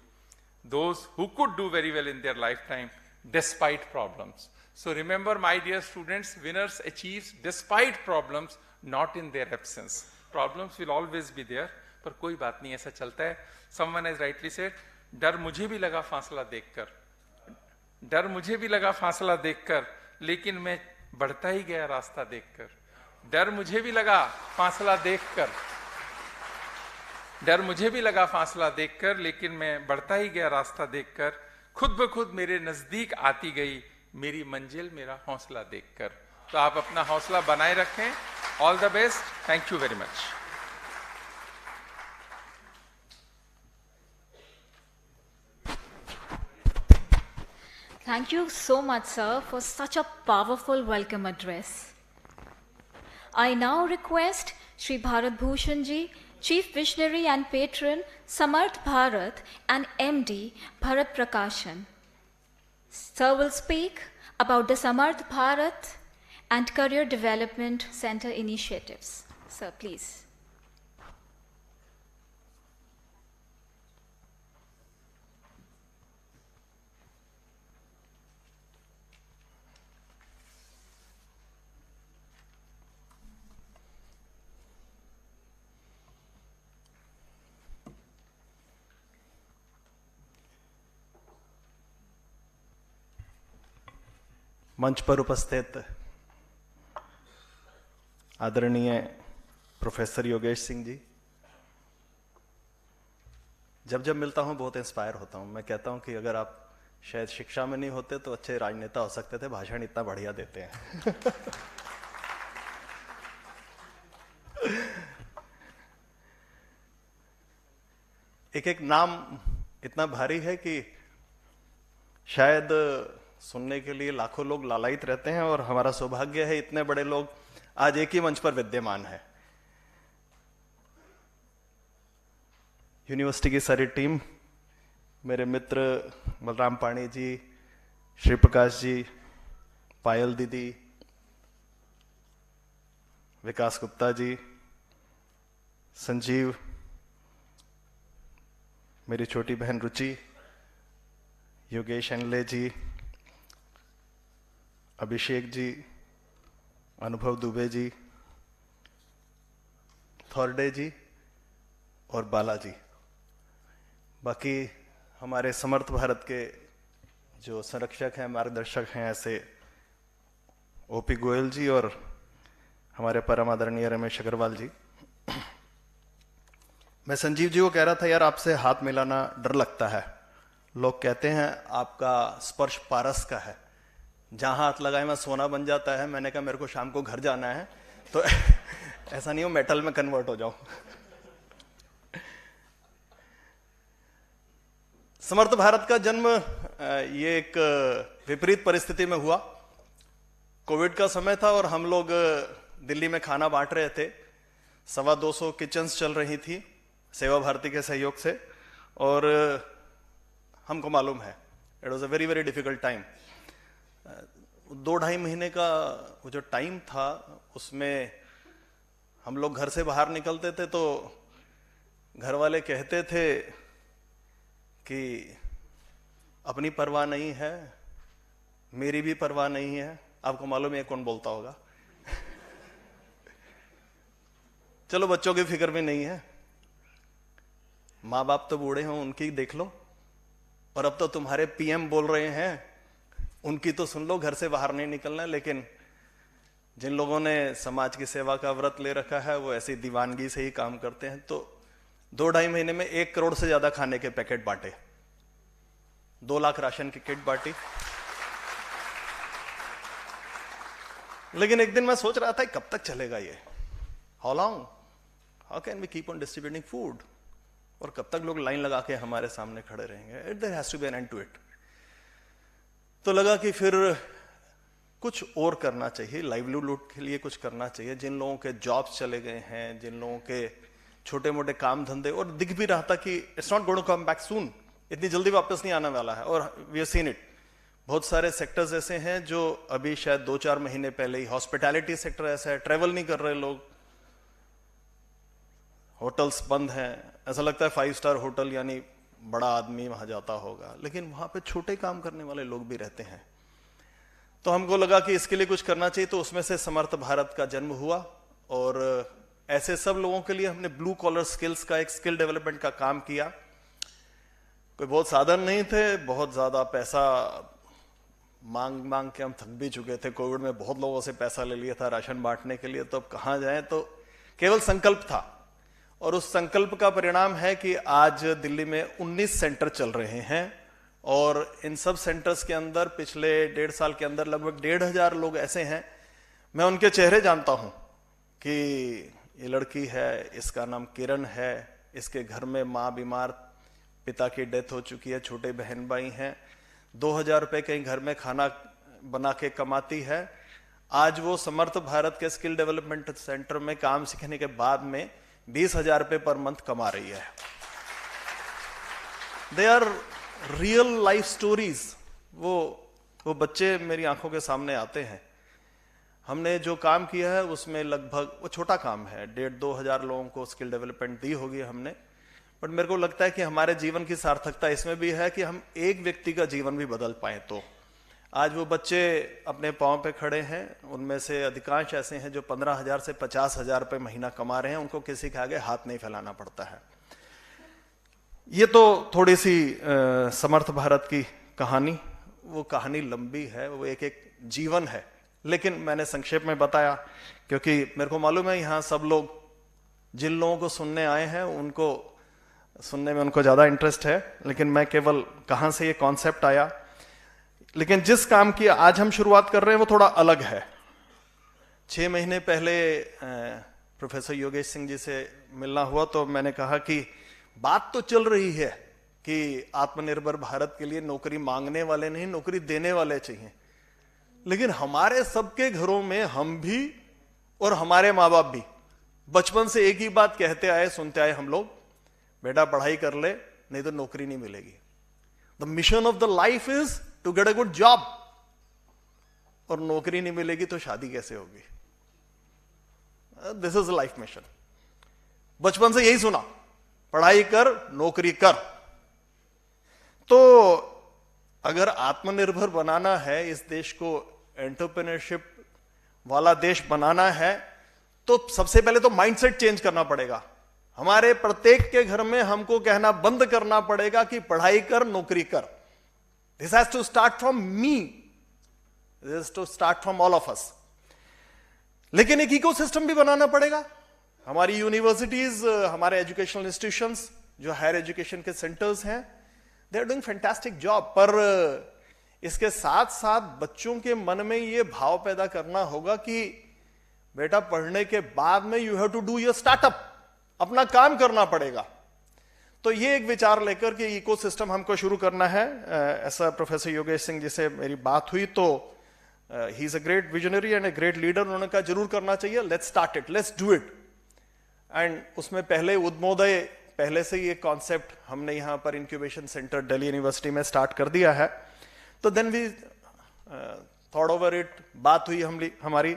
those who could do very well in their lifetime despite problems. So remember, my dear students, winners achieves despite problems, not in their absence. Problems will always be there, पर कोई बात नहीं, ऐसा चलता है. Someone has rightly said, डर मुझे भी लगा फासला देखकर, डर मुझे भी लगा फासला देखकर, लेकिन मैं बढ़ता ही गया रास्ता देखकर. डर मुझे भी लगा फासला देखकर, डर मुझे भी लगा फासला देखकर, लेकिन मैं बढ़ता ही गया रास्ता देखकर. खुद ब खुद मेरे नजदीक आती गई मेरी मंजिल मेरा हौसला देखकर. तो आप अपना हौसला बनाए रखें. All the best. Thank you very much. Thank you so much, sir, for such a powerful welcome address. I now request Shri Bharat Bhushan ji, Chief Visionary and Patron, Samarth Bharat, and MD, Bharat Prakashan. Sir will speak about the Samarth Bharat and Career Development Center initiatives. Sir, please. मंच पर उपस्थित आदरणीय professor Yogesh Singh ji, जब जब मिलता हूं बहुत inspire होता हूं. मैं कहता हूं कि अगर आप शायद शिक्षा में नहीं होते तो अच्छे राजनेता हो सकते थे, भाषण इतना बढ़िया देते हैं. एक एक नाम इतना भारी है कि शायद सुनने के लिए लाखों लोग लालायित रहते हैं, और हमारा सौभाग्य है इतने बड़े लोग आज एक ही मंच पर विद्यमान है. यूनिवर्सिटी की सारी टीम, मेरे मित्र बलराम पाणी जी, श्री प्रकाश जी, पायल दीदी, विकास गुप्ता जी, संजीव, मेरी छोटी बहन रुचि, योगेश एनले जी, अभिषेक जी, अनुभव दुबे जी, थॉर्डे जी और बालाजी. बाकी हमारे समर्थ भारत के जो संरक्षक हैं, मार्गदर्शक हैं, ऐसे ओपी गोयल जी और हमारे परम आदरणीय रमेश अग्रवाल जी. मैं संजीव जी को कह रहा था, यार आपसे हाथ मिलाना डर लगता है. लोग कहते हैं आपका स्पर्श पारस का है, जहां हाथ लगाए मैं सोना बन जाता है. मैंने कहा मेरे को शाम को घर जाना है, तो ऐसा नहीं हो मेटल में कन्वर्ट हो जाऊं. समर्थ भारत का जन्म ये एक विपरीत परिस्थिति में हुआ. कोविड का समय था और हम लोग दिल्ली में खाना बांट रहे थे. 225 किचन्स चल रही थी सेवा भारती के सहयोग से, और हमको मालूम है it was a very very difficult time. 2-2.5 महीने का वो जो टाइम था, उसमें हम लोग घर से बाहर निकलते थे तो घर वाले कहते थे कि अपनी परवाह नहीं है, मेरी भी परवाह नहीं है. आपको मालूम है कौन बोलता होगा? चलो बच्चों की फिक्र भी नहीं है, माँ बाप तो बूढ़े हों, उनकी देख लो. और अब तो तुम्हारे पीएम बोल रहे हैं, उनकी तो सुन लो, घर से बाहर नहीं निकलना. लेकिन जिन लोगों ने समाज की सेवा का व्रत ले रखा है, वो ऐसी दीवानगी से ही काम करते हैं. तो 2-2.5 महीने में 1 करोड़ से ज्यादा खाने के पैकेट बांटे, 2 लाख राशन की किट बांटी. लेकिन एक दिन मैं सोच रहा था कब तक चलेगा ये, how long, how can we keep on distributing food, और कब तक लोग लाइन लगा के हमारे सामने खड़े रहेंगे, there has to be an end to it. तो लगा कि फिर कुछ और करना चाहिए, लाइवलीहुड के लिए कुछ करना चाहिए। जिन लोगों के जॉब्स चले गए हैं, जिन लोगों के छोटे मोटे काम धंधे, और दिख भी रहा था कि it's not going to come back soon, इतनी जल्दी वापस नहीं आने वाला है, और वी हैव सीन इट। बहुत सारे सेक्टर्स ऐसे हैं जो अभी शायद 2-4 महीने पहले ही, हॉस्पिटैलिटी सेक्टर ऐसा है, ट्रेवल नहीं कर रहे लोग, होटल्स बंद हैं, ऐसा लगता है 5 स्टार होटल यानी बड़ा आदमी वहां जाता होगा, लेकिन वहां पे छोटे काम करने वाले लोग भी रहते हैं। तो हमको लगा कि इसके लिए कुछ करना चाहिए, तो उसमें से समर्थ भारत का जन्म हुआ, और ऐसे सब लोगों के लिए हमने ब्लू कॉलर स्किल्स का एक स्किल डेवलपमेंट का काम किया। कोई बहुत साधन नहीं थे, बहुत ज्यादा पैसा मांग मांग के हम थक भी चुके थे, कोविड में बहुत लोगों से पैसा ले लिया था राशन बांटने के लिए, तो अब कहाँ जाएं, तो केवल संकल्प था, और उस संकल्प का परिणाम है कि आज दिल्ली में 19 सेंटर चल रहे हैं, और इन सब सेंटर्स के अंदर पिछले 1.5 साल के अंदर लगभग 1,500 लोग ऐसे हैं, मैं उनके चेहरे जानता हूं कि ये लड़की है, इसका नाम किरण है, इसके घर में माँ बीमार, पिता की डेथ हो चुकी है, छोटे बहन भाई हैं, 2,000 रुपए कहीं घर में खाना बना के कमाती है। आज वो समर्थ भारत के स्किल डेवलपमेंट सेंटर में काम सीखने के बाद में 20,000 रुपए पर मंथ कमा रही है। They are real life stories. वो बच्चे मेरी आंखों के सामने आते हैं। हमने जो काम किया है उसमें लगभग, वो छोटा काम है, 1,500-2 हजार लोगों को स्किल डेवलपमेंट दी होगी हमने, बट मेरे को लगता है कि हमारे जीवन की सार्थकता इसमें भी है कि हम एक व्यक्ति का जीवन भी बदल पाए। तो आज वो बच्चे अपने पांव पे खड़े हैं, उनमें से अधिकांश ऐसे हैं जो 15,000 से 50,000 रुपए महीना कमा रहे हैं, उनको किसी के आगे हाथ नहीं फैलाना पड़ता है। ये तो थोड़ी सी समर्थ भारत की कहानी, वो कहानी लंबी है, वो एक एक जीवन है, लेकिन मैंने संक्षेप में बताया क्योंकि मेरे को मालूम है यहाँ सब लोग जिन लोगों को सुनने आए हैं उनको सुनने में उनको ज्यादा इंटरेस्ट है, लेकिन मैं केवल कहां से ये कॉन्सेप्ट आया। लेकिन जिस काम की आज हम शुरुआत कर रहे हैं वो थोड़ा अलग है। 6 महीने पहले प्रोफेसर योगेश सिंह जी से मिलना हुआ तो मैंने कहा कि बात तो चल रही है कि आत्मनिर्भर भारत के लिए नौकरी मांगने वाले नहीं, नौकरी देने वाले चाहिए, लेकिन हमारे सबके घरों में हम भी और हमारे माँ बाप भी बचपन से एक ही बात कहते आए, सुनते आए हम लोग, बेटा पढ़ाई कर ले नहीं तो नौकरी नहीं मिलेगी। The mission of the life is to get a good job, और नौकरी नहीं मिलेगी तो शादी कैसे होगी? This is life mission. बचपन से यही सुना, पढ़ाई कर नौकरी कर। तो अगर आत्मनिर्भर बनाना है, इस देश को एंटरप्रेन्योरशिप वाला देश बनाना है, तो सबसे पहले तो माइंडसेट चेंज करना पड़ेगा। हमारे प्रत्येक के घर में हमको कहना बंद करना पड़ेगा कि पढ़ाई कर नौकरी कर। This has to start from me, this has to start from all of us. लेकिन एक इकोसिस्टम भी बनाना पड़ेगा। हमारी यूनिवर्सिटीज, हमारे एजुकेशनल इंस्टीट्यूशंस, जो हायर एजुकेशन के सेंटर्स हैं, they are doing fantastic job, पर इसके साथ साथ बच्चों के मन में यह भाव पैदा करना होगा कि बेटा पढ़ने के बाद में you have to do your startup, अपना काम करना पड़ेगा। तो ये एक विचार लेकर के इकोसिस्टम हमको शुरू करना है। ऐसा प्रोफेसर योगेश सिंह जी से मेरी बात हुई तो he is a great visionary and a great leader. उन्होंने कहा जरूर करना चाहिए, let's start it, let's do it. And उसमें पहले उद्मोदय, पहले से ये कॉन्सेप्ट हमने यहाँ पर इंक्यूबेशन सेंटर दिल्ली यूनिवर्सिटी में स्टार्ट कर दिया है। तो then we thought over it, बात हुई हमारी,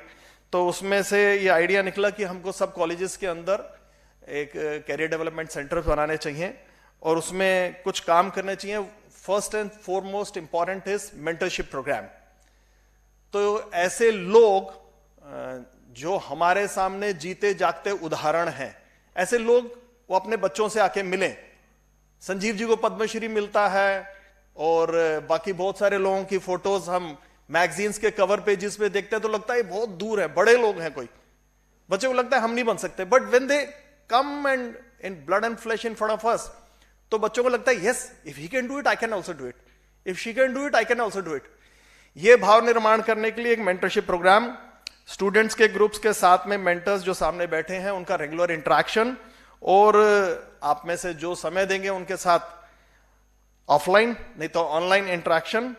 तो उसमें से ये आइडिया निकला कि हमको सब कॉलेजेस के अंदर एक कैरियर डेवलपमेंट सेंटर बनाने चाहिए और उसमें कुछ काम करने चाहिए। First and foremost important is mentorship programme. तो ऐसे लोग जो हमारे सामने जीते जागते उदाहरण हैं, ऐसे लोग वो अपने बच्चों से आके मिलें। संजीव जी को पद्मश्री मिलता है और बाकी बहुत सारे लोगों की फोटोज हम मैगजीन्स के कवर पेजेस पे देखते हैं तो लगता है बहुत दूर है, बड़े लोग हैं कोई, बच्चे को लगता है हम नहीं बन सकते। But when they come and in blood and flash in front of अस, तो बच्चों को लगता है yes, if he can do it I can also do it, if she can do it I can also do it. ये भाव निर्माण करने के लिए एक मेंटरशिप प्रोग्राम स्टूडेंट्स के ग्रुप्स के साथ में मेंटर्स जो सामने बैठे हैं उनका रेगुलर इंटरेक्शन, और आप में से जो समय देंगे उनके साथ ऑफलाइन नहीं तो ऑनलाइन इंटरेक्शन।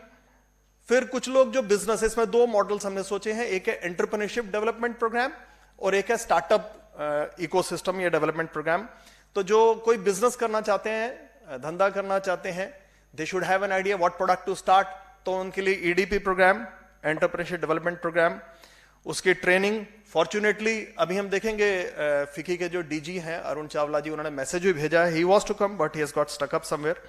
फिर कुछ लोग जो बिजनेस, इसमें दो मॉडल्स हमने सोचे हैं, एक है एंटरप्रेन्योरशिप डेवलपमेंट प्रोग्राम और एक है स्टार्टअप इकोसिस्टम या डेवलपमेंट प्रोग्राम। तो जो कोई बिजनेस करना चाहते हैं, धंधा करना चाहते हैं, they should have an idea what product to start, तो उनके लिए EDP programme, entrepreneurship development programme, उसकी ट्रेनिंग। फॉर्चुनेटली अभी हम देखेंगे फिकी के जो डीजी हैं अरुण चावला जी, उन्होंने मैसेज भी भेजा है, he was to come but he has got stuck up somewhere.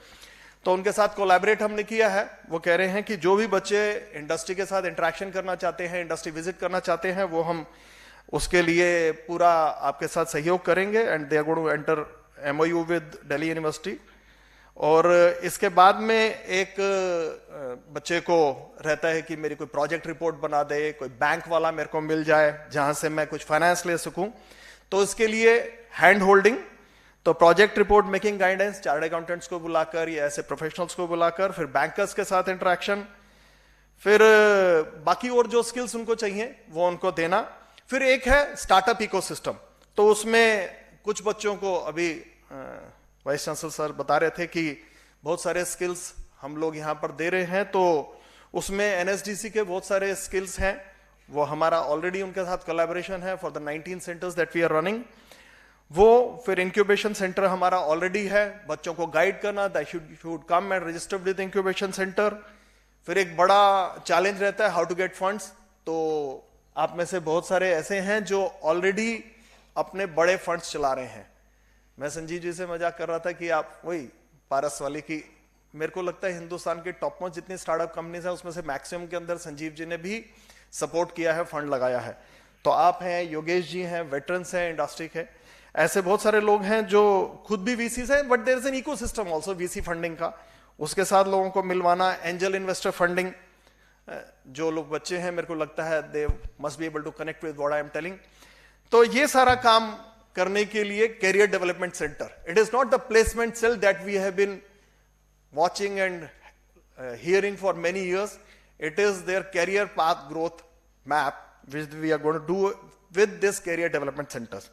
तो उनके साथ कोलैबोरेट हमने किया है। वो कह रहे हैं कि जो भी बच्चे इंडस्ट्री के साथ इंटरेक्शन करना चाहते हैं, इंडस्ट्री विजिट करना चाहते हैं, वो हम उसके लिए पूरा आपके साथ सहयोग करेंगे, and they are going to enter MOU with Delhi university. और इसके बाद में एक बच्चे को रहता है कि मेरी कोई प्रोजेक्ट रिपोर्ट बना दे, कोई बैंक वाला मेरे को मिल जाए जहां से मैं कुछ फाइनेंस ले सकूं, तो इसके लिए हैंड होल्डिंग, तो project report making guidance, chartered accountants को बुलाकर या ऐसे प्रोफेशनल्स को बुलाकर, फिर बैंकर्स के साथ इंटरेक्शन, फिर बाकी और जो स्किल्स उनको चाहिए वो उनको देना। फिर एक है स्टार्टअप इकोसिस्टम, तो उसमें कुछ बच्चों को अभी वाइस चांसलर सर बता रहे थे कि बहुत सारे स्किल्स हम लोग यहाँ पर दे रहे हैं, तो उसमें एनएसडीसी के बहुत सारे स्किल्स हैं, वो हमारा ऑलरेडी उनके साथ कोलैबोरेशन है for the 19 centres that we are running. वो फिर इंक्यूबेशन सेंटर हमारा ऑलरेडी है, बच्चों को गाइड करना, that should come and register with incubation centre. फिर एक बड़ा चैलेंज रहता है हाउ टू गेट फंड्स, तो आप में से बहुत सारे ऐसे हैं जो ऑलरेडी अपने बड़े फंड्स चला रहे हैं। मैं संजीव जी से मजाक कर रहा था कि आप वही पारस वाली की, मेरे को लगता है हिंदुस्तान के टॉप मोस्ट जितनी स्टार्टअप कंपनीज हैं उसमें से मैक्सिमम के अंदर संजीव जी ने भी सपोर्ट किया है, फंड लगाया है। तो आप हैं, योगेश जी हैं, वेटरन्स हैं इंडस्ट्री के, ऐसे बहुत सारे लोग हैं जो खुद भी वीसीज हैं, but there is an ecosystem also VC funding का, उसके साथ लोगों को मिलवाना, एंजल इन्वेस्टर फंडिंग, जो लोग बच्चे हैं मेरे को लगता है they must be able to connect with what I am telling. तो ये सारा काम करने के लिए career development centre, it is not the placement cell that we have been watching and hearing for many years, it is their career path growth map which we are going to do with this career development centers.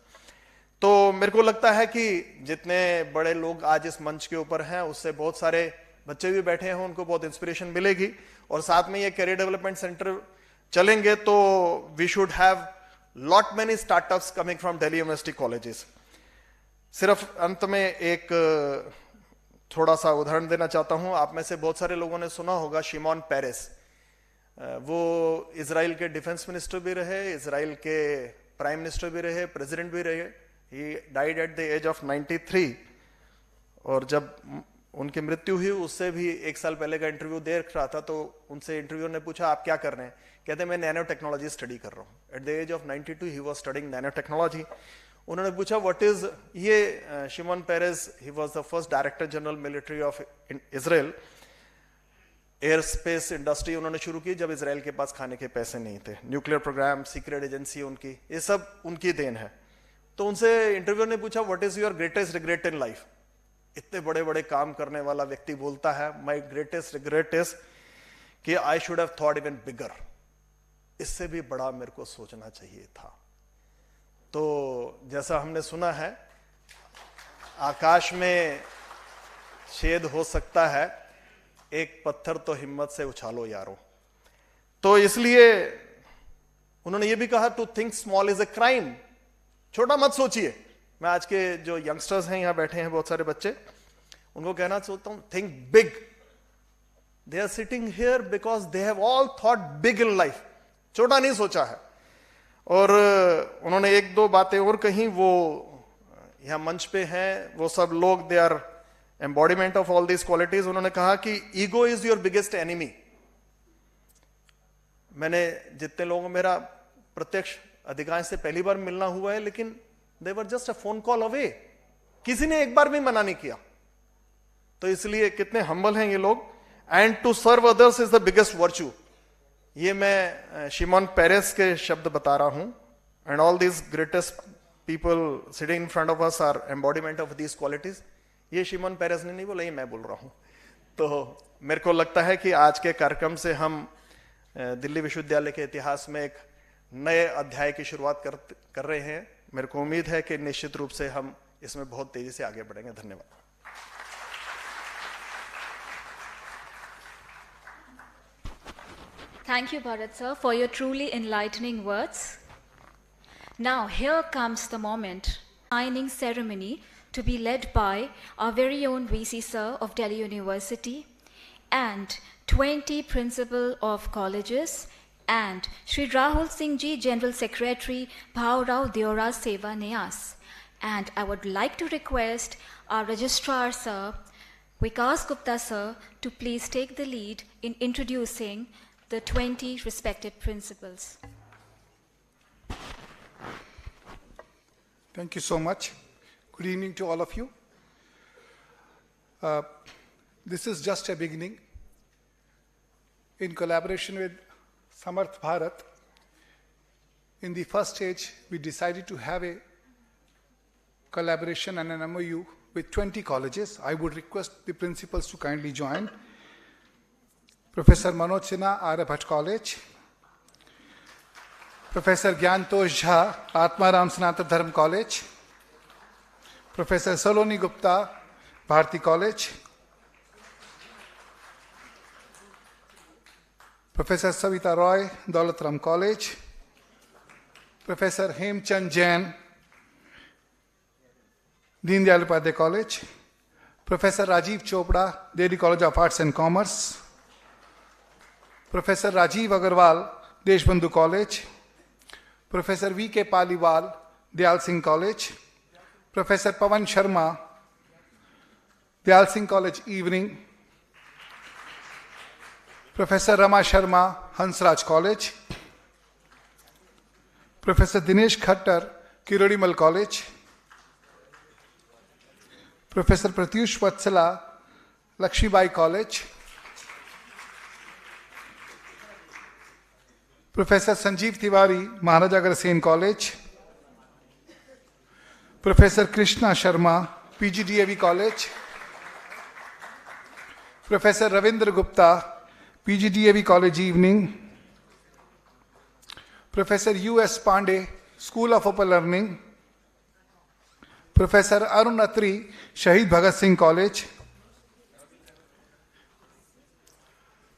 तो मेरे को लगता है कि जितने बड़े लोग आज इस मंच के ऊपर हैं उससे बहुत सारे बच्चे भी बैठे हैं, उनको बहुत इंस्पिरेशन मिलेगी, और साथ में ये कैरियर डेवलपमेंट सेंटर चलेंगे तो we should have lot many startups coming from Delhi university colleges. सिर्फ अंत में एक थोड़ा सा उदाहरण देना चाहता हूं, आप में से बहुत सारे लोगों ने सुना होगा शिमोन पेरेस, वो इजराइल के डिफेंस मिनिस्टर भी रहे, इजराइल के प्राइम मिनिस्टर भी रहे, प्रेसिडेंट भी रहे। He died at the age of 93, और जब उनकी मृत्यु हुई उससे भी एक साल पहले का इंटरव्यू देख रहा था, तो उनसे इंटरव्यू ने पूछा आप क्या कर रहे हैं, कहते मैं नैनो टेक्नोलॉजी स्टडी कर रहा हूँ। At the age of 92 he was studying nano technology. उन्होंने पूछा व्हाट इज ये, Shimon Peres he was the first director general military of Israel, air space industry उन्होंने शुरू की जब इजराइल के पास खाने के पैसे नहीं थे, न्यूक्लियर प्रोग्राम, सीक्रेट एजेंसी उनकी, ये सब उनकी देन है। तो उनसे इंटरव्यू ने पूछा what is your greatest regret in life. इतने बड़े बड़े काम करने वाला व्यक्ति बोलता है माई ग्रेटेस्ट रिग्रेट इज कि I should have thought even bigger, इससे भी बड़ा मेरे को सोचना चाहिए था। तो जैसा हमने सुना है आकाश में छेद हो सकता है, एक पत्थर तो हिम्मत से उछालो यारो। तो इसलिए उन्होंने ये भी कहा to think small is a crime, छोटा मत सोचिए। मैं आज के जो यंगस्टर्स हैं यहां बैठे हैं बहुत सारे बच्चे, उनको कहना चाहता हूं think big. They are sitting here because they have all thought big in life, छोटा नहीं सोचा है। और उन्होंने एक दो बातें और कही, वो यहां मंच पे हैं वो सब लोग, they are embodiment of all these qualities. उन्होंने कहा कि ego is your biggest enemy. मैंने जितने लोगों, मेरा प्रत्यक्ष अधिकांश से पहली बार मिलना हुआ है, लेकिन they were just a phone call away, किसी ने एक बार भी मना नहीं किया। तो इसलिए कितने हम्बल हैं ये लोग। And to serve others is the biggest virtue, ये मैं शिमोन पेरेस के शब्द बता रहा हूं। And all these greatest people sitting in front of us are embodiment of these qualities. ये शिमोन पेरेस ने नहीं बोला, ये मैं बोल रहा हूं। तो मेरे को लगता है कि आज के कार्यक्रम से हम दिल्ली विश्वविद्यालय के इतिहास में एक नए अध्याय की शुरुआत कर रहे हैं। मेरे को उम्मीद है कि निश्चित रूप से हम इसमें बहुत तेजी से आगे बढ़ेंगे। धन्यवाद। Thank you, Bharat sir, for your truly enlightening words. Now, here comes the moment, signing ceremony to be led by our very own VC sir of Delhi University and 20 principal of colleges and Shri Rahul Singh Ji, General Secretary, Bhav Rao Deora Seva Nyas. And I would like to request our Registrar Sir, Vikas Gupta Sir, to please take the lead in introducing the 20 respected principals. Thank you so much. Good evening to all of you. This is just a beginning. In collaboration with Samarth Bharat, in the first stage, we decided to have a collaboration and an MOU with 20 colleges. I would request the principals to kindly join. Professor Manoj Sinha, Aryabhatta College. Professor 𝐁𝐚𝐭𝐜𝐡 Jha, Atmaram Sanatana Dharma College. Professor Saloni Gupta, Bharati College. Professor Savita Roy, Daulatram College. Professor 𝐁𝐚𝐭𝐜𝐡 Jain, Deen Dayal Upadhyay College. Professor Rajiv Chopra, Delhi College of Arts and Commerce. Professor Rajiv Agarwal, Deshbandhu College. Professor V.K. Paliwal, Dayal Singh College. Professor Pawan Sharma, Dayal Singh College Evening. Professor Rama Sharma, Hansraj College. Professor Dinesh Khattar, Kirodimal College. Professor Pratyush Vatsala, Lakshmibai College. Professor Sanjeev Tiwari, Maharaja Agrasen College. Professor Krishna Sharma, PGDAV College. Professor Ravindra Gupta, PGDAV College Evening. Professor U.S. Pandey, School of Upper Learning. Professor Arun Atri, Shahid Bhagat Singh College.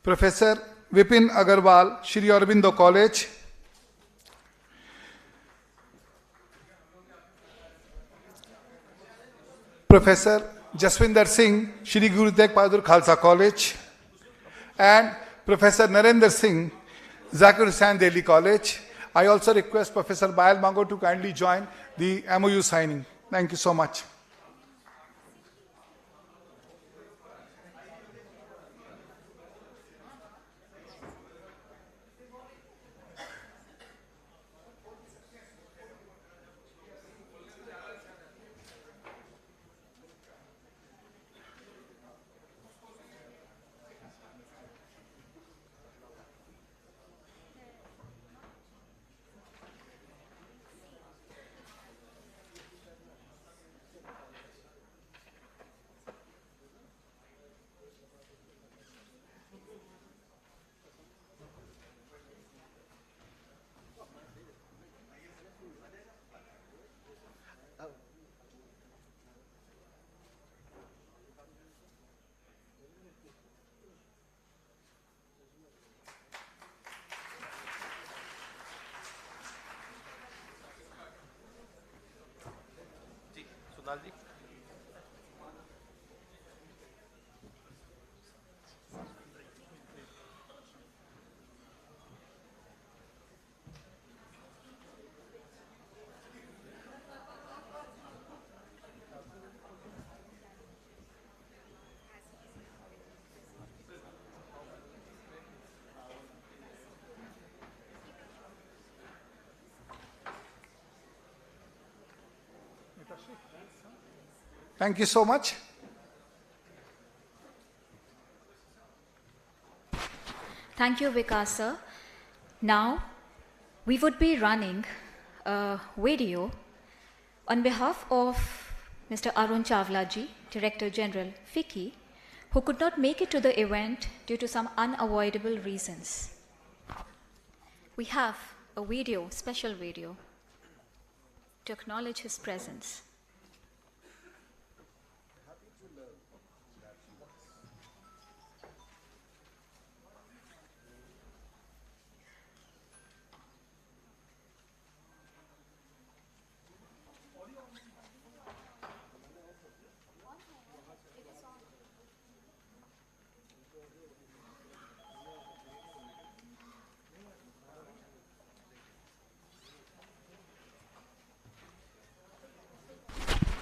Professor Vipin Agarwal, Shri Aurobindo College. Professor Jaswinder Singh, Shri Guru Tegh Bahadur Khalsa College. And Professor Narendra Singh, Zakir Hussain Delhi College. I also request Professor Bayal Mango to kindly join the MOU signing. Thank you so much. Thank you so much. Thank you, Vikas sir. Now, we would be running a video on behalf of Mr. Arun Chawla ji, Director General, FICCI, who could not make it to the event due to some unavoidable reasons. We have a video, special video, to acknowledge his presence.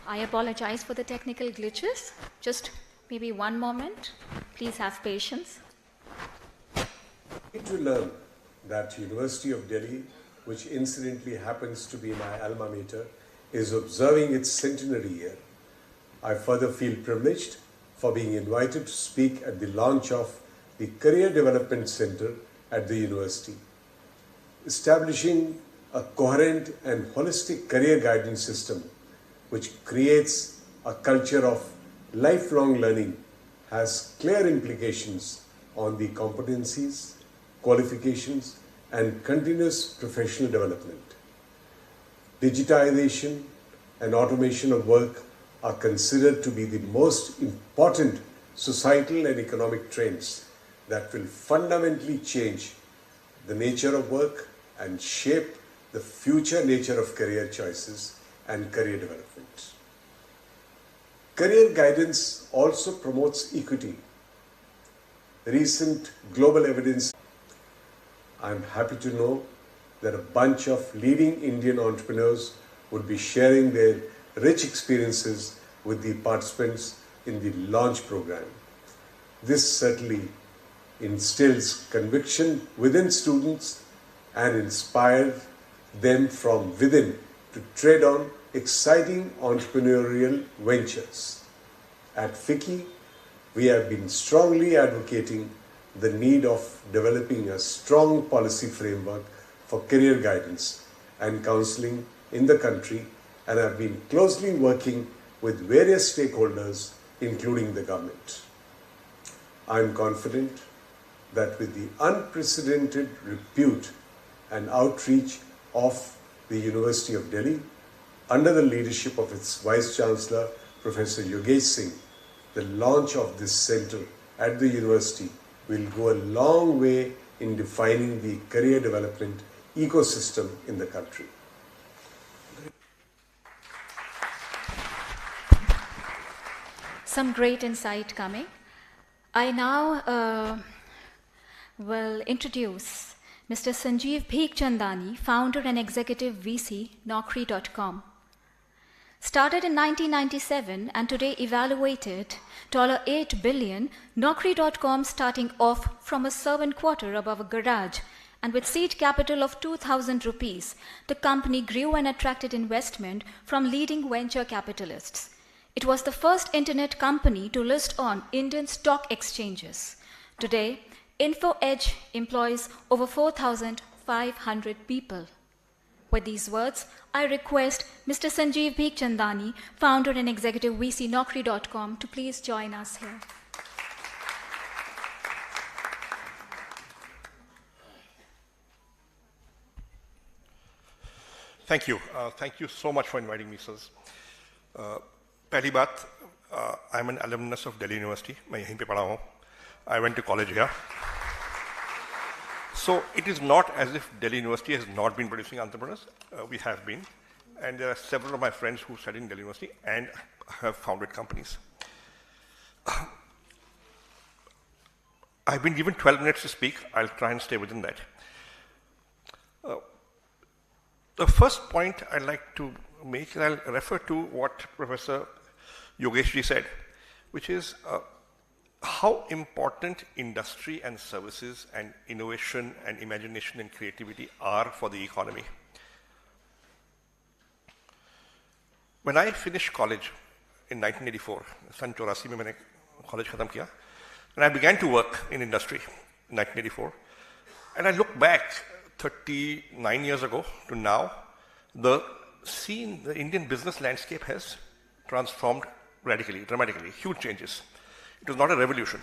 I apologize for the technical glitches. Just maybe one moment. Please have patience. To learn that University of Delhi, which incidentally happens to be my alma mater, is observing its centenary year. I further feel privileged for being invited to speak at the launch of the Career Development Center at the university. Establishing a coherent and holistic career guidance system which creates a culture of lifelong learning has clear implications on the competencies, qualifications, and continuous professional development. Digitization and automation of work are considered to be the most important societal and economic trends that will fundamentally change the nature of work and shape the future nature of career choices and career development. Career guidance also promotes equity. Recent global evidence. I'm happy to know that a bunch of leading Indian entrepreneurs would be sharing their rich experiences with the participants in the launch program. This certainly instills conviction within students and inspires them from within to tread on exciting entrepreneurial ventures. At FICCI, we have been strongly advocating the need of developing a strong policy framework for career guidance and counseling in the country, and have been closely working with various stakeholders, including the government. I am confident that with the unprecedented repute and outreach of the University of Delhi, under the leadership of its Vice Chancellor, Professor 𝐂𝐿𝐴 the launch of this center at the university will go a long way in defining the career development ecosystem in the country. Some great insight coming. I now will introduce Mr. Sanjeev Bheekchandani, founder and executive VC, Naukri.com. Started in 1997 and today evaluated $8 billion, Naukri.com starting off from a servant quarter above a garage, and with seed capital of 2,000 rupees, the company grew and attracted investment from leading venture capitalists. It was the first internet company to list on Indian stock exchanges. Today, InfoEdge employs over 4,500 people. With these words, I request Mr. Sanjeev Bheekchandani, founder and executive VC Naukri.com, to please join us here. Thank you. Thank you so much for inviting me, sirs. Pehli baat, I'm an alumnus of Delhi University. मैं यहीं पे पढ़ा हूँ. I went to college here. So it is not as if Delhi University has not been producing entrepreneurs. We have been. And there are several of my friends who studied in Delhi University and have founded companies. I've been given 12 minutes to speak. I'll try and stay within that. The first point I'd like to make is I'll refer to what Professor 𝐂𝐿𝐴 said, which is how important industry and services and innovation and imagination and creativity are for the economy. When I finished college in 1984, सन 84 में मैंने college खत्म किया, and I began to work in industry in 1984, and I look back 39 years ago to now, the Indian business landscape has transformed radically, dramatically, huge changes. It was not a revolution,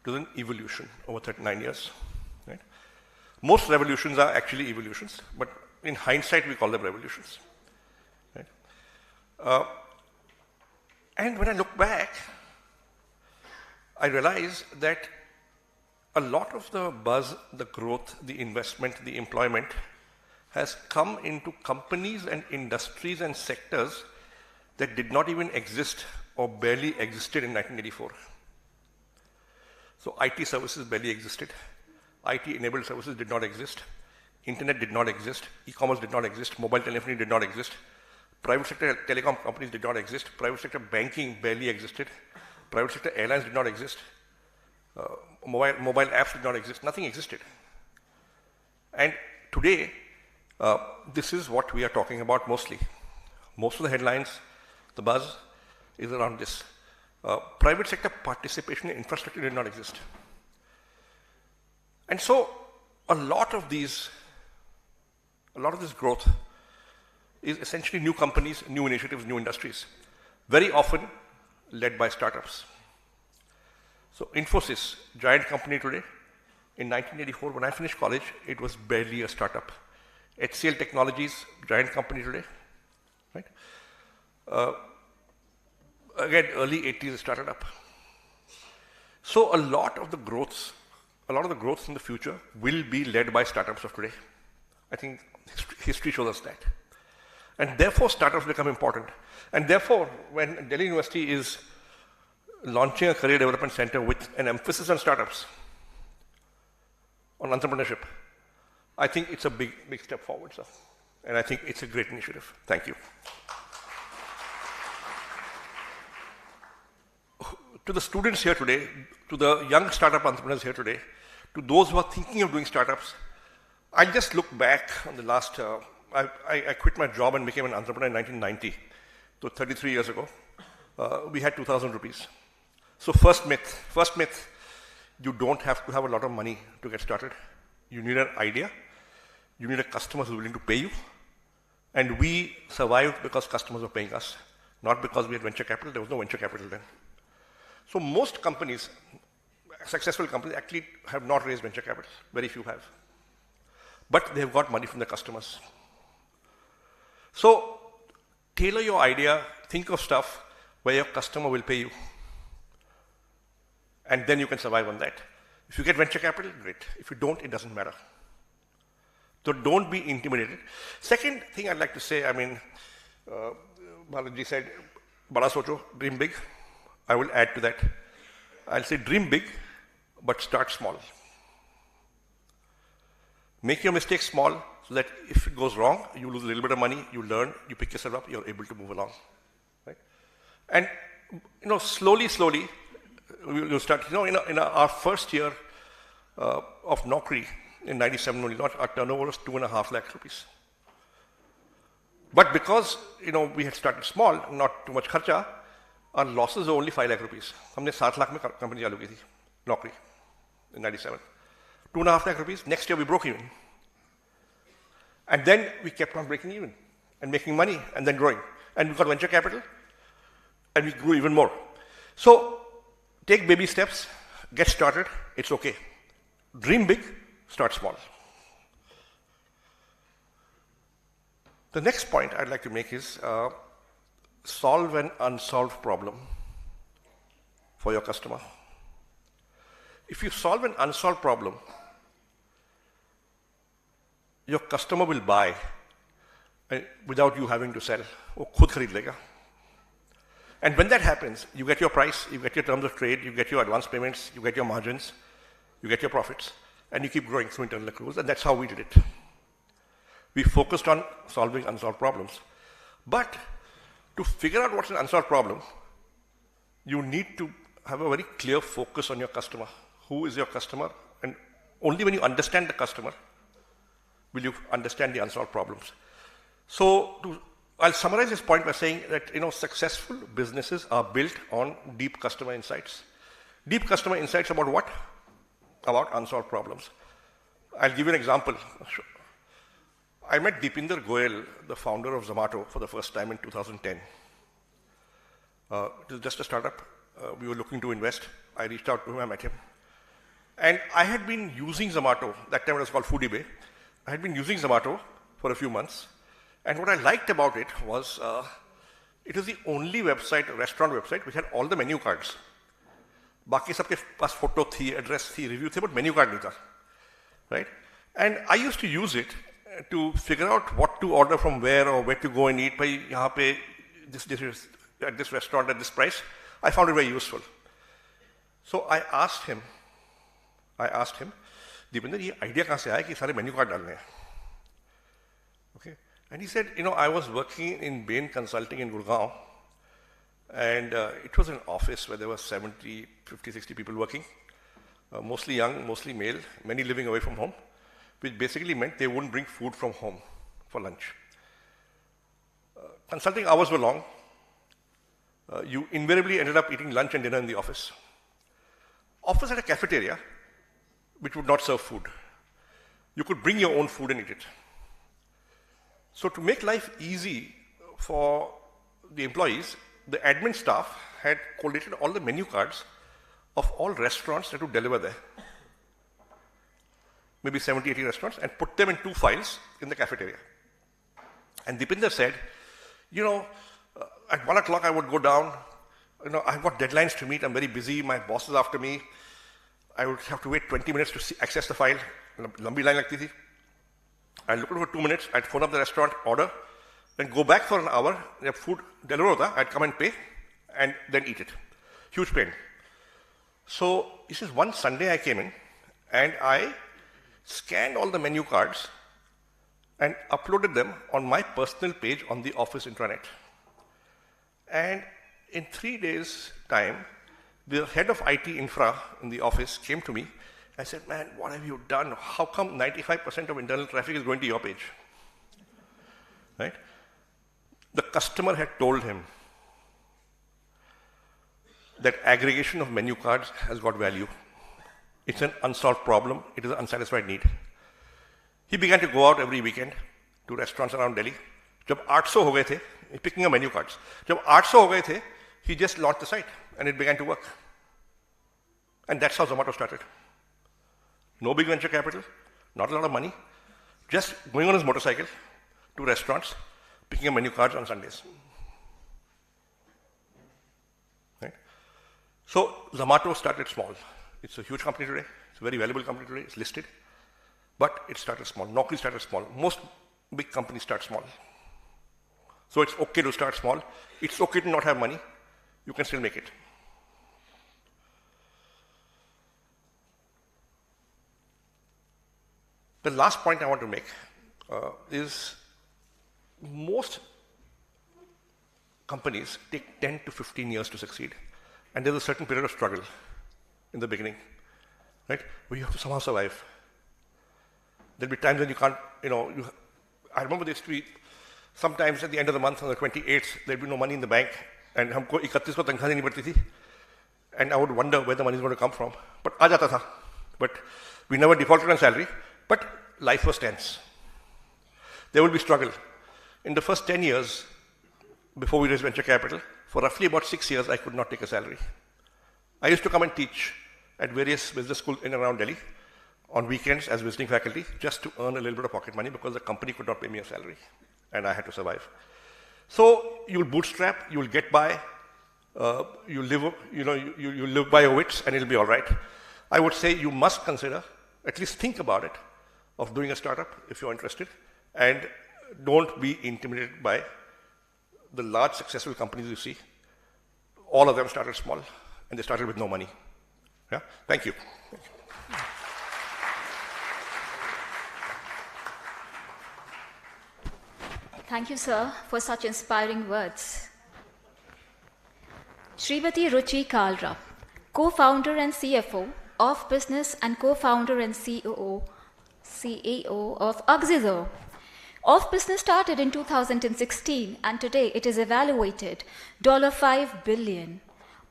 it was an evolution over 39 years. Right? Most revolutions are actually evolutions, but in hindsight, we call them revolutions. Right? And when I look back, I realize that a lot of the buzz, the growth, the investment, the employment has come into companies and industries and sectors that did not even exist or barely existed in 1984. So IT services barely existed. IT-enabled services did not exist. Internet did not exist. E-commerce did not exist. Mobile telephony did not exist. Private sector telecom companies did not exist. Private sector banking barely existed. Private sector airlines did not exist. Mobile apps did not exist. Nothing existed. And today, this is what we are talking about mostly. Most of the headlines, the buzz is around this. Private sector participation in infrastructure did not exist. And so a lot of this growth is essentially new companies, new initiatives, new industries, very often led by startups. So Infosys, giant company today, in 1984, when I finished college, it was barely a startup. HCL Technologies, giant company today, right? Again, early 80s it started up. So a lot of the growths in the future will be led by startups of today. I think history shows us that. And therefore, startups become important. And therefore, when Delhi University is launching a career development center with an emphasis on startups, on entrepreneurship, I think it's a big step forward, sir. And I think it's a great initiative. Thank you. To the students here today, to the young startup entrepreneurs here today, to those who are thinking of doing startups, I'll just look back on the last, I quit my job and became an entrepreneur in 1990. So 33 years ago, we had 2,000 rupees. So first myth, you don't have to have a lot of money to get started. You need an idea. You need a customer who's willing to pay you. And we survived because customers were paying us, not because we had venture capital. There was no venture capital then. So most companies, successful companies, actually have not raised venture capital. Very few have. But they've got money from their customers. So tailor your idea, think of stuff where your customer will pay you. And then you can survive on that. If you get venture capital, great. If you don't, it doesn't matter. So don't be intimidated. Second thing I'd like to say, Balaji said, Bada socho, dream big. I will add to that. I'll say dream big, but start small. Make your mistakes small so that if it goes wrong, you lose a little bit of money, you learn, you pick yourself up, you're able to move along. Right? And slowly, you'll start, in our first year of Naukri in 97, our turnover was 2.5 lakh rupees. But because, we had started small, not too much kharcha, our losses were only 5 lakh rupees. हमने 7 lakh में company चालू की थी, Naukri, in 97. 2.5 lakh rupees, next year we broke even. And then we kept on breaking even and making money and then growing. And we got venture capital and we grew even more. So take baby steps, get started, it's okay. Dream big, start small. The next point I'd like to make is solve an unsolved problem for your customer. If you solve an unsolved problem, your customer will buy without you having to sell. वो खुद खरीद लेगा. And when that happens, you get your price, you get your terms of trade, you get your advance payments, you get your margins, you get your profits, and you keep growing through internal accruals, and that's how we did it. We focused on solving unsolved problems. But to figure out what's an unsolved problem, you need to have a very clear focus on your customer. Who is your customer? And only when you understand the customer will you understand the unsolved problems. So I'll summarize this point by saying that successful businesses are built on deep customer insights. Deep customer insights about what? About unsolved problems. I'll give you an example. I met Deepinder Goyal, the founder of Zomato, for the first time in 2010. It was just a startup. We were looking to invest. I reached out to him, I met him. And I had been using Zomato, that time it was called Foodie. I had been using Zomato for a few months. And what I liked about it was, it was the only website, restaurant website, which had all the menu cards. बाकी सबके पास photo थी, address थी, review थे, but menu card नहीं था, right? And I used to use it to figure out what to order from where or where to go and eat. भाई यहाँ पे this at this restaurant at this price. I found it very useful. So I asked him, Deepinder, ये idea कहाँ से आया कि सारे menu card डालने हैं? Okay, and he said, I was working in Bain Consulting in Gurgaon, and it was an office where there were 50, 60 people working, mostly young, mostly male, many living away from home, which basically meant they wouldn't bring food from home for lunch. Consulting hours were long. You invariably ended up eating lunch and dinner in the office. Office had a cafeteria, which would not serve food. You could bring your own food and eat it. So to make life easy for the employees, the admin staff had collated all the menu cards of all restaurants that would deliver there. Maybe 70, 80 restaurants, and put them in 2 files in the cafeteria. And Deepinder said, at 1 o'clock I would go down, I've got deadlines to meet, I'm very busy, my boss is after me, I would have to wait 20 minutes to access the file, lambi line lagti thi. I'd look at it for 2 minutes, I'd phone up the restaurant, order, then go back for an hour, the food deliver hota, I'd come and pay, and then eat it. Huge pain. So, this is one Sunday I came in, and I scanned all the menu cards and uploaded them on my personal page on the office intranet. And in 3 days' time, the head of IT infra in the office came to me. I said, man, what have you done? How come 95% of internal traffic is going to your page? Right? The customer had told him that aggregation of menu cards has got value. It's an unsolved problem. It is an unsatisfied need. He began to go out every weekend to restaurants around Delhi. जब 800 हो गए थे, picking up menu cards. जब 800 हो गए थे, he just launched the site and it began to work. And that's how Zomato started. No big venture capital, not a lot of money, just going on his motorcycle to restaurants, picking up menu cards on Sundays. Right? So Zomato started small. It's a huge company today. It's a very valuable company today. It's listed. But it started small. Naukri started small. Most big companies start small. So it's okay to start small. It's okay to not have money. You can still make it. The last point I want to make is most companies take 10 to 15 years to succeed. And there's a certain period of struggle in the beginning, right? Where you have to somehow survive. There'll be times when you can't, I remember there used to be sometimes at the end of the month, on the 28th, there'd be no money in the bank, and humko 31 ko tankha deni padti thi, and I would wonder where the money is going to come from. But aa jata tha. But we never defaulted on salary, but life was tense. There would be struggle. In the first 10 years, before we raised venture capital, for roughly about 6 years, I could not take a salary. I used to come and teach at various business schools in and around Delhi on weekends as visiting faculty, just to earn a little bit of pocket money because the company could not pay me a salary, and I had to survive. So you'll bootstrap, you'll get by, you live by your wits, and it'll be all right. I would say you must consider, at least think about it, of doing a startup if you're interested, and don't be intimidated by the large successful companies you see. All of them started small, and they started with no money. Yeah? Thank you. Thank you. Thank you, sir, for such inspiring words. Srimati Ruchi Kalra, co-founder and CFO of business and co-founder and CEO of 𝐀𝐝𝐥𝐬𝐢𝐨𝐧. Of business started in 2016, and today it is evaluated $5 billion.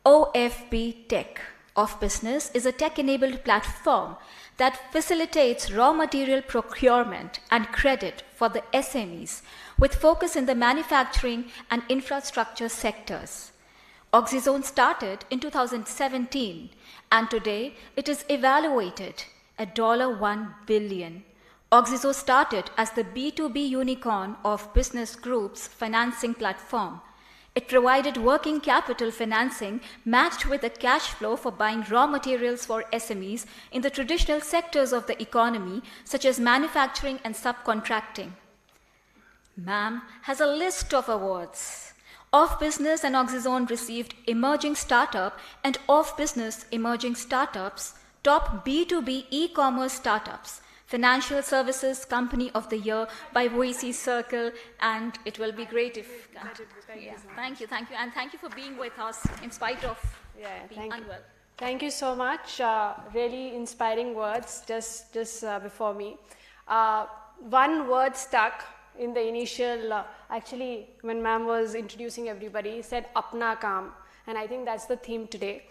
OFB Tech of business is a tech-enabled platform that facilitates raw material procurement and credit for the SMEs with focus in the manufacturing and infrastructure sectors. 𝐁𝐚𝐭 started in 2017, and today it is evaluated at $1 billion. 𝐁𝐚 started as the B2B unicorn of business groups financing platform. It provided working capital financing matched with a cash flow for buying raw materials for SMEs in the traditional sectors of the economy, such as manufacturing and subcontracting. Ma'am has a list of awards. Off Business and 𝐁𝐚 received Emerging Startup and Off Business Emerging Startups, Top B2B E-Commerce Startups, Financial Services Company of the Year by VC Circle, and it will be great if... Thank you, and thank you for being with us in spite of being unwell. Thank you so much. Really inspiring words just before me. One word stuck in the initial, actually when ma'am was introducing everybody, said apna kaam, and I think that's the theme today.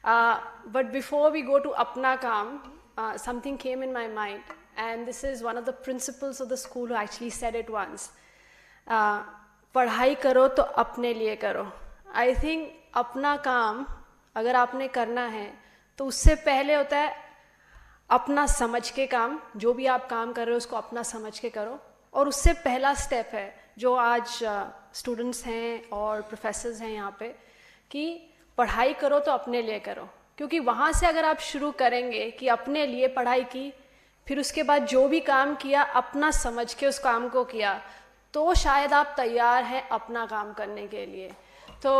But before we go to apna kaam, something came in my mind, and this is one of the principals of the school who actually said it once. पढ़ाई करो तो अपने लिए करो. I think अपना काम अगर आपने करना है तो उससे पहले होता है अपना समझ के काम. जो भी आप काम कर रहे हो उसको अपना समझ के करो, और उससे पहला स्टेप है जो आज स्टूडेंट्स हैं और प्रोफेसर्स हैं यहाँ पे, कि पढ़ाई करो तो अपने लिए करो. क्योंकि वहाँ से अगर आप शुरू करेंगे कि अपने लिए पढ़ाई की, फिर उसके बाद जो भी काम किया अपना समझ के उस काम को किया, तो शायद आप तैयार हैं अपना काम करने के लिए. तो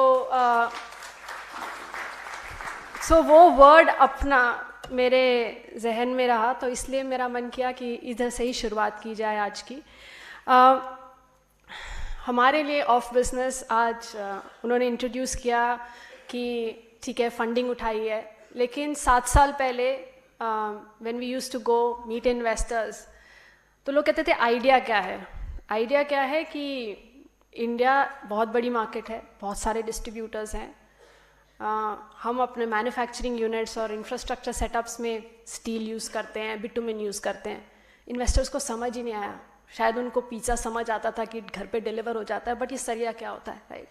वो वर्ड अपना मेरे जहन में रहा, तो इसलिए मेरा मन किया कि इधर से ही शुरुआत की जाए आज की. हमारे लिए ऑफ बिजनेस आज उन्होंने इंट्रोड्यूस किया कि ठीक है फंडिंग उठाई है, लेकिन 7 साल पहले when we used to go meet investors, तो लोग कहते थे आइडिया क्या है. आइडिया क्या है कि इंडिया बहुत बड़ी मार्केट है, बहुत सारे डिस्ट्रीब्यूटर्स हैं, हम अपने मैन्युफैक्चरिंग यूनिट्स और इंफ्रास्ट्रक्चर सेटअप्स में स्टील यूज़ करते हैं, बिटुमिन यूज़ करते हैं. इन्वेस्टर्स को समझ ही नहीं आया. शायद उनको पिज़्ज़ा समझ आता था कि घर पे डिलीवर हो जाता है, बट ये सरिया क्या होता है, राइट.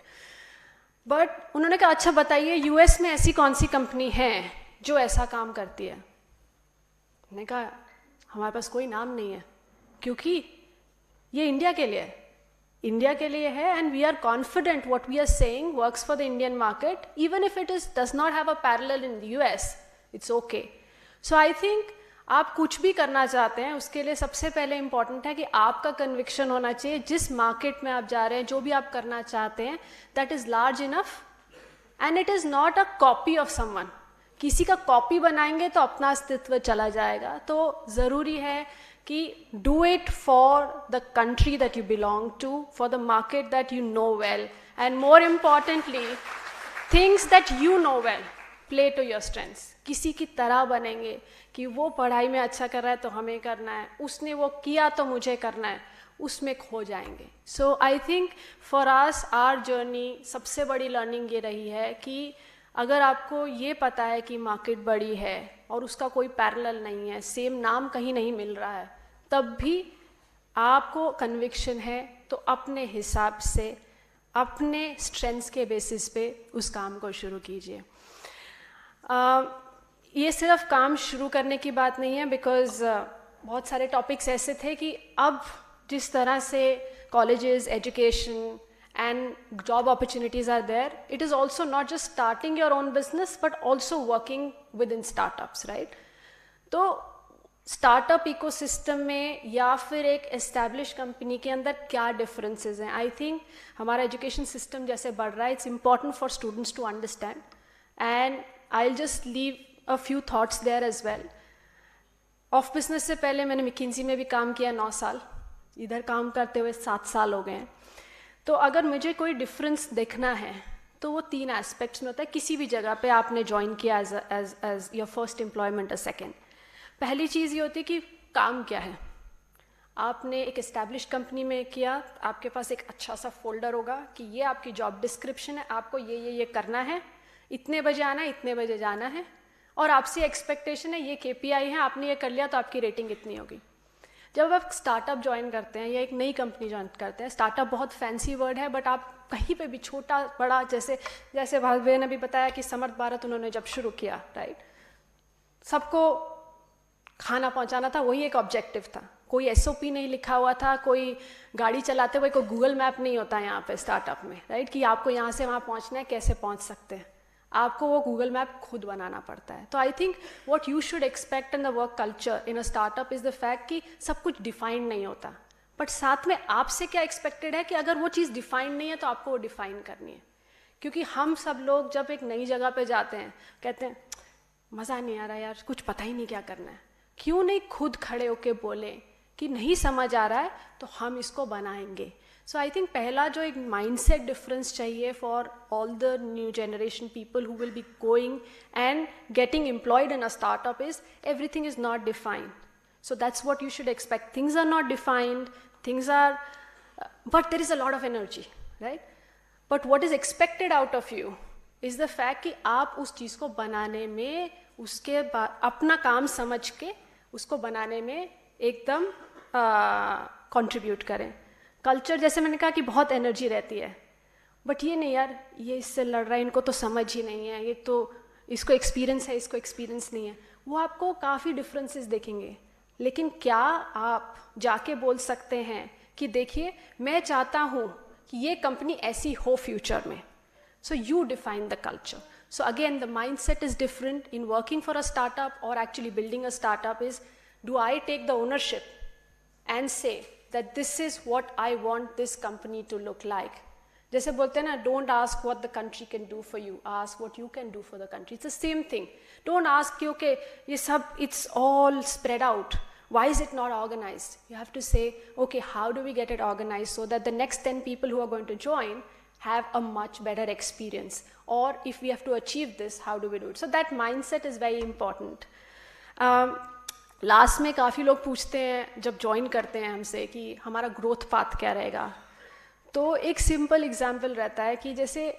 बट उन्होंने कहा अच्छा बताइए यूएस में ऐसी कौन सी कंपनी है जो ऐसा काम करती है. मैंने कहा हमारे पास कोई नाम नहीं है, क्योंकि ये इंडिया के लिए है, इंडिया के लिए है, and we are confident what we are saying works for the Indian market, even if it does not have a parallel in the US, it's okay. So I think आप कुछ भी करना चाहते हैं उसके लिए सबसे पहले इंपॉर्टेंट है कि आपका कन्विक्शन होना चाहिए. जिस मार्केट में आप जा रहे हैं, जो भी आप करना चाहते हैं, that is large enough and it is not a copy of someone. किसी का कॉपी बनाएंगे तो अपना अस्तित्व चला जाएगा. तो ज़रूरी है कि do it for the country that you belong to, for the market that you know well, and more importantly things that you know well, play to your strengths. किसी की तरह बनेंगे कि वो पढ़ाई में अच्छा कर रहा है तो हमें करना है, उसने वो किया तो मुझे करना है, उसमें खो जाएंगे. So I think for us our journey सबसे बड़ी लर्निंग ये रही है कि अगर आपको ये पता है कि मार्केट बड़ी है और उसका कोई पैरेलल नहीं है, सेम नाम कहीं नहीं मिल रहा है, तब भी आपको कन्विक्शन है तो अपने हिसाब से, अपने स्ट्रेंथ्स के बेसिस पे उस काम को शुरू कीजिए. ये सिर्फ काम शुरू करने की बात नहीं है, बिकॉज बहुत सारे टॉपिक्स ऐसे थे कि अब जिस तरह से colleges, education and job opportunities are there, it is also not just starting your own business but also working within startups, right? तो startup ecosystem में या फिर एक established company के अंदर क्या differences हैं? I think हमारा education system जैसे बढ़ रहा है, it's important for students to understand, and I'll just leave a few thoughts there as well. Off business से पहले मैंने McKinsey में भी काम किया 9 साल, इधर काम करते हुए 7 साल हो गए हैं. तो अगर मुझे कोई डिफरेंस देखना है तो वो 3 एस्पेक्ट्स में होता है. किसी भी जगह पे आपने ज्वाइन किया एज योर फर्स्ट एम्प्लॉयमेंट या सेकेंड, पहली चीज़ ये होती है कि काम क्या है. आपने एक एस्टैब्लिश कंपनी में किया, आपके पास एक अच्छा सा फोल्डर होगा कि ये आपकी जॉब डिस्क्रिप्शन है, आपको ये करना है, इतने बजे आना है, इतने बजे जाना है, और आपसे एक्सपेक्टेशन है, ये KPI है, आपने ये कर लिया तो आपकी रेटिंग इतनी होगी. जब आप स्टार्टअप ज्वाइन करते हैं या एक नई कंपनी ज्वाइन करते हैं, स्टार्टअप बहुत फैंसी वर्ड है, बट आप कहीं पे भी छोटा बड़ा, जैसे भावे ने भी बताया कि समर्थ भारत उन्होंने जब शुरू किया, राइट, सबको खाना पहुंचाना था, वही एक ऑब्जेक्टिव था। कोई SOP नहीं लिखा हुआ था, कोई गाड़ी चलाते हुए कोई गूगल मैप नहीं होता यहाँ पे स्टार्टअप में, राइट, कि आपको यहाँ से वहाँ पहुँचना है, कैसे पहुँच सकते हैं, आपको वो गूगल मैप खुद बनाना पड़ता है। तो I think what you should expect in the work culture in a startup is the fact कि सब कुछ डिफाइंड नहीं होता, बट साथ में आपसे क्या एक्सपेक्टेड है कि अगर वो चीज़ डिफाइंड नहीं है तो आपको वो डिफाइन करनी है। क्योंकि हम सब लोग जब एक नई जगह पे जाते हैं कहते हैं मज़ा नहीं आ रहा यार, कुछ पता ही नहीं क्या करना है। क्यों नहीं खुद खड़े होके बोले कि नहीं समझ आ रहा है तो हम इसको बनाएंगे। सो आई थिंक पहला जो एक माइंडसेट डिफरेंस चाहिए for all the new generation people who will be going and getting employed in a startup is everything is not defined. So that's what you should expect. Things are not defined, things are, but there is a lot of energy, right? But what is expected out of you is the fact कि आप उस चीज़ को बनाने में, उसके बाद अपना काम समझ के उसको बनाने में एकदम कंट्रीब्यूट करें. कल्चर जैसे मैंने कहा कि बहुत एनर्जी रहती है, बट ये नहीं यार, ये इससे लड़ रहा है, इनको तो समझ ही नहीं है, ये तो इसको एक्सपीरियंस है, इसको एक्सपीरियंस नहीं है. वो आपको काफ़ी डिफरेंसेस देखेंगे. लेकिन क्या आप जाके बोल सकते हैं कि देखिए मैं चाहता हूँ कि ये कंपनी ऐसी हो फ्यूचर में. So you define the culture. So again the mind set is different in working for a startup और actually building a startup. Is do I take the ownership and say that this is what I want this company to look like. जैसे बोलते हैं ना, don't ask what the country can do for you, ask what you can do for the country. It's the same thing. Don't ask कि okay ये सब it's all spread out, why is it not organized? You have to say, okay, how do we get it organized so that the next 10 people who are going to join have a much better experience? Or if we have to achieve this, how do we do it? So that mindset is very important. Last में काफ़ी लोग पूछते हैं जब join करते हैं हमसे कि हमारा ग्रोथ पाथ क्या रहेगा. तो एक सिंपल एग्जाम्पल रहता है कि जैसे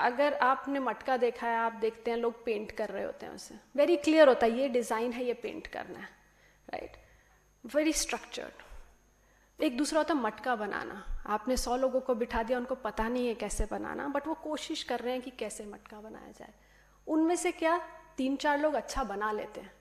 अगर आपने मटका देखा है, आप देखते हैं लोग पेंट कर रहे होते हैं, उसे वेरी क्लियर होता है ये डिज़ाइन है, ये पेंट करना है, राइट, वेरी स्ट्रक्चर्ड. एक दूसरा होता है मटका बनाना. आपने 100 लोगों को बिठा दिया, उनको पता नहीं है कैसे बनाना, बट वो कोशिश कर रहे हैं कि कैसे मटका बनाया जाए. उनमें से क्या 3-4 लोग अच्छा बना लेते हैं,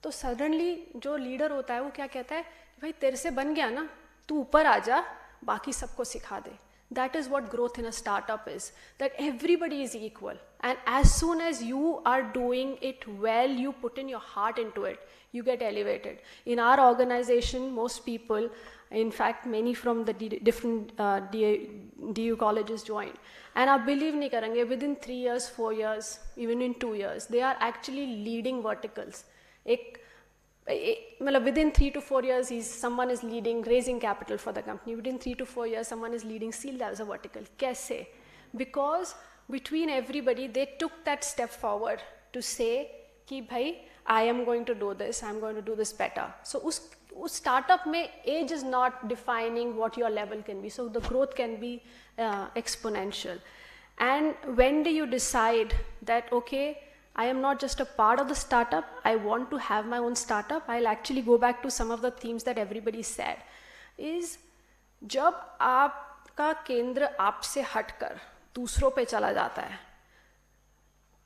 तो सडनली जो लीडर होता है वो क्या कहता है, भाई तेरे से बन गया ना, तू ऊपर आ जा, बाकी सबको सिखा दे. That is what growth in a startup is, that everybody is equal, and as soon as you are doing it well, you put in your heart into it, you get elevated. In our organization, most people, in fact many from the different DU colleges joined, and आप believe नहीं करेंगे, within 3 years, 4 years, even in 2 years, they are actually leading verticals. मतलब within 3 to 4 years someone is leading raising capital for the company. Within 3 to 4 years someone is leading seal as a vertical. कैसे? Because between everybody they took that step forward to say कि भाई I am going to do this, I am going to do this better. So उस startup में age is not defining what your level can be. So the growth can be exponential. And when do you decide that okay, I am not just a part of the startup, I want to have my own startup? I'll actually go back to some of the themes that everybody said. is जब आपका केंद्र आपसे हटकर दूसरों पे चला जाता है,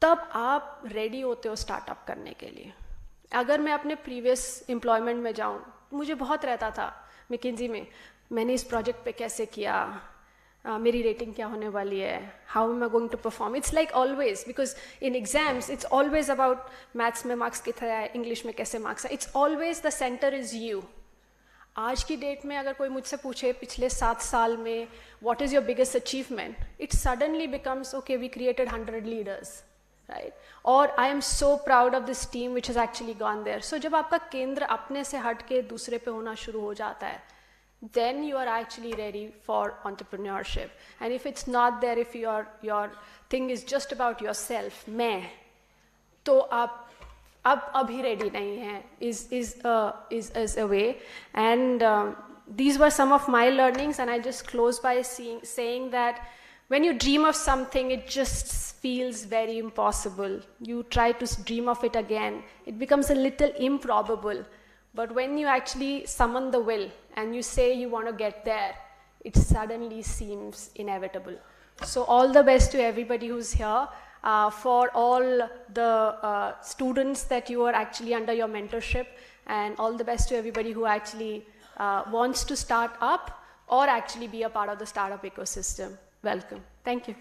तब आप रेडी होते हो स्टार्टअप करने के लिए. अगर मैं अपने प्रीवियस एम्प्लॉयमेंट में जाऊँ, मुझे बहुत रहता था मैकिन्जी में, मैंने इस प्रोजेक्ट पे कैसे किया, मेरी रेटिंग क्या होने वाली है, how am I going to perform. It's like always, because in exams it's always about maths में मार्क्स कितना है, इंग्लिश में कैसे मार्क्स है. It's always the centre is you. आज की डेट में अगर कोई मुझसे पूछे पिछले 7 साल में what is your biggest achievement, it suddenly becomes okay we created 100 leaders, right, और I am so proud of this team which has actually gone there. So जब आपका केंद्र अपने से हट के दूसरे पे होना शुरू हो जाता है, then you are actually ready for entrepreneurship. And if it's not there, if your thing is just about yourself, मैं, तो आप अब अभी ready नहीं हैं, is a way. And these were some of my learnings, and I just close by saying that when you dream of something, it just feels very impossible. You try to dream of it again, it becomes a little improbable. But when you actually summon the will and you say you want to get there, it suddenly seems inevitable. So all the best to everybody who's here. For all the students that you are actually under your mentorship, and all the best to everybody who actually wants to start up or actually be a part of the startup ecosystem. Welcome. Thank you.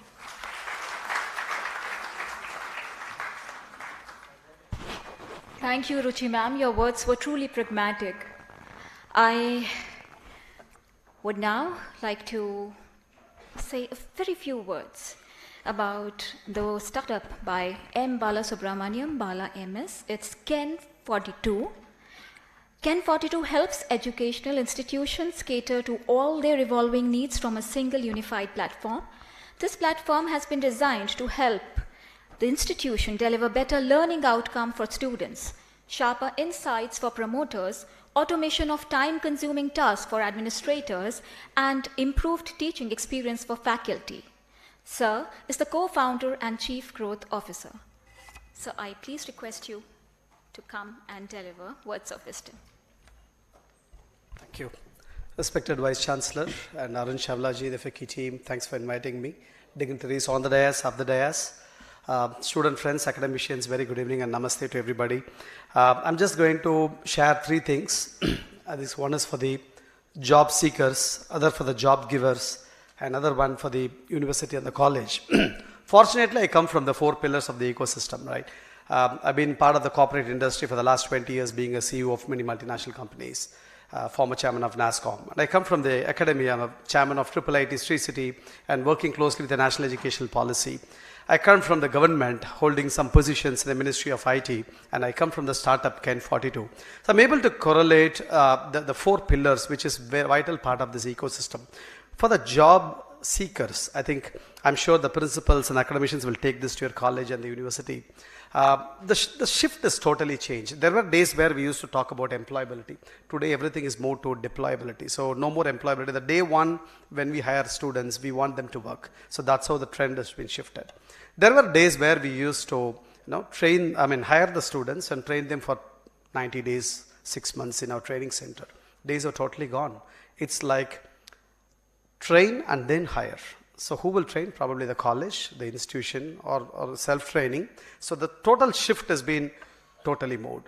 Thank you, Ruchi ma'am. Your words were truly pragmatic. I would now like to say a very few words about the startup by M. Balasubramaniam, Bala MS. It's ken42. ken42 helps educational institutions cater to all their evolving needs from a single unified platform. This platform has been designed to help the institution deliver better learning outcome for students, sharper insights for promoters, automation of time-consuming tasks for administrators, and improved teaching experience for faculty. Sir is the co-founder and chief growth officer. So I please request you to come and deliver words of wisdom. Thank you. Respected Vice Chancellor and Arun Shavlaji, the FICCI team, thanks for inviting me. Dignitaries on the dais, off the dais. Student friends, academicians, very good evening and namaste to everybody. I'm just going to share three things. This one is for the job seekers, other for the job givers, another one for the university and the college. Fortunately, I come from the four pillars of the ecosystem, right? I've been part of the corporate industry for the last 20 years, being a CEO of many multinational companies, former chairman of NASSCOM. And I come from the academia. I'm a chairman of IIIT Sri City and working closely with the National Educational Policy. I come from the government, holding some positions in the Ministry of IT, and I come from the startup ken42. So I'm able to correlate the four pillars, which is a vital part of this ecosystem. For the job seekers, I'm sure the principals and academicians will take this to your college and the university. The shift is totally changed. There were days where we used to talk about employability. Today, everything is more to deployability. So no more employability. The day one, when we hire students, we want them to work. So that's how the trend has been shifted. There were days where we used to hire the students and train them for 90 days, 6 months in our training center. Days are totally gone. It's like train and then hire. So who will train? Probably the college, the institution, or self-training. So the total shift has been totally moved.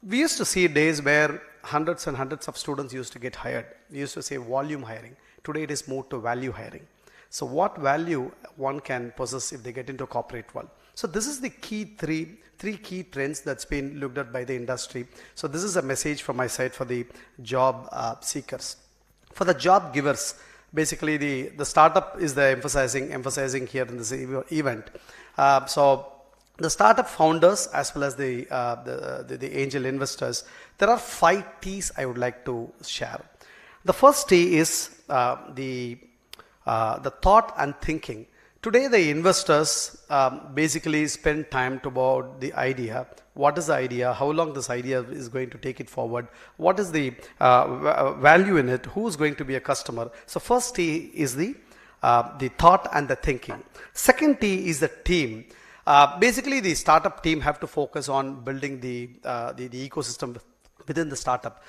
We used to see days where hundreds and hundreds of students used to get hired. We used to say volume hiring. Today it is moved to value hiring. So what value one can possess if they get into a corporate world? So this is the key three key trends that's been looked at by the industry. So this is a message from my side for the job seekers. For the job givers, basically the startup is the emphasizing here in this event. So the startup founders as well as the angel investors, there are 5 T's I would like to share. The first T is the thought and thinking. Today the investors basically spend time to about the idea. What is the idea? How long this idea is going to take it forward? What is the value in it? Who is going to be a customer? So first T is the thought and the thinking. Second T is the team. Basically the startup team have to focus on building the ecosystem within the startup,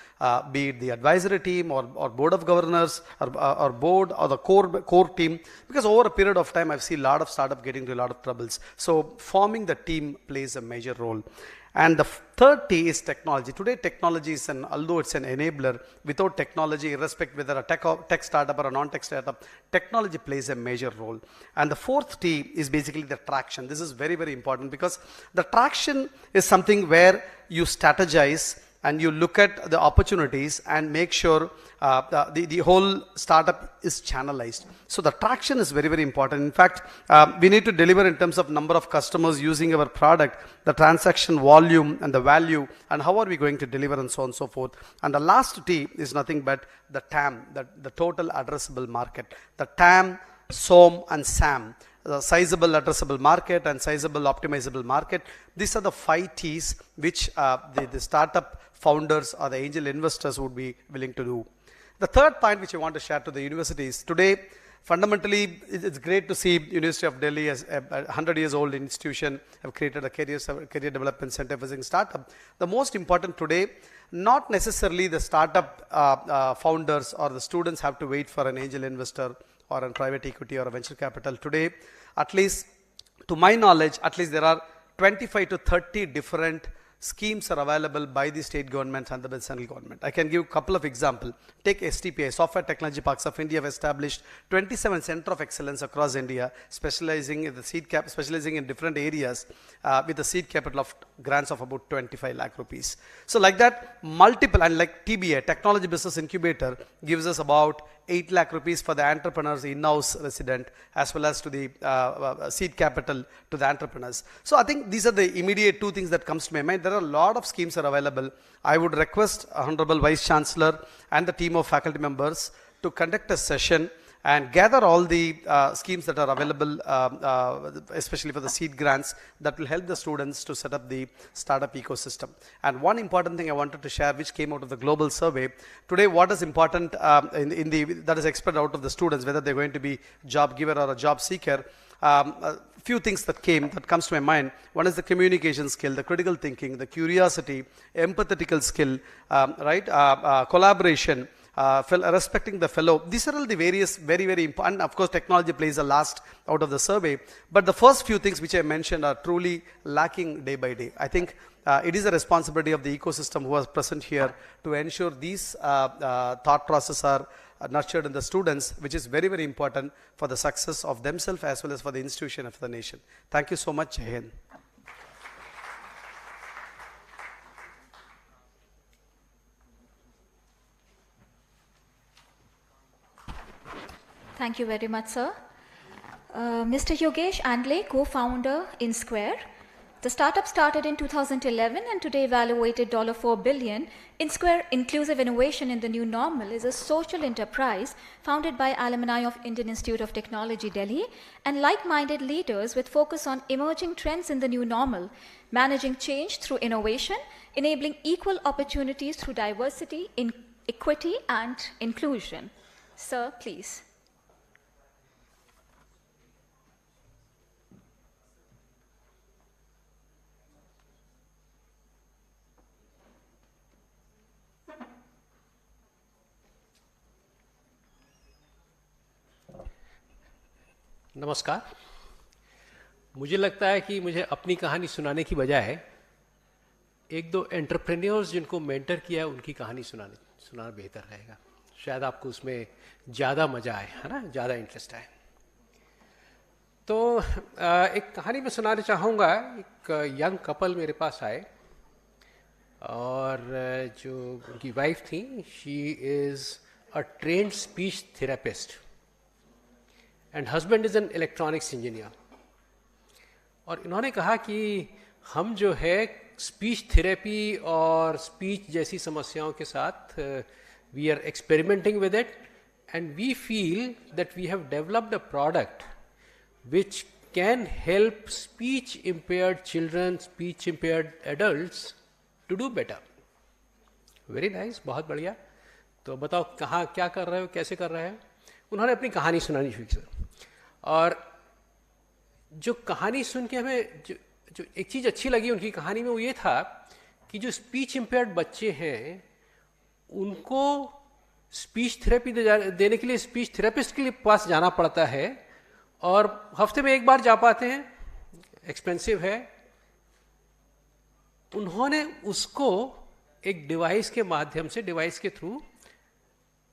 be it the advisory team or board of governors or board or the core team, because over a period of time I've seen a lot of startup getting into a lot of troubles. So forming the team plays a major role. And the third T is technology. Today technology is although it's an enabler, without technology, irrespective whether a tech startup or a non-tech startup, technology plays a major role. And the fourth T is basically the traction. This is very, very important because the traction is something where you strategize and you look at the opportunities and make sure the whole startup is channelized. So the traction is very, very important. In fact, we need to deliver in terms of number of customers using our product, the transaction volume and the value, and how are we going to deliver and so on and so forth. And the last T is nothing but the TAM, the total addressable market. The TAM, SOM and SAM. The sizable addressable market and sizable optimizable market. These are the 5 T's which the startup founders or the angel investors would be willing to do. The third point which I want to share to the universities today, fundamentally it's great to see University of Delhi as a 100 years old institution have created a career development center for startup. The most important today, not necessarily the startup founders or the students have to wait for an angel investor or in private equity or a venture capital. Today, at least to my knowledge, at least there are 25 to 30 different schemes are available by the state government and the central government. I can give a couple of examples. Take STPI, Software Technology Parks of India, have established 27 Center of Excellence across India, specializing in the specializing in different areas with a seed capital of grants of about 25 lakh rupees. So like that, multiple, and like TBA, Technology Business Incubator, gives us about 8 lakh rupees for the entrepreneurs in-house resident, as well as to the seed capital to the entrepreneurs. So I think these are the immediate two things that comes to my mind. There are a lot of schemes are available. I would request Honorable Vice Chancellor and the team of faculty members to conduct a session and gather all the schemes that are available, especially for the seed grants, that will help the students to set up the startup ecosystem. And one important thing I wanted to share, which came out of the global survey, today what is important that is expected out of the students, whether they're going to be job giver or a job seeker, a few things that comes to my mind. One is the communication skill, the critical thinking, the curiosity, empathetical skill, collaboration, respecting the fellow. These are all the various very, very important. Of course, technology plays the last out of the survey, but the first few things which I mentioned are truly lacking day by day. I think it is a responsibility of the ecosystem who are present here to ensure these thought processes are nurtured in the students, which is very, very important for the success of themselves as well as for the institution of the nation. Thank you so much. Jai Hind. Thank you very much, sir. Mr. 𝐀𝐝𝐥𝐸𝐬𝐬𝐢𝐸, co-founder in Square. The startup started in 2011 and today evaluated $4 billion. InSquare Inclusive Innovation in the New Normal is a social enterprise founded by alumni of Indian Institute of Technology, Delhi, and like-minded leaders with focus on emerging trends in the new normal, managing change through innovation, enabling equal opportunities through diversity, equity, and inclusion. Sir, please. नमस्कार। मुझे लगता है कि मुझे अपनी कहानी सुनाने की बजाय एक दो एंटरप्रेन्योर्स जिनको मेंटर किया है उनकी कहानी सुनाना बेहतर रहेगा। शायद आपको उसमें ज़्यादा मज़ा आए, है ना, ज़्यादा इंटरेस्ट आए। तो एक कहानी मैं सुनाना चाहूँगा। एक यंग कपल मेरे पास आए और जो उनकी वाइफ थी, she is a trained speech therapist and husband is an electronics engineer. और इन्होंने कहा कि हम जो है स्पीच थेरेपी और स्पीच जैसी समस्याओं के साथ we are experimenting with it and we feel that we have developed a product which can help speech impaired children, speech impaired adults to do better. Very nice, बहुत बढ़िया। तो बताओ कहाँ क्या कर रहे हो, कैसे कर रहे हो? उन्होंने अपनी कहानी सुनानी शुरू की। और जो कहानी सुन के हमें जो एक चीज़ अच्छी लगी उनकी कहानी में, वो ये था कि जो स्पीच इम्पेयर्ड बच्चे हैं उनको स्पीच थेरेपी देने के लिए स्पीच थेरेपिस्ट के पास जाना पड़ता है और हफ्ते में एक बार जा पाते हैं, एक्सपेंसिव है। उन्होंने उसको एक डिवाइस के माध्यम से, डिवाइस के थ्रू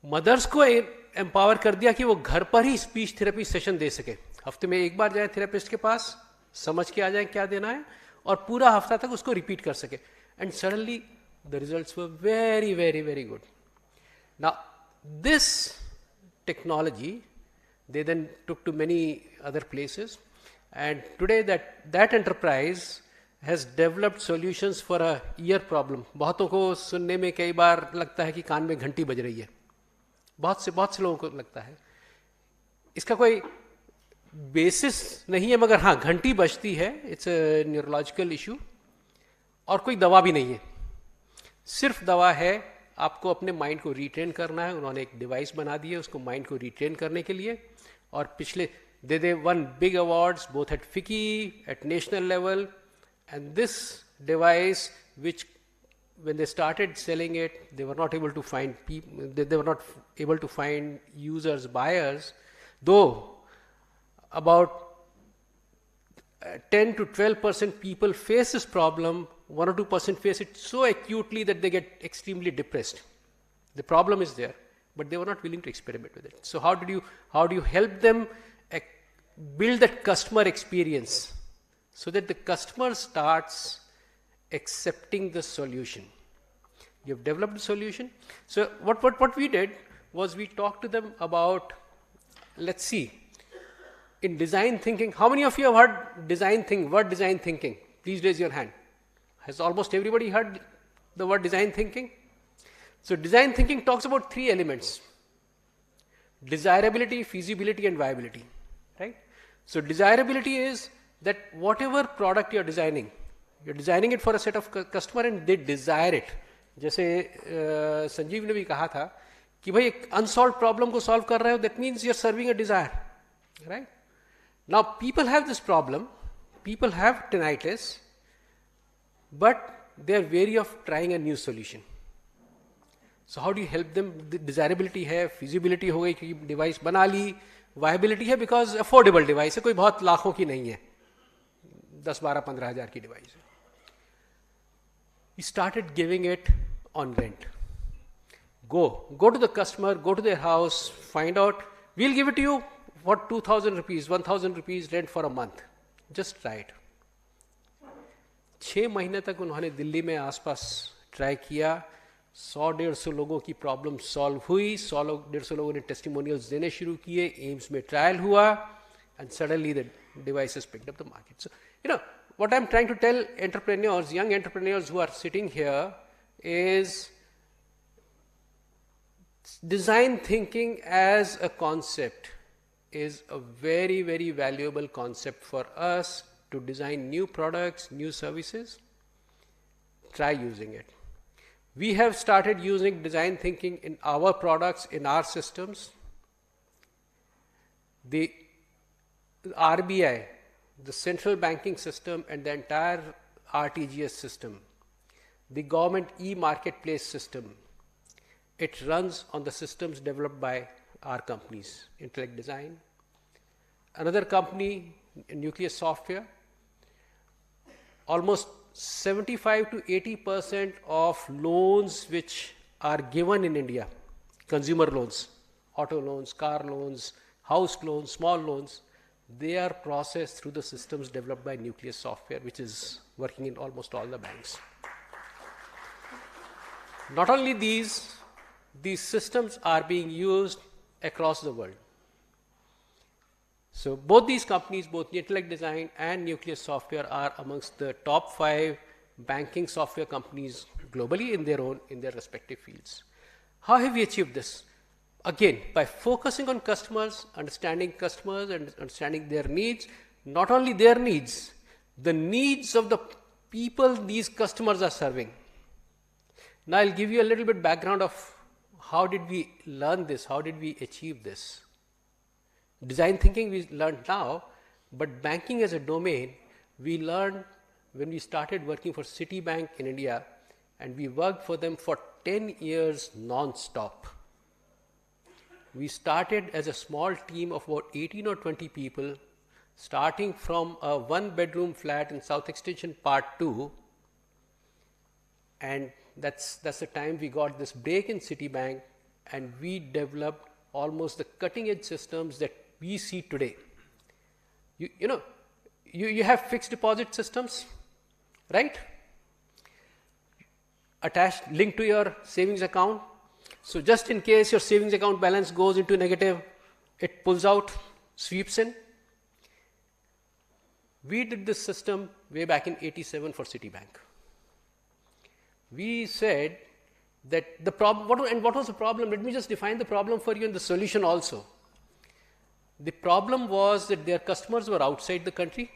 मदर्स को एम्पावर कर दिया कि वो घर पर ही स्पीच थेरेपी सेशन दे सके। हफ्ते में एक बार जाए थेरेपिस्ट के पास, समझ के आ जाए क्या देना है और पूरा हफ्ता तक उसको रिपीट कर सके। And suddenly the results were very very very good. Now this technology they then took to many other places, and today that enterprise has developed solutions for a ear problem. बहुतों को सुनने में कई बार लगता है कि कान में घंटी बज रही है, बहुत से लोगों को लगता है। इसका कोई बेसिस नहीं है, मगर हाँ घंटी बजती है, इट्स अ न्यूरोलॉजिकल इशू। और कोई दवा भी नहीं है, सिर्फ दवा है आपको अपने माइंड को रिट्रेन करना है। उन्होंने एक डिवाइस बना दी है उसको माइंड को रिट्रेन करने के लिए। और पिछले they won big awards both at FICCI, at national level, and this device which when they started selling it, they were not able to find users, buyers. Though about 10 to 12% people face this problem, 1 or 2% face it so acutely that they get extremely depressed. The problem is there, but they were not willing to experiment with it. So how do you help them build that customer experience so that the customer starts accepting the solution? You have developed a solution. So what we did was we talked to them about, let's see, in design thinking, how many of you have heard word design thinking? Please raise your hand. Has almost everybody heard the word design thinking? So design thinking talks about 3 elements: desirability, feasibility, and viability, right? So desirability is that whatever product you're designing it for a set of customer and they desire it. जैसे संजीव ने भी कहा था कि भाई एक unsolved problem को solve कर रहे हो, that means you're serving a desire, right? Now people have this problem, people have tinnitus, but they're wary of trying a new solution. So how do you help them? The desirability है, feasibility हो गई कि device बना ली, viability है because affordable device है, कोई बहुत लाखों की नहीं है, 10, 12, 15 हज़ार की device है. We started giving it on rent. Go to the customer, go to their house, find out, we'll give it to you for 2,000 rupees, 1,000 rupees rent for a month. Just try it. 6 महीने तक उन्होंने दिल्ली में आसपास try किया, 100-150 लोगों की problem solve हुई, 100-150 लोगों ने टेस्टिमोनियल्स देने शुरू किए, एम्स में ट्रायल हुआ, and suddenly the devices picked up the market. So, what I'm trying to tell entrepreneurs, young entrepreneurs who are sitting here, is design thinking as a concept is a very, very valuable concept for us to design new products, new services. Try using it. We have started using design thinking in our products, in our systems. The RBI, the central banking system and the entire RTGS system, the government e-marketplace system, it runs on the systems developed by our companies, Intellect Design. Another company, Nucleus Software, almost 75 to 80% of loans which are given in India, consumer loans, auto loans, car loans, house loans, small loans, they are processed through the systems developed by Nucleus Software, which is working in almost all the banks. Not only these systems are being used across the world. So both these companies, both Intellect Design and Nucleus Software, are amongst the top 5 banking software companies globally in their respective fields. How have we achieved this? Again, by focusing on customers, understanding customers and understanding their needs, not only their needs, the needs of the people these customers are serving. Now I'll give you a little bit background of how did we learn this, how did we achieve this. Design thinking we learned now, but banking as a domain, we learned when we started working for Citibank in India, and we worked for them for 10 years non-stop. We started as a small team of about 18 or 20 people, starting from a 1-bedroom flat in South Extension Part 2, and that's the time we got this break in Citibank, and we developed almost the cutting-edge systems that we see today. You have fixed deposit systems, right? Attached, linked to your savings account. So just in case your savings account balance goes into negative, it pulls out, sweeps in. We did this system way back in '87 for Citibank. We said that the problem, what was the problem? Let me just define the problem for you and the solution also. The problem was that their customers were outside the country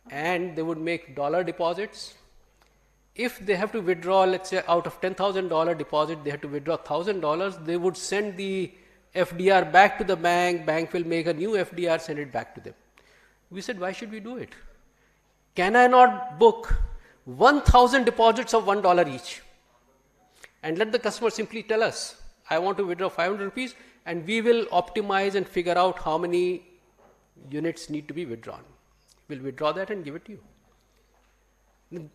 and they would make dollar deposits. If they have to withdraw, let's say out of $10,000 deposit, they have to withdraw $1,000, they would send the FDR back to the bank will make a new FDR, send it back to them. We said, why should we do it? Can I not book 1,000 deposits of $1 each and let the customer simply tell us, I want to withdraw 500 rupees, and we will optimize and figure out how many units need to be withdrawn. We'll withdraw that and give it to you.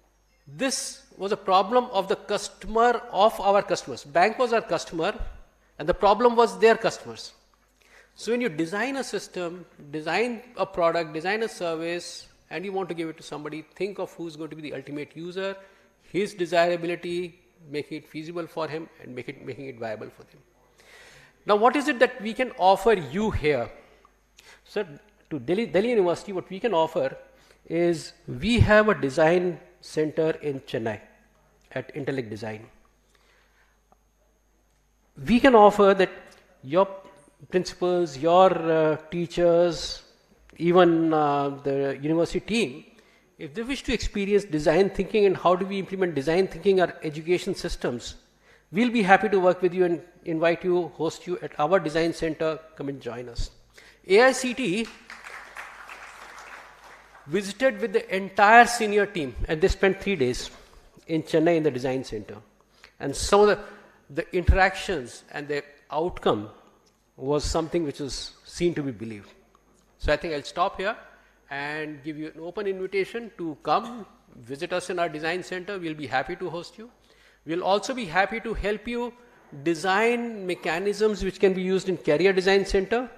This was a problem of the customer of our customers. Bank was our customer and the problem was their customers. So when you design a system, design a product, design a service, and you want to give it to somebody, think of who's going to be the ultimate user, his desirability, making it feasible for him and making it viable for them. Now what is it that we can offer you here? So to Delhi University, what we can offer is we have a design center in Chennai at Intellect Design. We can offer that your principals, your teachers, even the university team, if they wish to experience design thinking and how do we implement design thinking in our education systems, we'll be happy to work with you and invite you, host you at our design center. Come and join us. AICT visited with the entire senior team and they spent 3 days in Chennai in the design center. And some of the interactions and the outcome was something which was seen to be believed. So I think I'll stop here and give you an open invitation to come visit us in our design center. We'll be happy to host you. We'll also be happy to help you design mechanisms which can be used in career design center.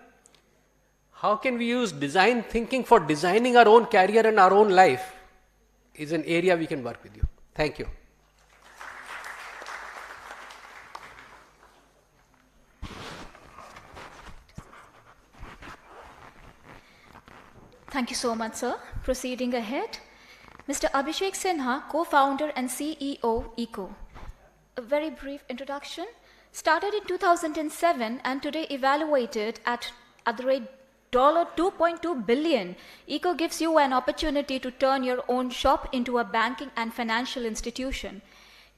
How can we use design thinking for designing our own career and our own life is an area we can work with you. Thank you. Thank you so much, sir. Proceeding ahead, Mr. Abhishek Sinha, co-founder and CEO, 𝐀𝐿. A very brief introduction. Started in 2007 and today evaluated at the rate $2.2 billion. 𝐀𝐿 gives you an opportunity to turn your own shop into a banking and financial institution.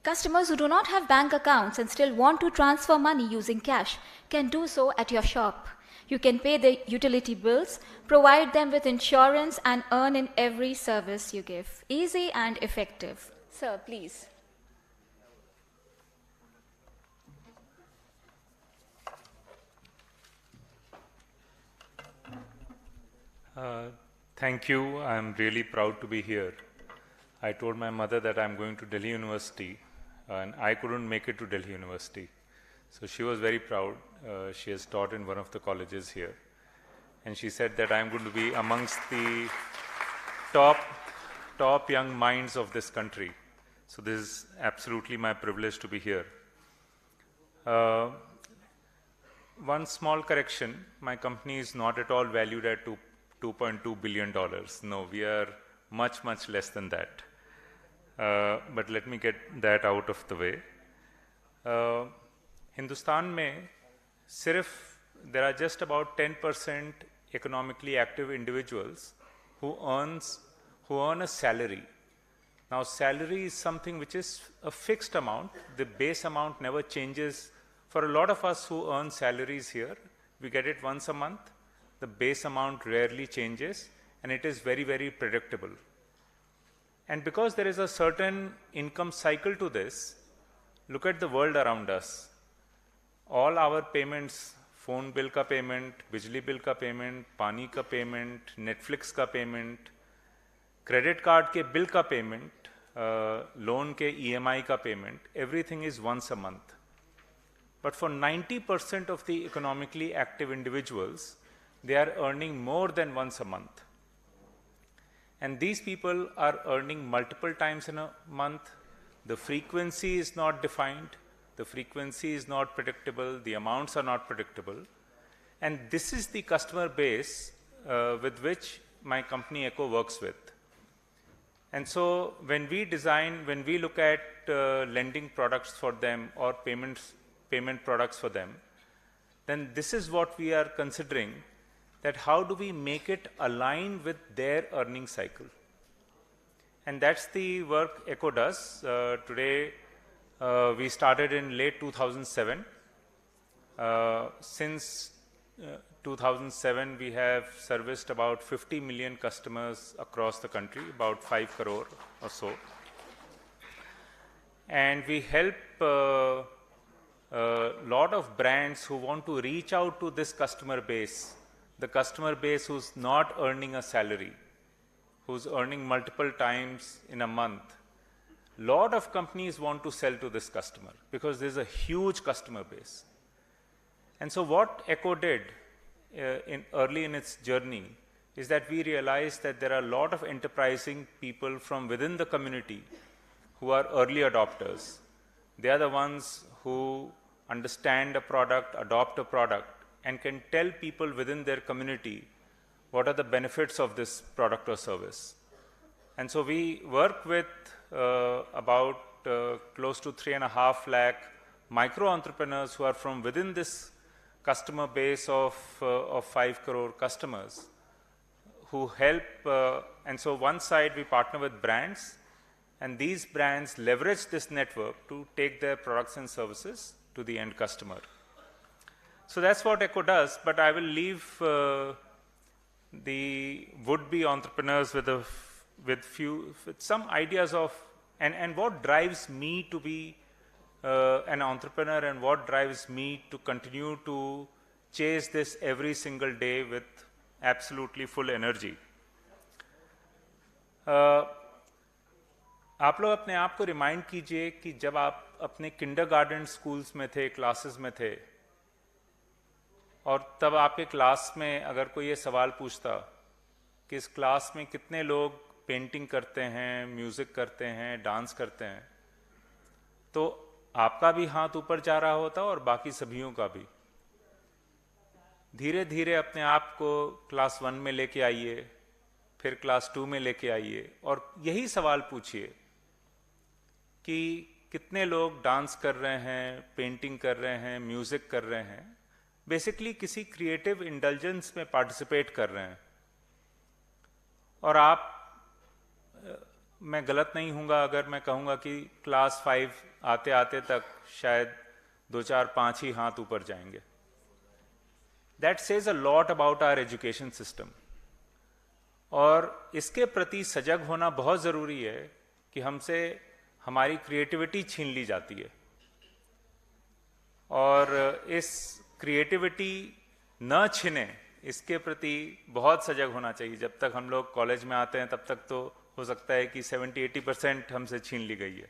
Customers who do not have bank accounts and still want to transfer money using cash can do so at your shop. You can pay the utility bills, provide them with insurance, and earn in every service you give. Easy and effective. Sir, please. Thank you. I'm really proud to be here. I told my mother that I'm going to Delhi University, and I couldn't make it to Delhi University. So she was very proud. She has taught in one of the colleges here. And she said that I'm going to be amongst the top young minds of this country. So this is absolutely my privilege to be here. One small correction, my company is not at all valued at $2.2 billion. No, we are much, much less than that. But let me get that out of the way. Hindustan mein, there are just about 10% economically active individuals who earn a salary. Now, salary is something which is a fixed amount. The base amount never changes. For a lot of us who earn salaries here, we get it once a month. The base amount rarely changes, and it is very, very predictable. And because there is a certain income cycle to this, look at the world around us. All our payments, phone bill ka payment, bijli bill ka payment, pani ka payment, Netflix ka payment, credit card ke bill ka payment, loan ke EMI ka payment, everything is once a month. But for 90% of the economically active individuals, they are earning more than once a month. And these people are earning multiple times in a month. The frequency is not defined. The frequency is not predictable. The amounts are not predictable. And this is the customer base with which my company 𝐀𝐿 works with. And so when we look at lending products for them or payment products for them, then this is what we are considering, that how do we make it align with their earning cycle. And that's the work 𝐀𝐿 does. Today, we started in late 2007. Since 2007, we have serviced about 50 million customers across the country, about 5 crore or so. And we help a lot of brands who want to reach out to this customer base, the customer base who's not earning a salary, who's earning multiple times in a month. Lot of companies want to sell to this customer because there's a huge customer base. And so what 𝐻𝐻𝐿 did early in its journey is that we realized that there are a lot of enterprising people from within the community who are early adopters. They are the ones who understand a product, adopt a product, and can tell people within their community what are the benefits of this product or service. And so we work with about close to 3.5 lakh micro entrepreneurs who are from within this customer base of 5 crore customers who help. And so one side we partner with brands, and these brands leverage this network to take their products and services to the end customer. So that's what 𝐻𝐻𝐿 does, but I will leave the would-be entrepreneurs with some ideas of and what drives me to be an entrepreneur, and what drives me to continue to chase this every single day with absolutely full energy. आप लोग अपने आप को remind कीजिए कि जब आप अपने किंडरगार्टन स्कूल्स में थे, क्लासेस में थे, और तब आपके क्लास में अगर कोई ये सवाल पूछता कि इस क्लास में कितने लोग पेंटिंग करते हैं, म्यूजिक करते हैं, डांस करते हैं, तो आपका भी हाथ ऊपर जा रहा होता और बाकी सभीयों का भी. धीरे धीरे अपने आप को क्लास 1 में लेके आइए, फिर क्लास 2 में लेके आइए, और यही सवाल पूछिए कि कितने लोग डांस कर रहे हैं, पेंटिंग कर रहे हैं, म्यूजिक कर रहे हैं, बेसिकली किसी क्रिएटिव इंडल्जेंस में पार्टिसिपेट कर रहे हैं. और आप, मैं गलत नहीं हूँगा अगर मैं कहूँगा कि क्लास 5 आते आते तक शायद 2, 4, 5 ही हाथ ऊपर जाएंगे. That says a lot about our education system. और इसके प्रति सजग होना बहुत ज़रूरी है कि हमसे हमारी क्रिएटिविटी छीन ली जाती है, और इस क्रिएटिविटी न छिने इसके प्रति बहुत सजग होना चाहिए. जब तक हम लोग कॉलेज में आते हैं तब तक तो हो सकता है कि 70-80% हमसे छीन ली गई है.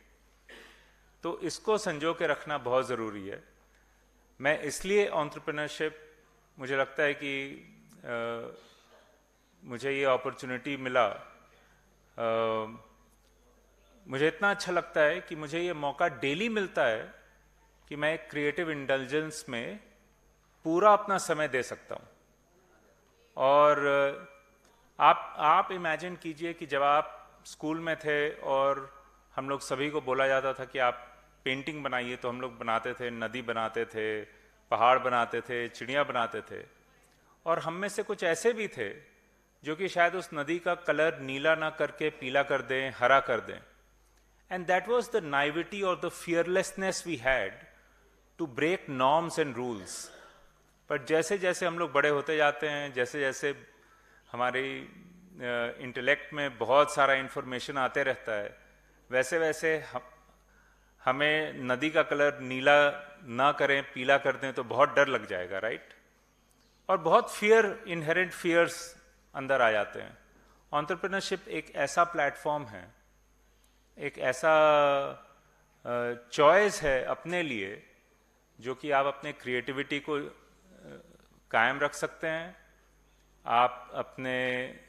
तो इसको संजो के रखना बहुत ज़रूरी है. मैं इसलिए एंटरप्रेन्योरशिप, मुझे लगता है कि मुझे ये अपॉर्चुनिटी मिला, मुझे इतना अच्छा लगता है कि मुझे ये मौका डेली मिलता है कि मैं एक क्रिएटिव इंटेलिजेंस में पूरा अपना समय दे सकता हूँ. और आप इमेजिन कीजिए कि जब आप स्कूल में थे और हम लोग सभी को बोला जाता था कि आप पेंटिंग बनाइए, तो हम लोग बनाते थे, नदी बनाते थे, पहाड़ बनाते थे, चिड़िया बनाते थे. और हम में से कुछ ऐसे भी थे जो कि शायद उस नदी का कलर नीला ना करके पीला कर दें, हरा कर दें. And that was the naivety और the fearlessness we had to break norms and rules. But जैसे जैसे हम लोग बड़े होते जाते हैं, जैसे जैसे हमारी इंटेलेक्ट में बहुत सारा इंफॉर्मेशन आते रहता है, वैसे वैसे हमें नदी का कलर नीला ना करें, पीला कर दें तो बहुत डर लग जाएगा, राइट? और बहुत इनहेरेंट फियर्स अंदर आ जाते हैं. एंटरप्रेन्योरशिप एक ऐसा प्लेटफॉर्म है, एक ऐसा चॉइस है अपने लिए, जो कि आप अपने क्रिएटिविटी को कायम रख सकते हैं, आप अपने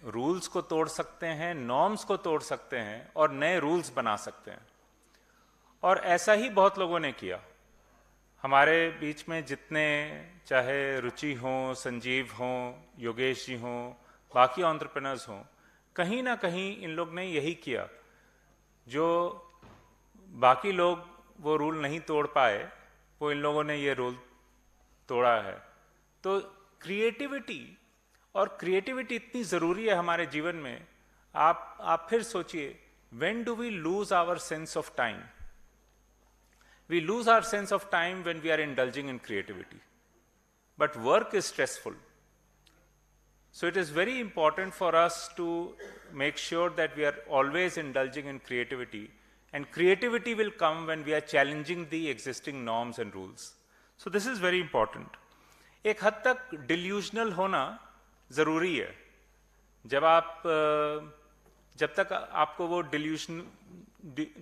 रूल्स को तोड़ सकते हैं, नॉर्म्स को तोड़ सकते हैं और नए रूल्स बना सकते हैं. और ऐसा ही बहुत लोगों ने किया. हमारे बीच में जितने, चाहे रुचि हों, संजीव हों, योगेश जी हों, बाकी एंटरप्रेन्योर्स हों, कहीं ना कहीं इन लोग ने यही किया जो बाकी लोग वो रूल नहीं तोड़ पाए, वो इन लोगों ने ये रूल तोड़ा है. तो क्रिएटिविटी इतनी ज़रूरी है हमारे जीवन में. आप फिर सोचिए, when do we lose our sense of time? We lose our sense of time when we are indulging in creativity. But work is stressful. So it is very important for us to make sure that we are always indulging in creativity. And creativity will come when we are challenging the existing norms and rules. So this is very important. एक हद तक delusional होना जरूरी है. जब तक आपको वो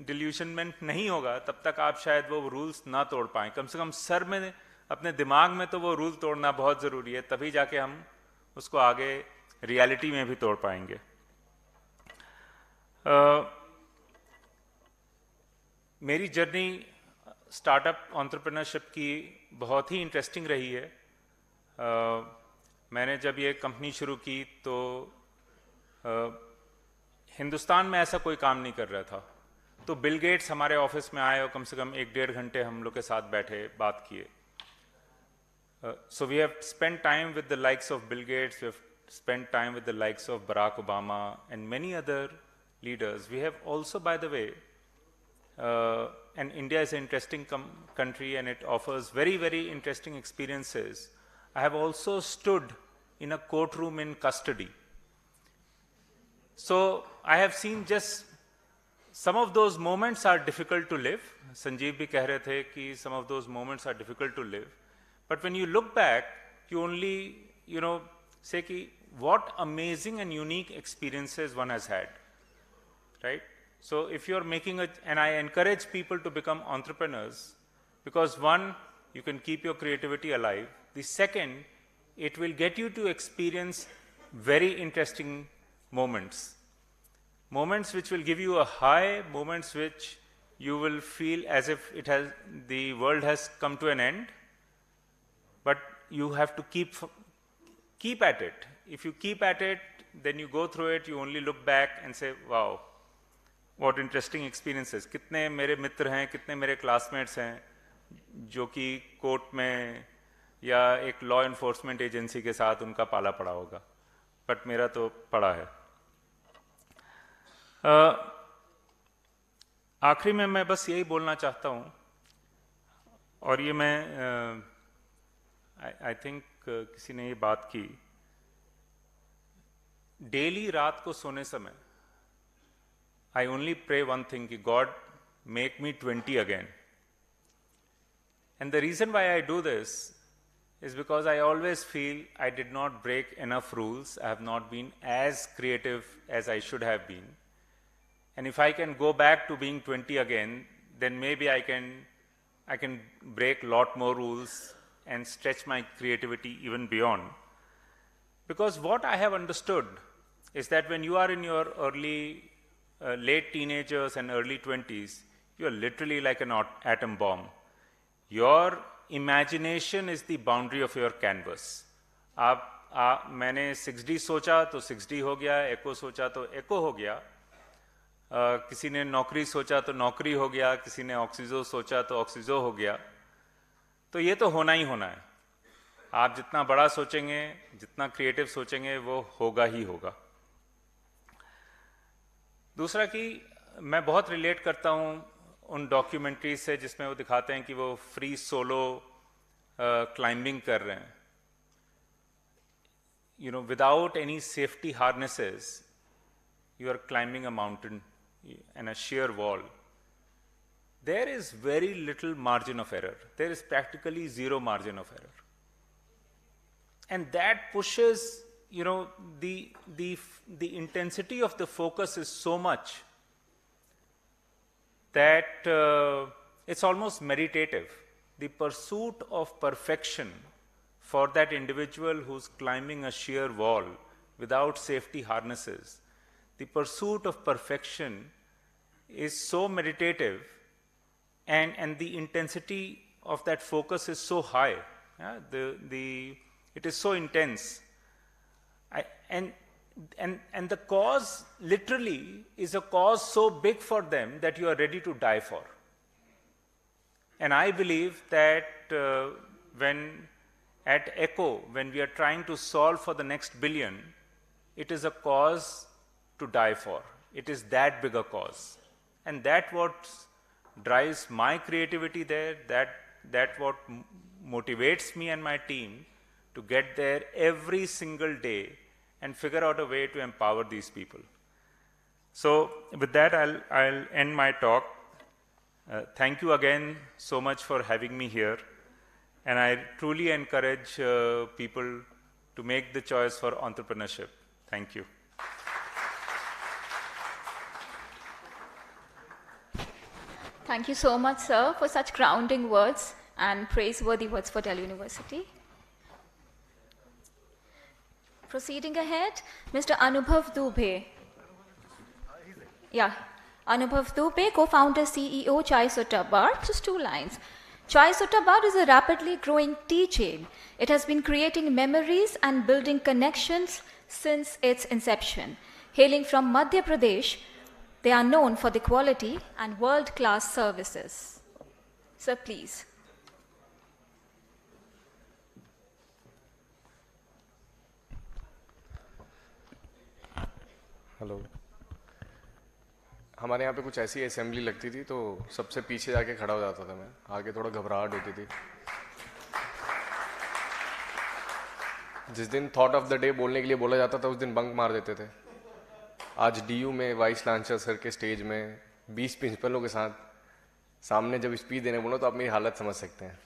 delusionment नहीं होगा, तब तक आप शायद वो rules ना तोड़ पाएं. कम से कम सर में, अपने दिमाग में तो वो रूल तोड़ना बहुत जरूरी है, तभी जाके हम उसको आगे रियलिटी में भी तोड़ पाएंगे. मेरी जर्नी स्टार्टअप एंटरप्रेन्योरशिप की बहुत ही इंटरेस्टिंग रही है. मैंने जब ये कंपनी शुरू की तो हिंदुस्तान में ऐसा कोई काम नहीं कर रहा था. तो बिल गेट्स हमारे ऑफिस में आए और कम से कम 1-1.5 घंटे हम लोग के साथ बैठे, बात किए. So we have spent time with the likes of Bill Gates, we have spent time with the likes of Barack Obama and many other leaders. We have also, by the way, and India is an interesting country and it offers very, very interesting experiences. I have also stood in a courtroom in custody. So I have seen just some of those moments are difficult to live. Sanjeev bhi keh rahe the ki some of those moments are difficult to live. But when you look back, you only, say ki what amazing and unique experiences one has had, right? So if you're making and I encourage people to become entrepreneurs, because one, you can keep your creativity alive. The second, it will get you to experience very interesting moments. Moments which will give you a high, moments which you will feel as if the world has come to an end. But you have to keep at it. If you keep at it, then you go through it, you only look back and say, wow, what interesting experiences. कितने मेरे मित्र हैं, कितने मेरे classmates हैं, जो कि court में या एक लॉ एनफोर्समेंट एजेंसी के साथ उनका पाला पड़ा होगा, बट मेरा तो पड़ा है. आखिरी में मैं बस यही बोलना चाहता हूँ, और ये मैं आई थिंक किसी ने ये बात की, डेली रात को सोने समय I only pray one thing कि God make me 20 again. And the reason why I do this is because I always feel I did not break enough rules. I have not been as creative as I should have been. And if I can go back to being 20 again, then maybe I can break a lot more rules and stretch my creativity even beyond. Because what I have understood is that when you are in your late teenagers and early 20s, you are literally like an atom bomb. Your imagination is the boundary of your canvas. मैंने 6D सोचा तो 6D हो गया, एको सोचा तो एको हो गया, किसी ने नौकरी सोचा तो नौकरी हो गया, किसी ने ऑक्सीजो सोचा तो ऑक्सीजो हो गया. तो ये तो होना ही होना है. आप जितना बड़ा सोचेंगे, जितना क्रिएटिव सोचेंगे, वो होगा ही होगा. दूसरा कि मैं बहुत रिलेट करता हूँ उन डॉक्यूमेंट्रीज से जिसमें वो दिखाते हैं कि वो फ्री सोलो क्लाइंबिंग कर रहे हैं, without any safety harnesses. You are climbing a mountain and a sheer wall. There is very little margin of error. There is practically zero margin of error. And that pushes, the intensity of the focus is so much that it's almost meditative. The pursuit of perfection for that individual who's climbing a sheer wall without safety harnesses, the pursuit of perfection is so meditative, and the intensity of that focus is so high. Yeah? It is so intense. And the cause literally is a cause so big for them that you are ready to die for. And I believe that when at ECHO, when we are trying to solve for the next billion, it is a cause to die for. It is that big a cause. And that what drives my creativity there, that what motivates me and my team to get there every single day and figure out a way to empower these people. So with that, I'll end my talk. Thank you again so much for having me here. And I truly encourage people to make the choice for entrepreneurship. Thank you. Thank you so much, sir, for such grounding words and praiseworthy words for Delhi University. Proceeding ahead, Mr. Anubhav Dubey. Yeah, Anubhav Dubey, co-founder, CEO, 𝐀𝐚𝐿 Bar. Just 2 lines. 𝐀𝐚𝐿 Bar is a rapidly growing tea chain. It has been creating memories and building connections since its inception. Hailing from Madhya Pradesh, they are known for the quality and world-class services. Sir, please. Hello, हमारे यहाँ पे कुछ ऐसी assembly लगती थी तो सबसे पीछे जाके खड़ा हो जाता था मैं, आगे थोड़ा घबराहट होती थी। जिस दिन थॉट ऑफ द डे बोलने के लिए बोला जाता था उस दिन बंक मार देते थे। आज डीयू में वाइस चांसलर सर के स्टेज में 20 प्रिंसिपलों के साथ सामने जब स्पीच देने बोलो तो आप मेरी हालत समझ सकते हैं।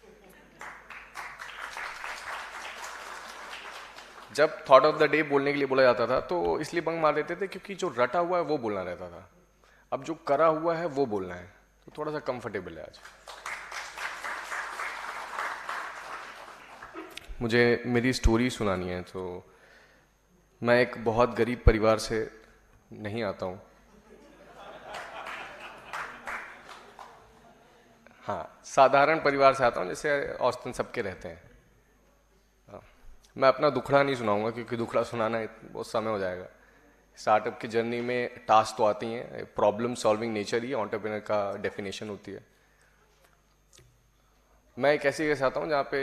जब थॉट ऑफ द डे बोलने के लिए बोला जाता था तो इसलिए बंक मार देते थे क्योंकि जो रटा हुआ है वो बोलना रहता था, अब जो करा हुआ है वो बोलना है, तो थोड़ा सा कंफर्टेबल है आज। मुझे मेरी स्टोरी सुनानी है। तो मैं एक बहुत गरीब परिवार से नहीं आता हूँ। हाँ, साधारण परिवार से आता हूँ जैसे औसतन सबके रहते हैं। मैं अपना दुखड़ा नहीं सुनाऊंगा क्योंकि दुखड़ा सुनाना बहुत समय हो जाएगा। स्टार्टअप की जर्नी में टास्क तो आती हैं, प्रॉब्लम सॉल्विंग नेचर ही एंटरप्रेन्योर का डेफिनेशन होती है। मैं एक ऐसी जगह से आता हूँ जहाँ पे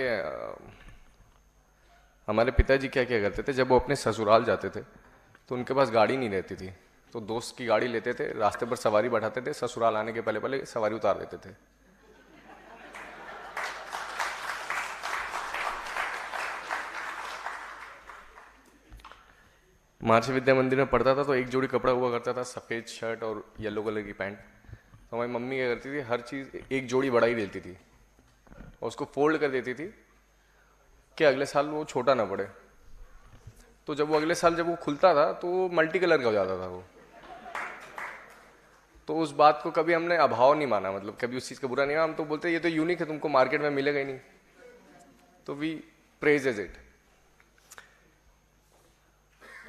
हमारे पिताजी क्या क्या करते थे, जब वो अपने ससुराल जाते थे तो उनके पास गाड़ी नहीं रहती थी, तो दोस्त की गाड़ी लेते थे, रास्ते पर सवारी बैठाते थे, ससुराल आने के पहले पहले सवारी उतार देते थे। महर्षि विद्या मंदिर में पढ़ता था तो एक जोड़ी कपड़ा हुआ करता था, सफ़ेद शर्ट और येलो कलर की पैंट। तो हमारी मम्मी क्या करती थी, हर चीज़ एक जोड़ी बड़ा ही देती थी और उसको फोल्ड कर देती थी कि अगले साल वो छोटा ना पड़े। तो जब वो अगले साल जब वो खुलता था तो वो मल्टी कलर का हो जाता था वो। तो उस बात को कभी हमने अभाव नहीं माना, मतलब कभी उस चीज़ का बुरा नहीं माना। हम तो बोलते ये तो यूनिक है, तुमको मार्केट में मिलेगा ही नहीं, तो वी प्रेजेज इट।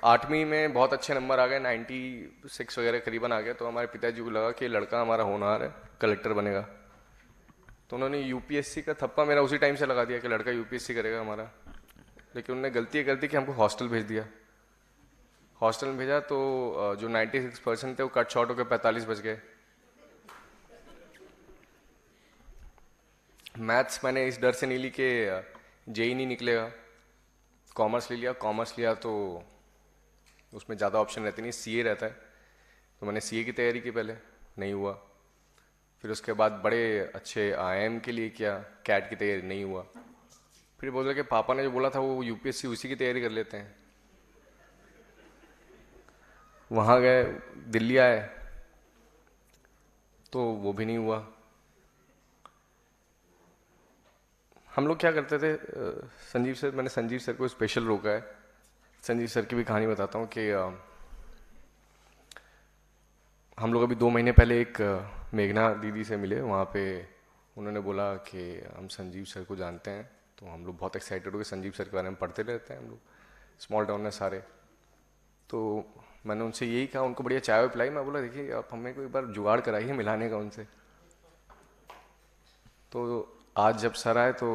8वीं में बहुत अच्छे नंबर आ गए, 96 वगैरह करीबन आ गए। तो हमारे पिताजी को लगा कि लड़का हमारा होनहार है, कलेक्टर बनेगा। तो उन्होंने यूपीएससी का थप्पा मेरा उसी टाइम से लगा दिया कि लड़का यूपीएससी करेगा हमारा। लेकिन उन्होंने गलती कर दी कि हमको हॉस्टल भेज दिया। हॉस्टल में भेजा तो जो 96% थे वो कट शॉर्ट होकर 45 बच गए। मैथ्स मैंने इस डर से नहीं ली कि जेई नहीं निकलेगा, कॉमर्स ले लिया। कॉमर्स लिया तो उसमें ज़्यादा ऑप्शन रहते नहीं, सीए रहता है। तो मैंने सीए की तैयारी की, पहले नहीं हुआ। फिर उसके बाद बड़े अच्छे आईएम के लिए किया, कैट की तैयारी नहीं हुआ। फिर बोला कि पापा ने जो बोला था वो यूपीएससी उसी की तैयारी कर लेते हैं। वहाँ गए, दिल्ली आए तो वो भी नहीं हुआ। हम लोग क्या करते थे, संजीव सर, मैंने संजीव सर को स्पेशल रोका है। संजीव सर की भी कहानी बताता हूँ कि हम लोग अभी 2 महीने पहले एक मेघना दीदी से मिले। वहाँ पे उन्होंने बोला कि हम संजीव सर को जानते हैं। तो हम लोग बहुत एक्साइटेड हो गए, संजीव सर के बारे में पढ़ते रहते हैं हम लोग, स्मॉल टाउन में सारे। तो मैंने उनसे यही कहा, उनको बढ़िया चाय पिलाई। मैं बोला देखिए आप हमें कोई बार जुगाड़ कराइए मिलाने का उनसे। तो आज जब सर आए तो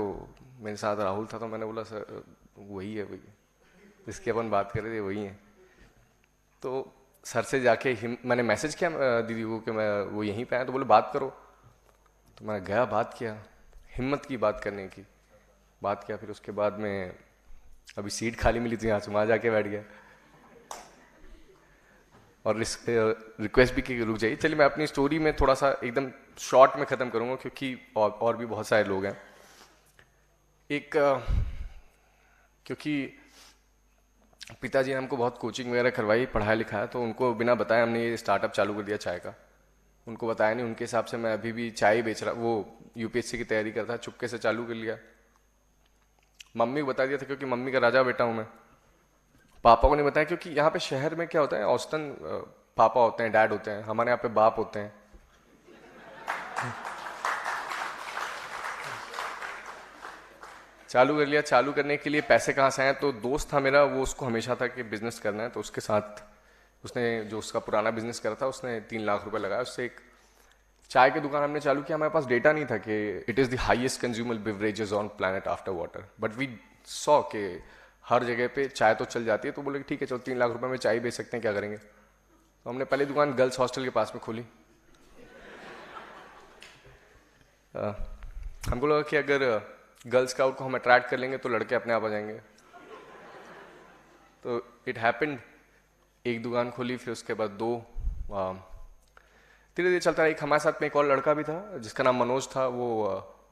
मेरे साथ राहुल था, तो मैंने बोला सर वही है भैया जिसकी अपन बात कर रहे थे, वही है। तो सर से जाके मैंने मैसेज किया दीदी को कि मैं वो यहीं पे आया। तो बोले बात करो। तो मैं गया, बात किया, हिम्मत की बात करने की, बात किया। फिर उसके बाद में अभी सीट खाली मिली थी यहाँ से, वहाँ जाके बैठ गया और रिक्वेस्ट भी की रुक जाइए। चलिए मैं अपनी स्टोरी में थोड़ा सा एकदम शॉर्ट में ख़त्म करूँगा क्योंकि और भी बहुत सारे लोग हैं। क्योंकि पिताजी ने हमको बहुत कोचिंग वगैरह करवाई, पढ़ाया लिखाया, तो उनको बिना बताए हमने ये स्टार्टअप चालू कर दिया चाय का। उनको बताया नहीं, उनके हिसाब से मैं अभी भी चाय बेच रहा, वो यूपीएससी की तैयारी करता, चुपके से चालू कर लिया। मम्मी को बता दिया था क्योंकि मम्मी का राजा बेटा हूँ मैं। पापा को नहीं बताया क्योंकि यहाँ पे शहर में क्या होता है, औसतन पापा होते हैं, डैड होते हैं, हमारे यहाँ पे बाप होते हैं। चालू कर लिया, चालू करने के लिए पैसे कहाँ से आए, तो दोस्त था मेरा, वो उसको हमेशा था कि बिजनेस करना है, तो उसके साथ उसने जो उसका पुराना बिजनेस करा था उसने 3 लाख रुपए लगाया, उससे एक चाय की दुकान हमने चालू किया। हमारे पास डेटा नहीं था कि it is the highest consumer beverages on planet after water, but we saw कि हर जगह पे चाय तो चल जाती है, तो बोले ठीक है चलो 3 लाख रुपए में चाय बेच सकते हैं, क्या करेंगे। तो हमने पहली दुकान गर्ल्स हॉस्टल के पास में खोली। हमको लगा कि अगर गर्ल स्काउट को हम अट्रैक्ट कर लेंगे तो लड़के अपने आप आ जाएंगे। तो इट हैपेंड, एक दुकान खोली, फिर उसके बाद 2, धीरे धीरे चलता रहा। एक हमारे साथ में एक और लड़का भी था जिसका नाम मनोज था, वो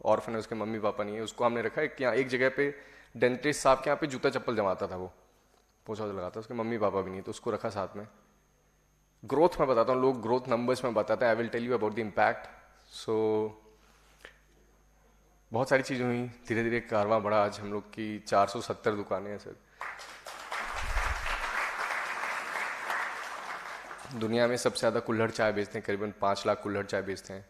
ऑर्फन है, उसके मम्मी पापा नहीं है, उसको हमने रखा एक जगह पे डेंटिस्ट साहब के यहाँ पे जूता चप्पल जमाता था, वो पोछा लगाता, उसके मम्मी पापा भी नहीं, तो उसको रखा साथ में। ग्रोथ में बताता हूँ, लोग ग्रोथ नंबर्स में बताते हैं, I will tell you about the impact. So बहुत सारी चीज़ें हुई, धीरे धीरे कारवां बढ़ा, आज हम लोग की 470 दुकानें हैं सर। दुनिया में सबसे ज़्यादा कुल्हड़ चाय बेचते हैं, करीबन 5 लाख कुल्हड़ चाय बेचते हैं।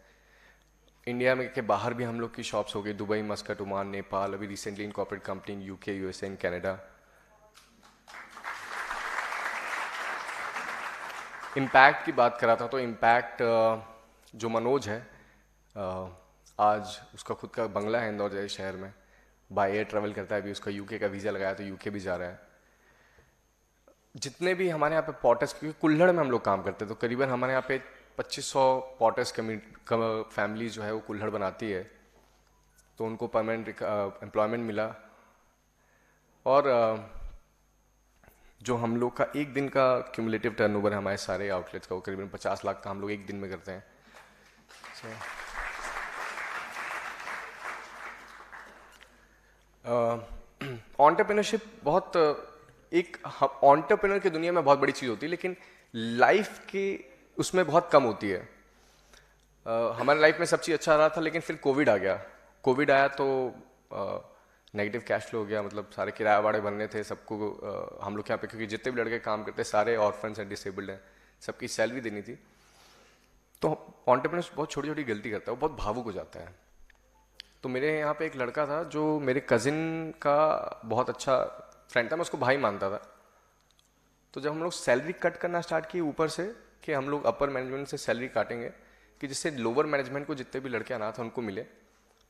इंडिया में के बाहर भी हम लोग की शॉप्स हो गई, दुबई, मस्कट, ओमान, नेपाल, अभी recently incorporate company in UK, USA and Canada. Impact की बात करा था, तो इम्पैक्ट जो मनोज है, आज उसका खुद का बंगला है इंदौर जैसे शहर में, बाय एयर ट्रैवल करता है, अभी उसका UK का वीज़ा लगाया तो UK भी जा रहा है। जितने भी हमारे यहाँ पे पॉटर्स, क्योंकि कुल्हड़ में हम लोग काम करते हैं, तो करीबन हमारे यहाँ पे 2500 पॉटर्स फैमिली जो है वो कुल्हड़ बनाती है, तो उनको परमानेंट एम्प्लॉयमेंट मिला। और जो हम लोग का एक दिन का क्यूमुलेटिव टर्नओवर है हमारे सारे आउटलेट्स का, वो करीबन 50 लाख का हम लोग एक दिन में करते हैं। एंटरप्रेन्योरशिप बहुत एक एंटरप्रेन्योर की दुनिया में बहुत बड़ी चीज़ होती है, लेकिन लाइफ की उसमें बहुत कम होती है। हमारे लाइफ में सब चीज़ अच्छा रहा था, लेकिन फिर कोविड आ गया। कोविड आया तो नेगेटिव कैश फ्लो हो गया, मतलब सारे किराया वाड़े बनने थे सबको। हम लोग यहाँ पे क्योंकि जितने भी लड़के काम करते हैं सारे ऑर्फन्स हैं, डिसेबल्ड हैं, सबकी सैलरी देनी थी। तो एंटरप्रेन्योर बहुत छोटी छोटी गलती करता है, वो बहुत भावुक हो जाता है। तो मेरे यहाँ पे एक लड़का था जो मेरे कजिन का बहुत अच्छा फ्रेंड था, मैं उसको भाई मानता था। तो जब हम लोग सैलरी कट करना स्टार्ट किए ऊपर से, कि हम लोग अपर मैनेजमेंट से सैलरी काटेंगे कि जिससे लोअर मैनेजमेंट को जितने भी लड़के अनाथ हैं उनको मिले,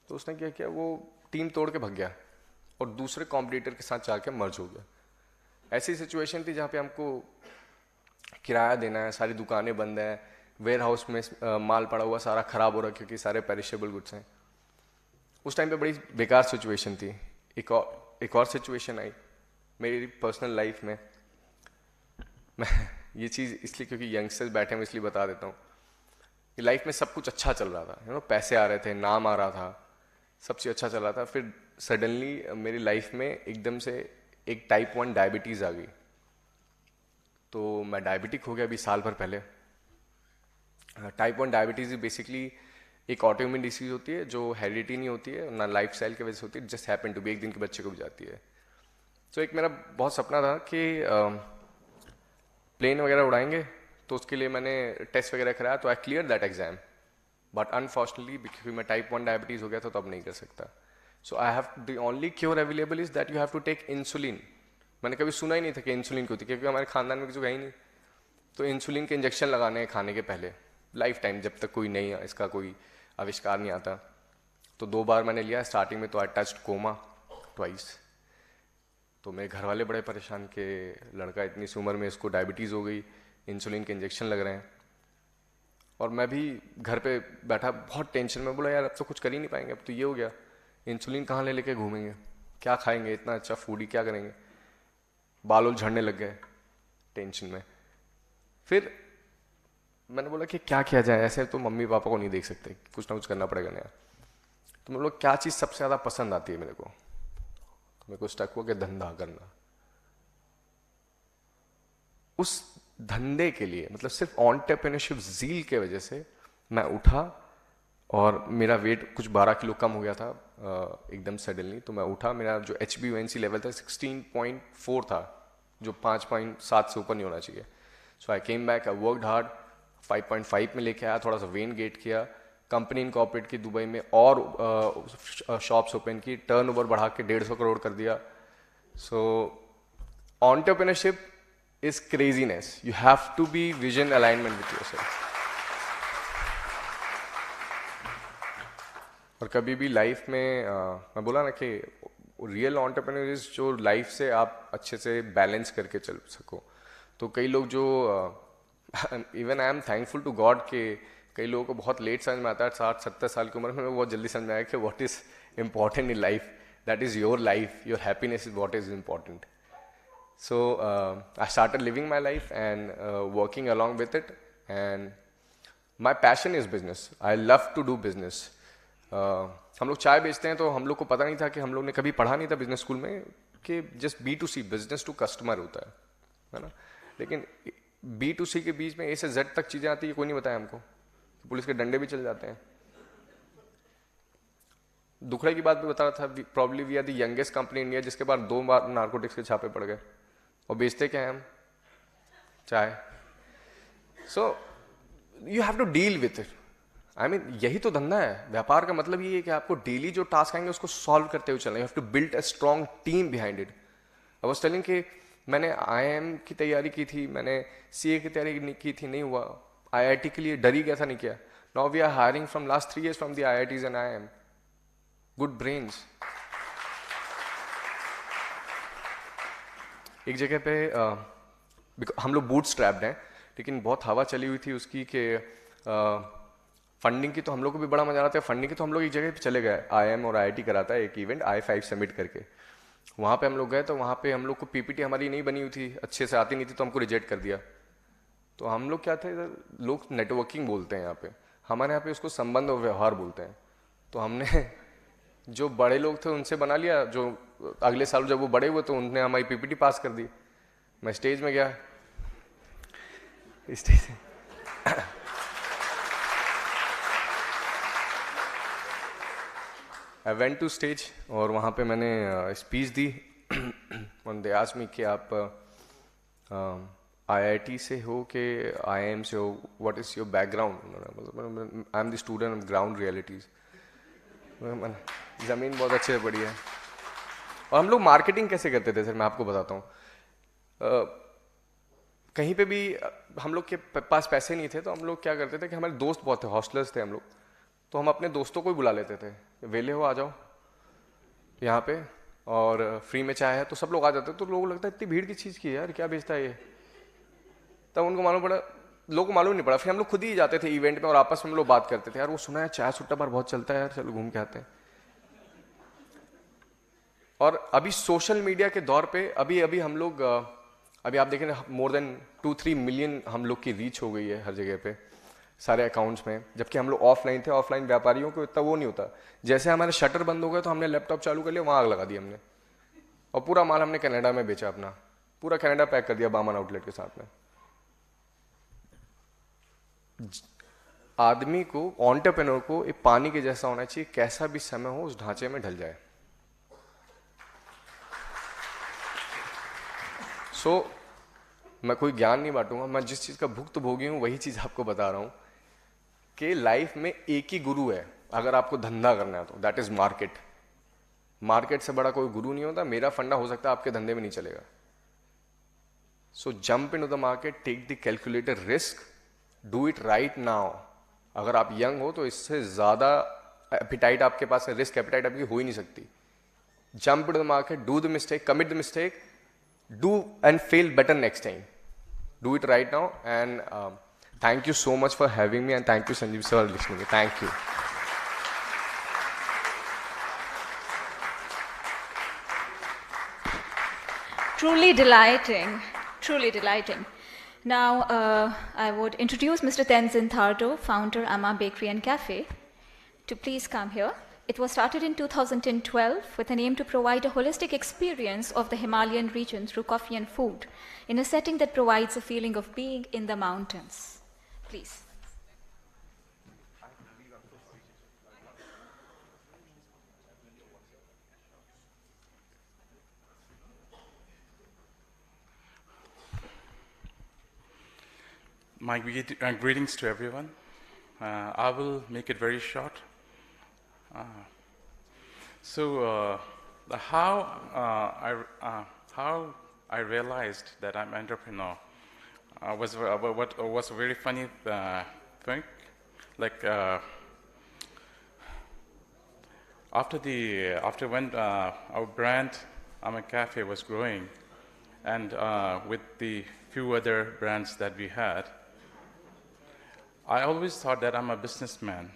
तो उसने क्या किया, वो टीम तोड़ के भाग गया और दूसरे कॉम्पिटिटर के साथ जाके मर्ज हो गया। ऐसी सिचुएशन थी जहाँ पे हमको किराया देना है, सारी दुकानें बंद हैं, वेयर हाउस में माल पड़ा हुआ सारा खराब हो रहा है क्योंकि सारे पेरिशेबल गुड्स हैं। उस टाइम पे बड़ी बेकार सिचुएशन थी। एक और सिचुएशन आई मेरी पर्सनल लाइफ में। मैं ये चीज़ इसलिए क्योंकि यंगस्टर्स बैठे हैं इसलिए बता देता हूँ कि लाइफ में सब कुछ अच्छा चल रहा था, पैसे आ रहे थे, नाम आ रहा था, सब चीज़ अच्छा चल रहा था। फिर सडनली मेरी लाइफ में एकदम से एक टाइप 1 डायबिटीज़ आ गई। तो मैं डायबिटिक हो गया अभी साल भर पहले। टाइप 1 डायबिटीज़ बेसिकली एक ऑटोइम्यून डिसीज होती है जो हेरिडिटी नहीं होती है ना लाइफ स्टाइल की वजह से होती है, जस्ट हैपन टू बी, एक दिन के बच्चे को भी जाती है। तो एक मेरा बहुत सपना था कि प्लेन वगैरह उड़ाएंगे, तो उसके लिए मैंने टेस्ट वगैरह कराया, तो I clear that exam, but unfortunately क्योंकि मैं टाइप 1 डायबिटीज़ हो गया था तो अब नहीं कर सकता। So I have the only cure available is that you have to take insulin. मैंने कभी सुना ही नहीं था कि इंसुलिन की होती, क्योंकि हमारे खानदान में किसी को है ही नहीं। तो इंसुलिन के इंजेक्शन लगाने हैं खाने के पहले, लाइफ टाइम, जब तक कोई नहीं इसका कोई आविष्कार नहीं आता। तो 2 बार मैंने लिया, स्टार्टिंग में तो आई टच्ड कोमा ट्वाइस। तो मेरे घर वाले बड़े परेशान कि लड़का इतनी सी उम्र में इसको डायबिटीज़ हो गई, इंसुलिन के इंजेक्शन लग रहे हैं। और मैं भी घर पे बैठा बहुत टेंशन में, बोला यार अब तो कुछ कर ही नहीं पाएंगे, अब तो ये हो गया, इंसुलिन कहाँ ले लेके घूमेंगे, क्या खाएंगे, इतना अच्छा फूड ही क्या करेंगे। बाल झड़ने लग गए टेंशन में। फिर मैंने बोला कि क्या किया जाए, ऐसे तो मम्मी पापा को नहीं देख सकते, कुछ ना कुछ करना पड़ेगा नया। तो मैं बोला क्या चीज़ सबसे ज़्यादा पसंद आती है मेरे को, तो मेरे को स्टक हुआ कि धंधा करना। उस धंधे के लिए मतलब सिर्फ एंटरप्रेन्योरशिप ज़ील के वजह से मैं उठा और मेरा वेट कुछ 12 किलो कम हो गया था एकदम सडनली। तो मैं उठा, मेरा जो HbA1c लेवल था 16.4 था, जो 5.7 से ऊपर नहीं होना चाहिए। So I came back, I worked hard, 5.5 में लेके आया, थोड़ा सा वेन गेट किया, कंपनी इनकॉर्पोरेट की दुबई में और शॉप्स ओपन की, टर्नओवर बढ़ा के 150 करोड़ कर दिया। सो entrepreneurship is craziness, you have to be vision alignment with yourself. और कभी भी लाइफ में मैं बोला ना कि रियल एंटरप्रेन्योर जो लाइफ से आप अच्छे से बैलेंस करके चल सको। तो कई लोग जो even I am thankful to God के कई लोगों को बहुत लेट समझ में आता है, 60-70 साल की उम्र में बहुत जल्दी समझ में आया कि what is important in life, that is your life, your happiness is what is important. So I started living my life and working along with it, and my passion is business, I love to do business. हम लोग चाय बेचते हैं, तो हम लोग को पता नहीं था कि हम लोग ने कभी पढ़ा नहीं था बिजनेस स्कूल में कि just B2C, business to customer होता है ना। लेकिन B2C के बीच में A से Z तक चीज़ें आती है, कोई नहीं बताया हमको। पुलिस के डंडे भी चल जाते हैं। दुखड़े की बात भी बता रहा था, probably we are the youngest company India जिसके पास 2 बार नार्कोटिक्स के छापे पड़ गए, और बेचते क्या हैं हम? चाय। So you have to deal with it. I mean यही तो धंधा है, व्यापार का मतलब ये है कि आपको डेली जो टास्क आएंगे उसको सॉल्व करते हुए चलना। You have to build a strong team behind it. I was telling कि मैंने IIM की तैयारी की थी, मैंने CA की तैयारी की थी, नहीं हुआ। IIT के लिए डर ही गया था, नहीं किया। Now we are hiring from last 3 years from the IITs and IIM, good brains. एक जगह पे हम लोग बूट स्ट्रैप्ड हैं, लेकिन बहुत हवा चली हुई थी उसकी कि फंडिंग की, तो हम लोग को भी बड़ा मजा आ रहा था फंडिंग की। तो हम लोग एक जगह पे चले गए, IIM और IIT कराता है एक इवेंट, I5 समिट करके। वहाँ पे हम लोग गए, तो वहाँ पे हम लोग को PPT हमारी नहीं बनी हुई थी, अच्छे से आती नहीं थी, तो हमको रिजेक्ट कर दिया। तो हम लोग क्या थे, इधर लोग नेटवर्किंग बोलते हैं यहाँ पे, हमारे यहाँ पे उसको संबंध और व्यवहार बोलते हैं। तो हमने जो बड़े लोग थे उनसे बना लिया, जो अगले साल जब वो बड़े हुए तो उनने हमारी PPT पास कर दी। मैं स्टेज में गया, stage I went to stage, और वहाँ पे मैंने speech the. They asked me कि आप IIT से हो कि IIM से हो, what is your background? I am the student of ground realities. ज़मीन बहुत अच्छे से पड़ी है। और हम लोग मार्केटिंग कैसे करते थे सर, मैं आपको बताता हूँ। कहीं पे भी हम लोग के पास पैसे नहीं थे, तो हम लोग क्या करते थे कि हमारे दोस्त बहुत थे, हॉस्टलर्स थे हम लोग, तो हम अपने दोस्तों को ही बुला लेते थे, वेले हो आ जाओ यहाँ पे, और फ्री में चाय है, तो सब लोग आ जाते। तो लोगों को लगता है इतनी भीड़ की चीज़ की है यार, क्या बेचता है ये। तब उनको मालूम पड़ा, लोगों को मालूम नहीं पड़ा। फिर हम लोग खुद ही जाते थे इवेंट में, और आपस में हम लोग बात करते थे, यार वो सुना है चाय सुट्टा बार बहुत चलता है यार, चलो घूम के आते हैं। और अभी सोशल मीडिया के दौर पे अभी हम लोग अभी आप देखें मोर देन 2-3 मिलियन हम लोग की रीच हो गई है हर जगह पे, सारे अकाउंट्स में। जबकि हम लोग ऑफलाइन थे, ऑफलाइन व्यापारियों को इतना वो नहीं होता। जैसे हमारे शटर बंद हो गए, तो हमने लैपटॉप चालू कर लिया, वहाँ आग लगा दी हमने, और पूरा माल हमने कनाडा में बेचा, अपना पूरा कनाडा पैक कर दिया बामन आउटलेट के साथ में। आदमी को, एंटरप्रेन्योर को एक पानी के जैसा होना चाहिए, कैसा भी समय हो उस ढांचे में ढल जाए। सो मैं कोई ज्ञान नहीं बांटूंगा, मैं जिस चीज का भुक्त भोगी हूं वही चीज आपको बता रहा हूं कि लाइफ में एक ही गुरु है अगर आपको धंधा करना है तो, दैट इज मार्केट। मार्केट से बड़ा कोई गुरु नहीं होता। मेरा फंडा हो सकता है, आपके धंधे में नहीं चलेगा। So jump into the market, take the calculated risk, do it right now. अगर आप यंग हो तो इससे ज्यादा एपिटाइट आपके पास है, रिस्क एपिटाइट आपकी हो ही नहीं सकती। Jump into the market, do the mistake, commit the mistake, do and fail better next time. Do it right now, and thank you so much for having me, and thank you Sanjeev sir for listening. Thank you. Truly delighting, truly delighting. Now I would introduce Mr. Tenzin Thardo, founder Amma Bakery and Cafe, to please come here. It was started in 2012 with an aim to provide a holistic experience of the Himalayan region through coffee and food in a setting that provides a feeling of being in the mountains. Please. My greetings to everyone. I will make it very short. How I realized that I'm an entrepreneur was a very funny thing. Like after when our brand 𝐀𝐚𝐭𝐜𝐡 was growing, and with the few other brands that we had, I always thought that I'm a businessman.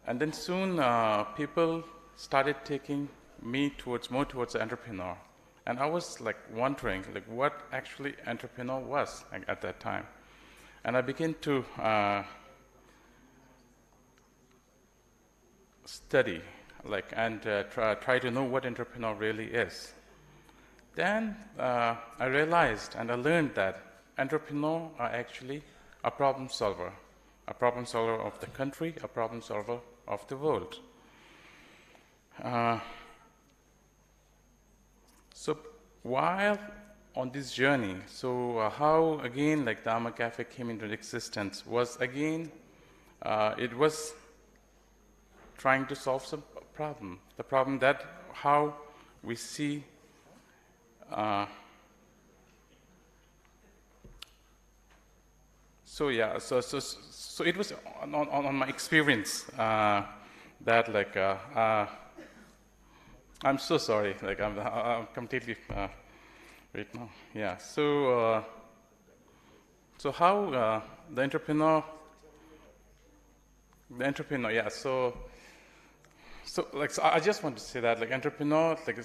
And then soon people started taking me more towards the entrepreneur. And I was like wondering like what actually entrepreneur was at that time. And I began to study and try to know what entrepreneur really is. Then I realized and I learned that entrepreneurs are actually a problem solver of the country, a problem solver of the world. So while on this journey, how again like the 𝐀𝐴 came into existence was again, it was trying to solve some problem. The problem that how we see so it was on my experience that like I'm so sorry, like I'm completely right now. Yeah. So how the entrepreneur. Yeah. So I just want to say that like entrepreneur, like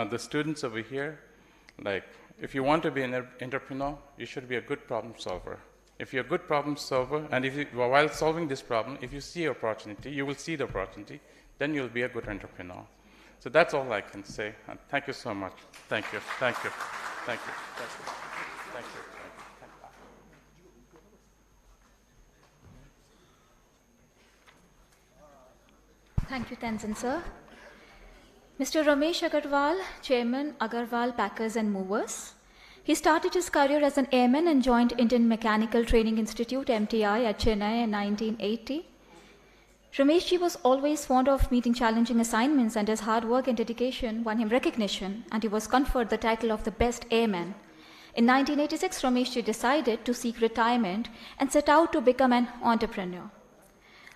the students over here, like if you want to be an entrepreneur, you should be a good problem solver. If you're a good problem solver, and if you, while solving this problem, if you see opportunity, you will see the opportunity, then you'll be a good entrepreneur. So that's all I can say. And thank you so much. Thank you. Thank you. Thank you. Thank you. Thank you. Thank you, Tenzin sir. Mr. Ramesh Agarwal, Chairman, Agarwal Packers and Movers. He started his career as an airman and joined Indian Mechanical Training Institute, MTI, at Chennai in 1980. Rameshji was always fond of meeting challenging assignments, and his hard work and dedication won him recognition, and he was conferred the title of the best airman. In 1986, Rameshji decided to seek retirement and set out to become an entrepreneur.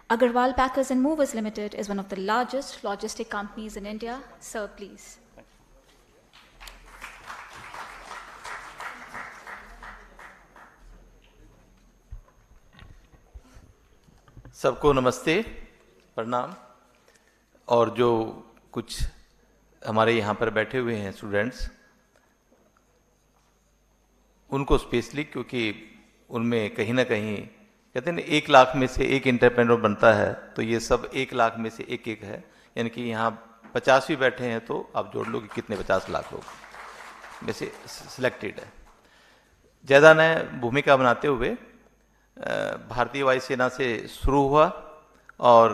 Agarwal Packers and Movers Limited is one of the largest logistic companies in India. Sir, please. सबको नमस्ते, प्रणाम। और जो कुछ हमारे यहाँ पर बैठे हुए हैं स्टूडेंट्स, उनको स्पेशली, क्योंकि उनमें कहीं ना कहीं कहते हैं 1 लाख में से एक एंटरप्रेन्योर बनता है, तो ये सब 1 लाख में से एक है। यानी कि यहाँ 50 भी बैठे हैं तो आप जोड़ लो कि कितने 50 लाख लोग में से सिलेक्टेड है। ज़्यादा न भूमिका बनाते हुए भारतीय वायुसेना से शुरू हुआ और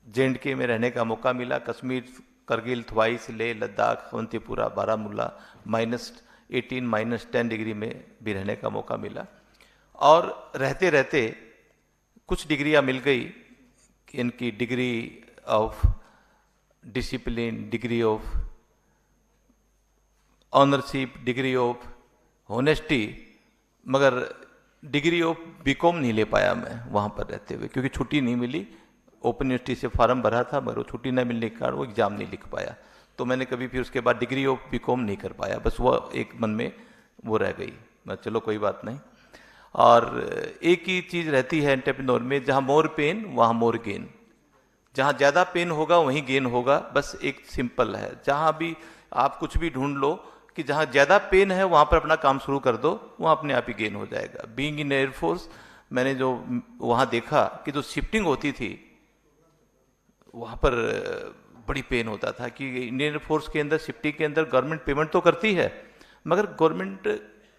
𝐁𝐚𝐭𝐜 में रहने का मौका मिला। कश्मीर, करगिल, थवाइस, लेह, लद्दाख, अवंतीपुरा, बारामूला, -18, -10 डिग्री में भी रहने का मौका मिला। और रहते रहते कुछ डिग्रियां मिल गई, इनकी degree of discipline, degree of ownership, degree of honesty, मगर डिग्री ऑफ बीकॉम नहीं ले पाया मैं वहाँ पर रहते हुए, क्योंकि छुट्टी नहीं मिली। ओपन यूनिवर्सिटी से फॉर्म भरा था, मगर वो छुट्टी न मिलने के कारण वो एग्ज़ाम नहीं लिख पाया, तो मैंने कभी फिर उसके बाद डिग्री ऑफ बीकॉम नहीं कर पाया। बस वो एक मन में वो रह गई। चलो कोई बात नहीं। और एक ही चीज़ रहती है एंटरप्रेन्योर में, जहाँ मोर पेन वहाँ मोर गेन। जहाँ ज़्यादा पेन होगा वहीं गेन होगा। बस एक सिंपल है, जहाँ भी आप कुछ भी ढूंढ लो कि जहाँ ज़्यादा पेन है वहाँ पर अपना काम शुरू कर दो, वहाँ अपने आप ही गेन हो जाएगा। बीइंग इन एयरफोर्स, मैंने जो वहाँ देखा कि जो शिफ्टिंग होती थी वहाँ पर बड़ी पेन होता था कि इंडियन एयरफोर्स के अंदर शिफ्टिंग के अंदर गवर्नमेंट पेमेंट तो करती है, मगर गवर्नमेंट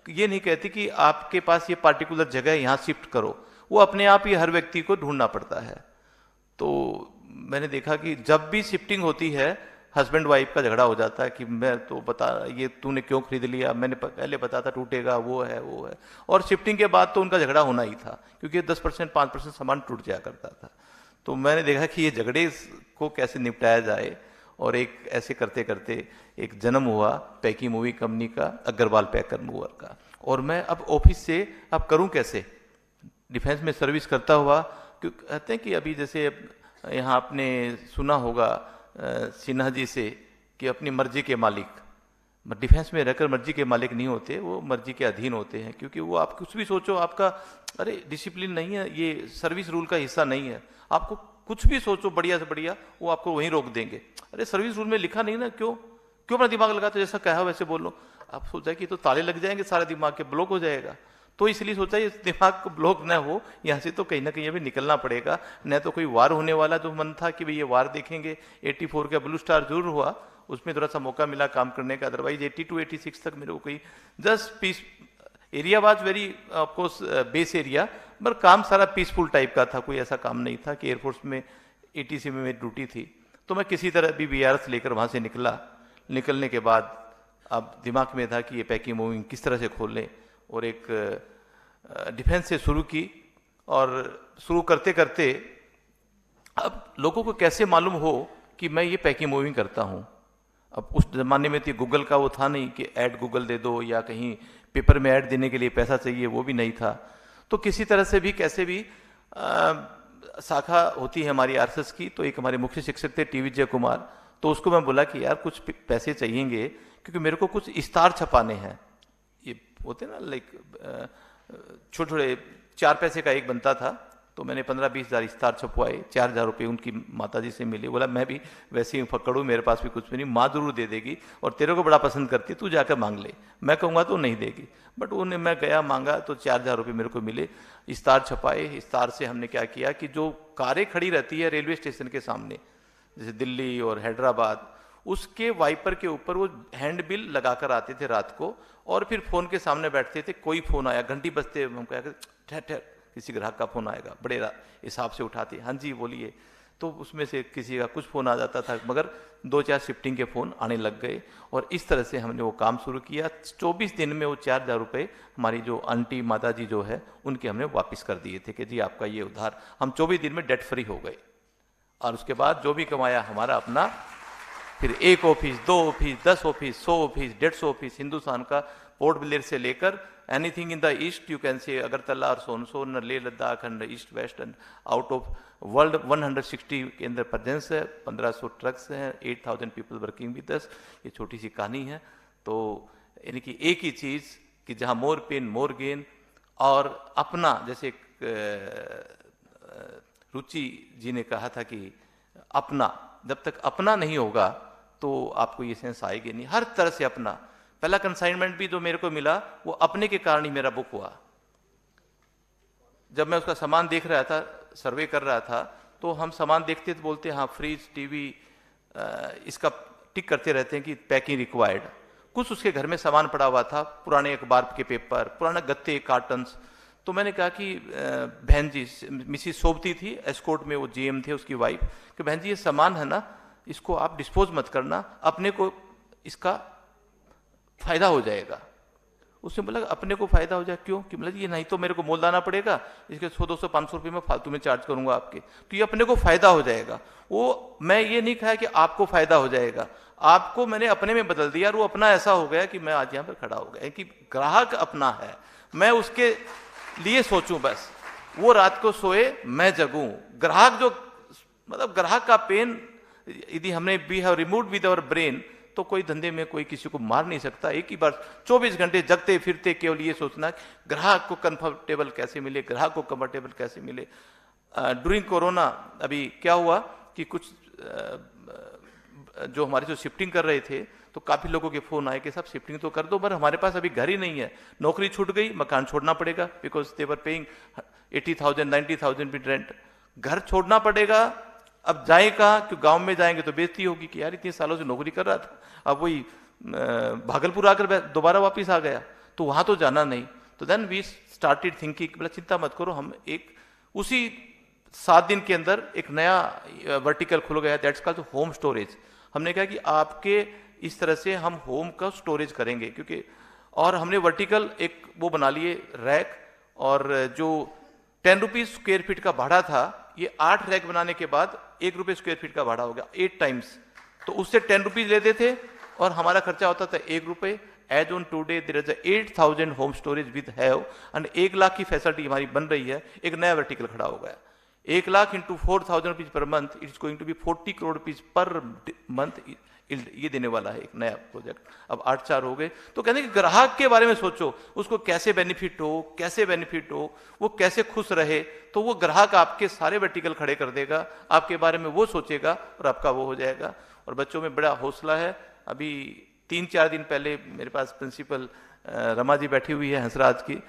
ये नहीं कहती कि आपके पास ये पार्टिकुलर जगह है यहाँ शिफ्ट करो, वो अपने आप ही हर व्यक्ति को ढूंढना पड़ता है। तो मैंने देखा कि जब भी शिफ्टिंग होती है हस्बैंड वाइफ का झगड़ा हो जाता है कि मैं तो बता, ये तूने क्यों खरीद लिया, मैंने पहले बता था टूटेगा, वो है वो है। और शिफ्टिंग के बाद तो उनका झगड़ा होना ही था, क्योंकि 10% 5% सामान टूट जाया करता था। तो मैंने देखा कि ये झगड़े को कैसे निपटाया जाए, और एक ऐसे करते करते एक जन्म हुआ पैकी मूवी कंपनी का, अग्रवाल पैकर मूवर का। और मैं अब ऑफिस से अब करूं कैसे, डिफेंस में सर्विस करता हुआ, क्योंकि कहते हैं कि अभी जैसे यहाँ आपने सुना होगा सिन्हा जी से कि अपनी मर्जी के मालिक, डिफेंस में रहकर मर्जी के मालिक नहीं होते, वो मर्जी के अधीन होते हैं। क्योंकि वो आप कुछ भी सोचो, आपका अरे डिसिप्लिन नहीं है, ये सर्विस रूल का हिस्सा नहीं है, आपको कुछ भी सोचो बढ़िया से बढ़िया, वो आपको वहीं रोक देंगे। अरे सर्विस रूल में लिखा नहीं ना, क्यों अपना दिमाग लगाते, जैसा कहा वैसे बोल लो। आप सोचा कि तो ताले लग जाएंगे, सारा दिमाग के ब्लॉक हो जाएगा। तो इसलिए सोचा ये दिमाग को ब्लॉक ना हो, यहाँ से तो कहीं ना कहीं अभी निकलना पड़ेगा। न तो कोई वार होने वाला, जो मन था कि भाई ये वार देखेंगे। 84 का ब्लू स्टार जरूर हुआ, उसमें थोड़ा सा मौका मिला काम करने का, अदरवाइज 82 86 तक मेरे को कोई just peace area was very of course base area, पर काम सारा पीसफुल टाइप का था, कोई ऐसा काम नहीं था कि एयरफोर्स में ATC में मेरी ड्यूटी थी। तो मैं किसी तरह भी BRS लेकर वहाँ से निकला। निकलने के बाद अब दिमाग में था कि ये पैकिंग मूविंग किस तरह से खोल लें, और एक डिफेंस से शुरू की, और शुरू करते करते अब लोगों को कैसे मालूम हो कि मैं ये पैकिंग मूविंग करता हूँ। अब उस ज़माने में तो गूगल का वो था नहीं कि ऐड गूगल दे दो, या कहीं पेपर में ऐड देने के लिए पैसा चाहिए, वो भी नहीं था। तो किसी तरह से भी कैसे भी शाखा होती है हमारी RSS की, तो एक हमारे मुख्य शिक्षक थे TV जय कुमार, तो उसको मैं बोला कि यार कुछ पैसे चाहिएंगे, क्योंकि मेरे को कुछ इस्तार छपाने हैं। ये होते ना लाइक छोटे छोटे 4 पैसे का एक बनता था, तो मैंने 15-20 हज़ार इस्तार छपवाए, 4,000 रुपये उनकी माताजी से मिले। बोला मैं भी वैसे ही फकड़ू, मेरे पास भी कुछ भी नहीं, माँ जरूर दे देगी, और तेरे को बड़ा पसंद करती, तू जाकर मांग ले, मैं कहूँगा तो नहीं देगी। बट उन्हें मैं गया, मांगा, तो 4,000 रुपये मेरे को मिले, इस्तार छपाए। इस्तार से हमने क्या किया कि जो कारें खड़ी रहती है रेलवे स्टेशन के सामने, जैसे दिल्ली और हैदराबाद, उसके वाइपर के ऊपर वो हैंड बिल लगाकर आते थे रात को, और फिर फोन के सामने बैठते थे। कोई फोन आया, घंटी बजते, हम कहा ठहर ठहर, किसी ग्राहक का फोन आएगा, बड़े हिसाब से उठाते, हाँ जी बोलिए। तो उसमें से किसी का कुछ फोन आ जाता था, मगर 2-4 शिफ्टिंग के फोन आने लग गए, और इस तरह से हमने वो काम शुरू किया। 24 दिन में वो 4,000 रुपये हमारी जो आंटी माताजी जो है उनके हमने वापस कर दिए थे कि जी आपका ये उधार। हम 24 दिन में डेट फ्री हो गए, और उसके बाद जो भी कमाया हमारा अपना, फिर 1 office, 2 office, 10 office, 100 office, 150 office, Hindustan का पोर्ट ब्लेयर से लेकर anything in the east, you can say Agartala और सोनसोन, Leh Ladakh and east west and out of world 160 के अंदर प्रेजेंस है, 1500 ट्रक्स हैं, 8,000 पीपल वर्किंग विद अस। ये छोटी सी कहानी है। तो यानी कि एक ही चीज़ कि जहाँ मोर पेन मोर गेन, और अपना, जैसे रुचि जी ने कहा था कि अपना, जब तक अपना नहीं होगा तो आपको ये सेंस आएगी नहीं, हर तरह से अपना। पहला कंसाइनमेंट भी जो मेरे को मिला वो अपने के कारण ही मेरा बुक हुआ। जब मैं उसका सामान देख रहा था, सर्वे कर रहा था, तो हम सामान देखते तो बोलते हाँ फ्रिज, टीवी, इसका टिक करते रहते हैं कि पैकिंग रिक्वायर्ड। कुछ उसके घर में सामान पड़ा हुआ था, पुराने अखबार के पेपर, पुराना गत्ते, कार्टन्स। तो मैंने कहा कि बहन जी, मिसिस सोबती थी एस्कोर्ट में, वो GM थे, उसकी वाइफ, कि बहन जी ये सामान है ना, इसको आप डिस्पोज मत करना, अपने को इसका फायदा हो जाएगा। उसने बोला अपने को फायदा हो जाए, क्यों? कि मतलब ये नहीं तो मेरे को मोल लाना पड़ेगा, इसके 100, 200, 500 रुपये में फालतू में चार्ज करूंगा आपके, तो ये अपने को फायदा हो जाएगा। वो मैं ये नहीं कहा कि आपको फायदा हो जाएगा, आपको मैंने अपने में बदल दिया, और वो अपना ऐसा हो गया कि मैं आज यहाँ पर खड़ा हो गया कि ग्राहक अपना है, मैं उसके लिए सोचूं, बस वो रात को सोए मैं जगूं। ग्राहक जो मतलब ग्राहक का पेन यदि हमने we have removed with our brain, तो कोई धंधे में कोई किसी को मार नहीं सकता। एक ही बार 24 घंटे जगते फिरते केवल ये सोचना ग्राहक को कंफर्टेबल कैसे मिले, ग्राहक को कंफर्टेबल कैसे मिले। ड्यूरिंग कोरोना अभी क्या हुआ कि कुछ जो हमारे जो शिफ्टिंग कर रहे थे, तो काफी लोगों के फोन आए कि सब शिफ्टिंग तो कर दो, पर हमारे पास अभी घर ही नहीं है, नौकरी छूट गई, मकान छोड़ना पड़ेगा, because they were paying 80,000 90,000 bit rent, घर छोड़ना पड़ेगा। अब जाए कहाँ? क्योंकि गांव में जाएंगे तो बेइज्जती होगी कि यार इतने सालों से नौकरी कर रहा था, अब वही भागलपुर आकर दोबारा वापस आ गया, तो वहां तो जाना नहीं। तो देन वी स्टार्टेड थिंकिंग, बोला चिंता मत करो, हम एक उसी 7 दिन के अंदर एक नया वर्टिकल खुल गया, दैट्स कॉल्ड होम स्टोरेज। हमने कहा कि आपके इस तरह से हम होम का स्टोरेज करेंगे, क्योंकि और हमने वर्टिकल एक वो बना लिए रैक, और जो 10 रुपीज स्क्वायर फीट का भाड़ा था, ये 8 रैक बनाने के बाद 1 रुपये स्क्वायर फीट का भाड़ा हो गया 8 टाइम्स। तो उससे 10 रुपीज लेते थे और हमारा खर्चा होता था 1 रुपये। As on today there is 8,000 home storage with have, and 1 lakh की फैसिलिटी हमारी बन रही है। एक नया वर्टिकल खड़ा हो गया, 1 lakh into 4,000 rupees per month, it's going to be 40 crore rupees per month ये देने वाला है एक नया प्रोजेक्ट। अब 8-4 हो गए। तो कहते हैं कि ग्राहक के बारे में सोचो, उसको कैसे बेनिफिट हो, वो कैसे खुश रहे, तो वो ग्राहक आपके सारे वर्टिकल खड़े कर देगा, आपके बारे में वो सोचेगा और आपका वो हो जाएगा। और बच्चों में बड़ा हौसला है। अभी 3-4 दिन पहले मेरे पास प्रिंसिपल रमा जी बैठी हुई है हंसराज की,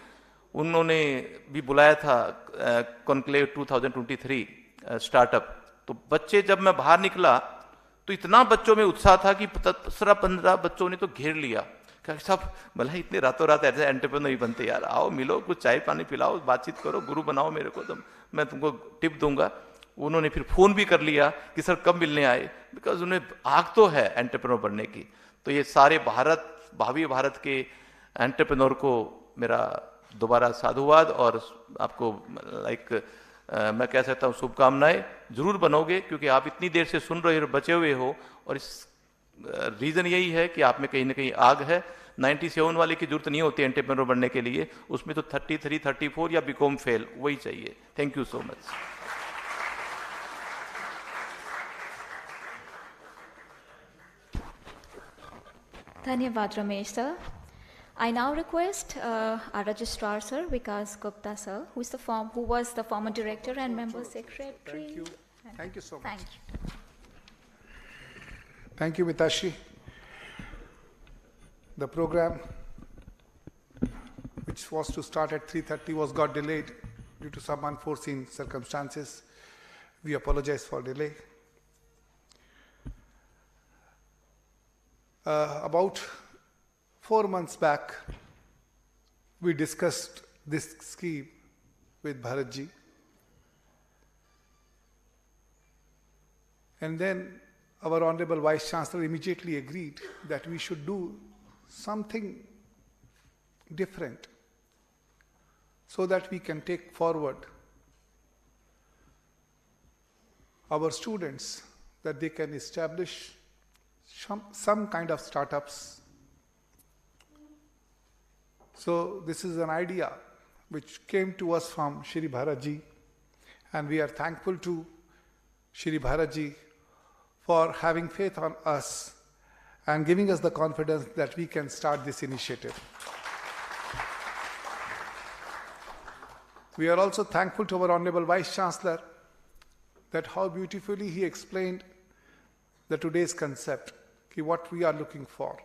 उन्होंने भी बुलाया था कॉन्क्लेव 2023 स्टार्टअप। तो बच्चे, जब मैं बाहर निकला तो इतना बच्चों में उत्साह था कि 15 बच्चों ने तो घेर लिया। क्या सब भला इतने रातों रात ऐसे एंटरप्रेन्योर नहीं बनते यार, आओ मिलो, कुछ चाय पानी पिलाओ, बातचीत करो, गुरु बनाओ मेरे को, तो मैं तुमको टिप दूंगा। उन्होंने फिर फोन भी कर लिया कि सर कब मिलने आए, बिकॉज उन्हें आग तो है एंटरप्रेन्योर बनने की। तो ये सारे भावी भारत के एंटरप्रेन्योर को मेरा दोबारा साधुवाद, और आपको मैं कह सकता हूँ शुभकामनाएं। जरूर बनोगे, क्योंकि आप इतनी देर से सुन रहे हो, बचे हुए हो, और इस रीजन यही है कि आप में कहीं ना कहीं आग है। 97 वाले की जरूरत नहीं होती एंटरप्रेन्योर बनने के लिए, उसमें तो 33, 34 या बीकॉम फेल वही चाहिए। Thank you so much. धन्यवाद Ramesh sir. I now request our registrar sir, Vikas Gupta sir, who was the former director and member secretary. Thank you. Thank you so much. Thank you. Thank you, Mitashi. The program, which was to start at 3:30, got delayed due to some unforeseen circumstances. We apologize for delay. About 4 months back, we discussed this scheme with Bharatji. And then our Honorable Vice Chancellor immediately agreed that we should do something different so that we can take forward our students, that they can establish some kind of startups. So this is an idea which came to us from Shri Bharatji, and we are thankful to Shri Bharatji for having faith on us and giving us the confidence that we can start this initiative. We are also thankful to our Honorable Vice Chancellor that how beautifully he explained the today's concept, what we are looking for.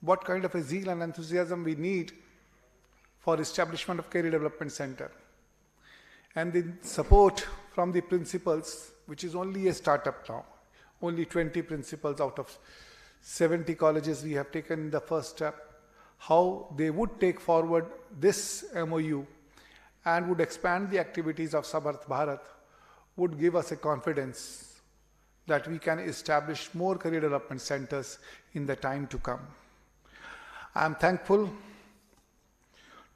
What kind of a zeal and enthusiasm we need for establishment of career development center. And the support from the principals, which is only a startup now. Only 20 principals out of 70 colleges we have taken the first step. How they would take forward this MOU and would expand the activities of Samarth Bharat would give us a confidence that we can establish more career development centers in the time to come. I am thankful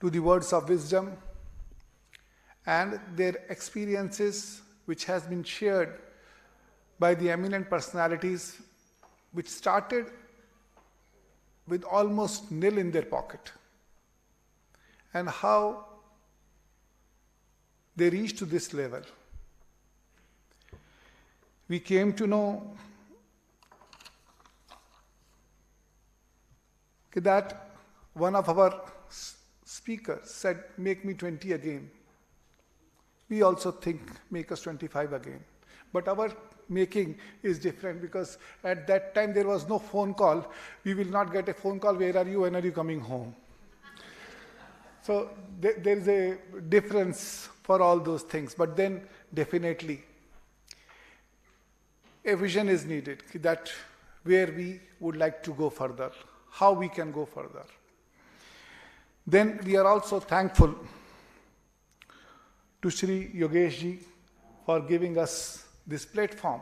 to the words of wisdom and their experiences which has been shared by the eminent personalities which started with almost nil in their pocket, and how they reached to this level. We came to know that one of our speakers said, "Make me 20 again." We also think, make us 25 again. But our making is different, because at that time there was no phone call. We will not get a phone call, "Where are you? When are you coming home?" So there is a difference for all those things. But then definitely a vision is needed, that where we would like to go further, how we can go further. Then we are also thankful to Shri Yogesh ji for giving us this platform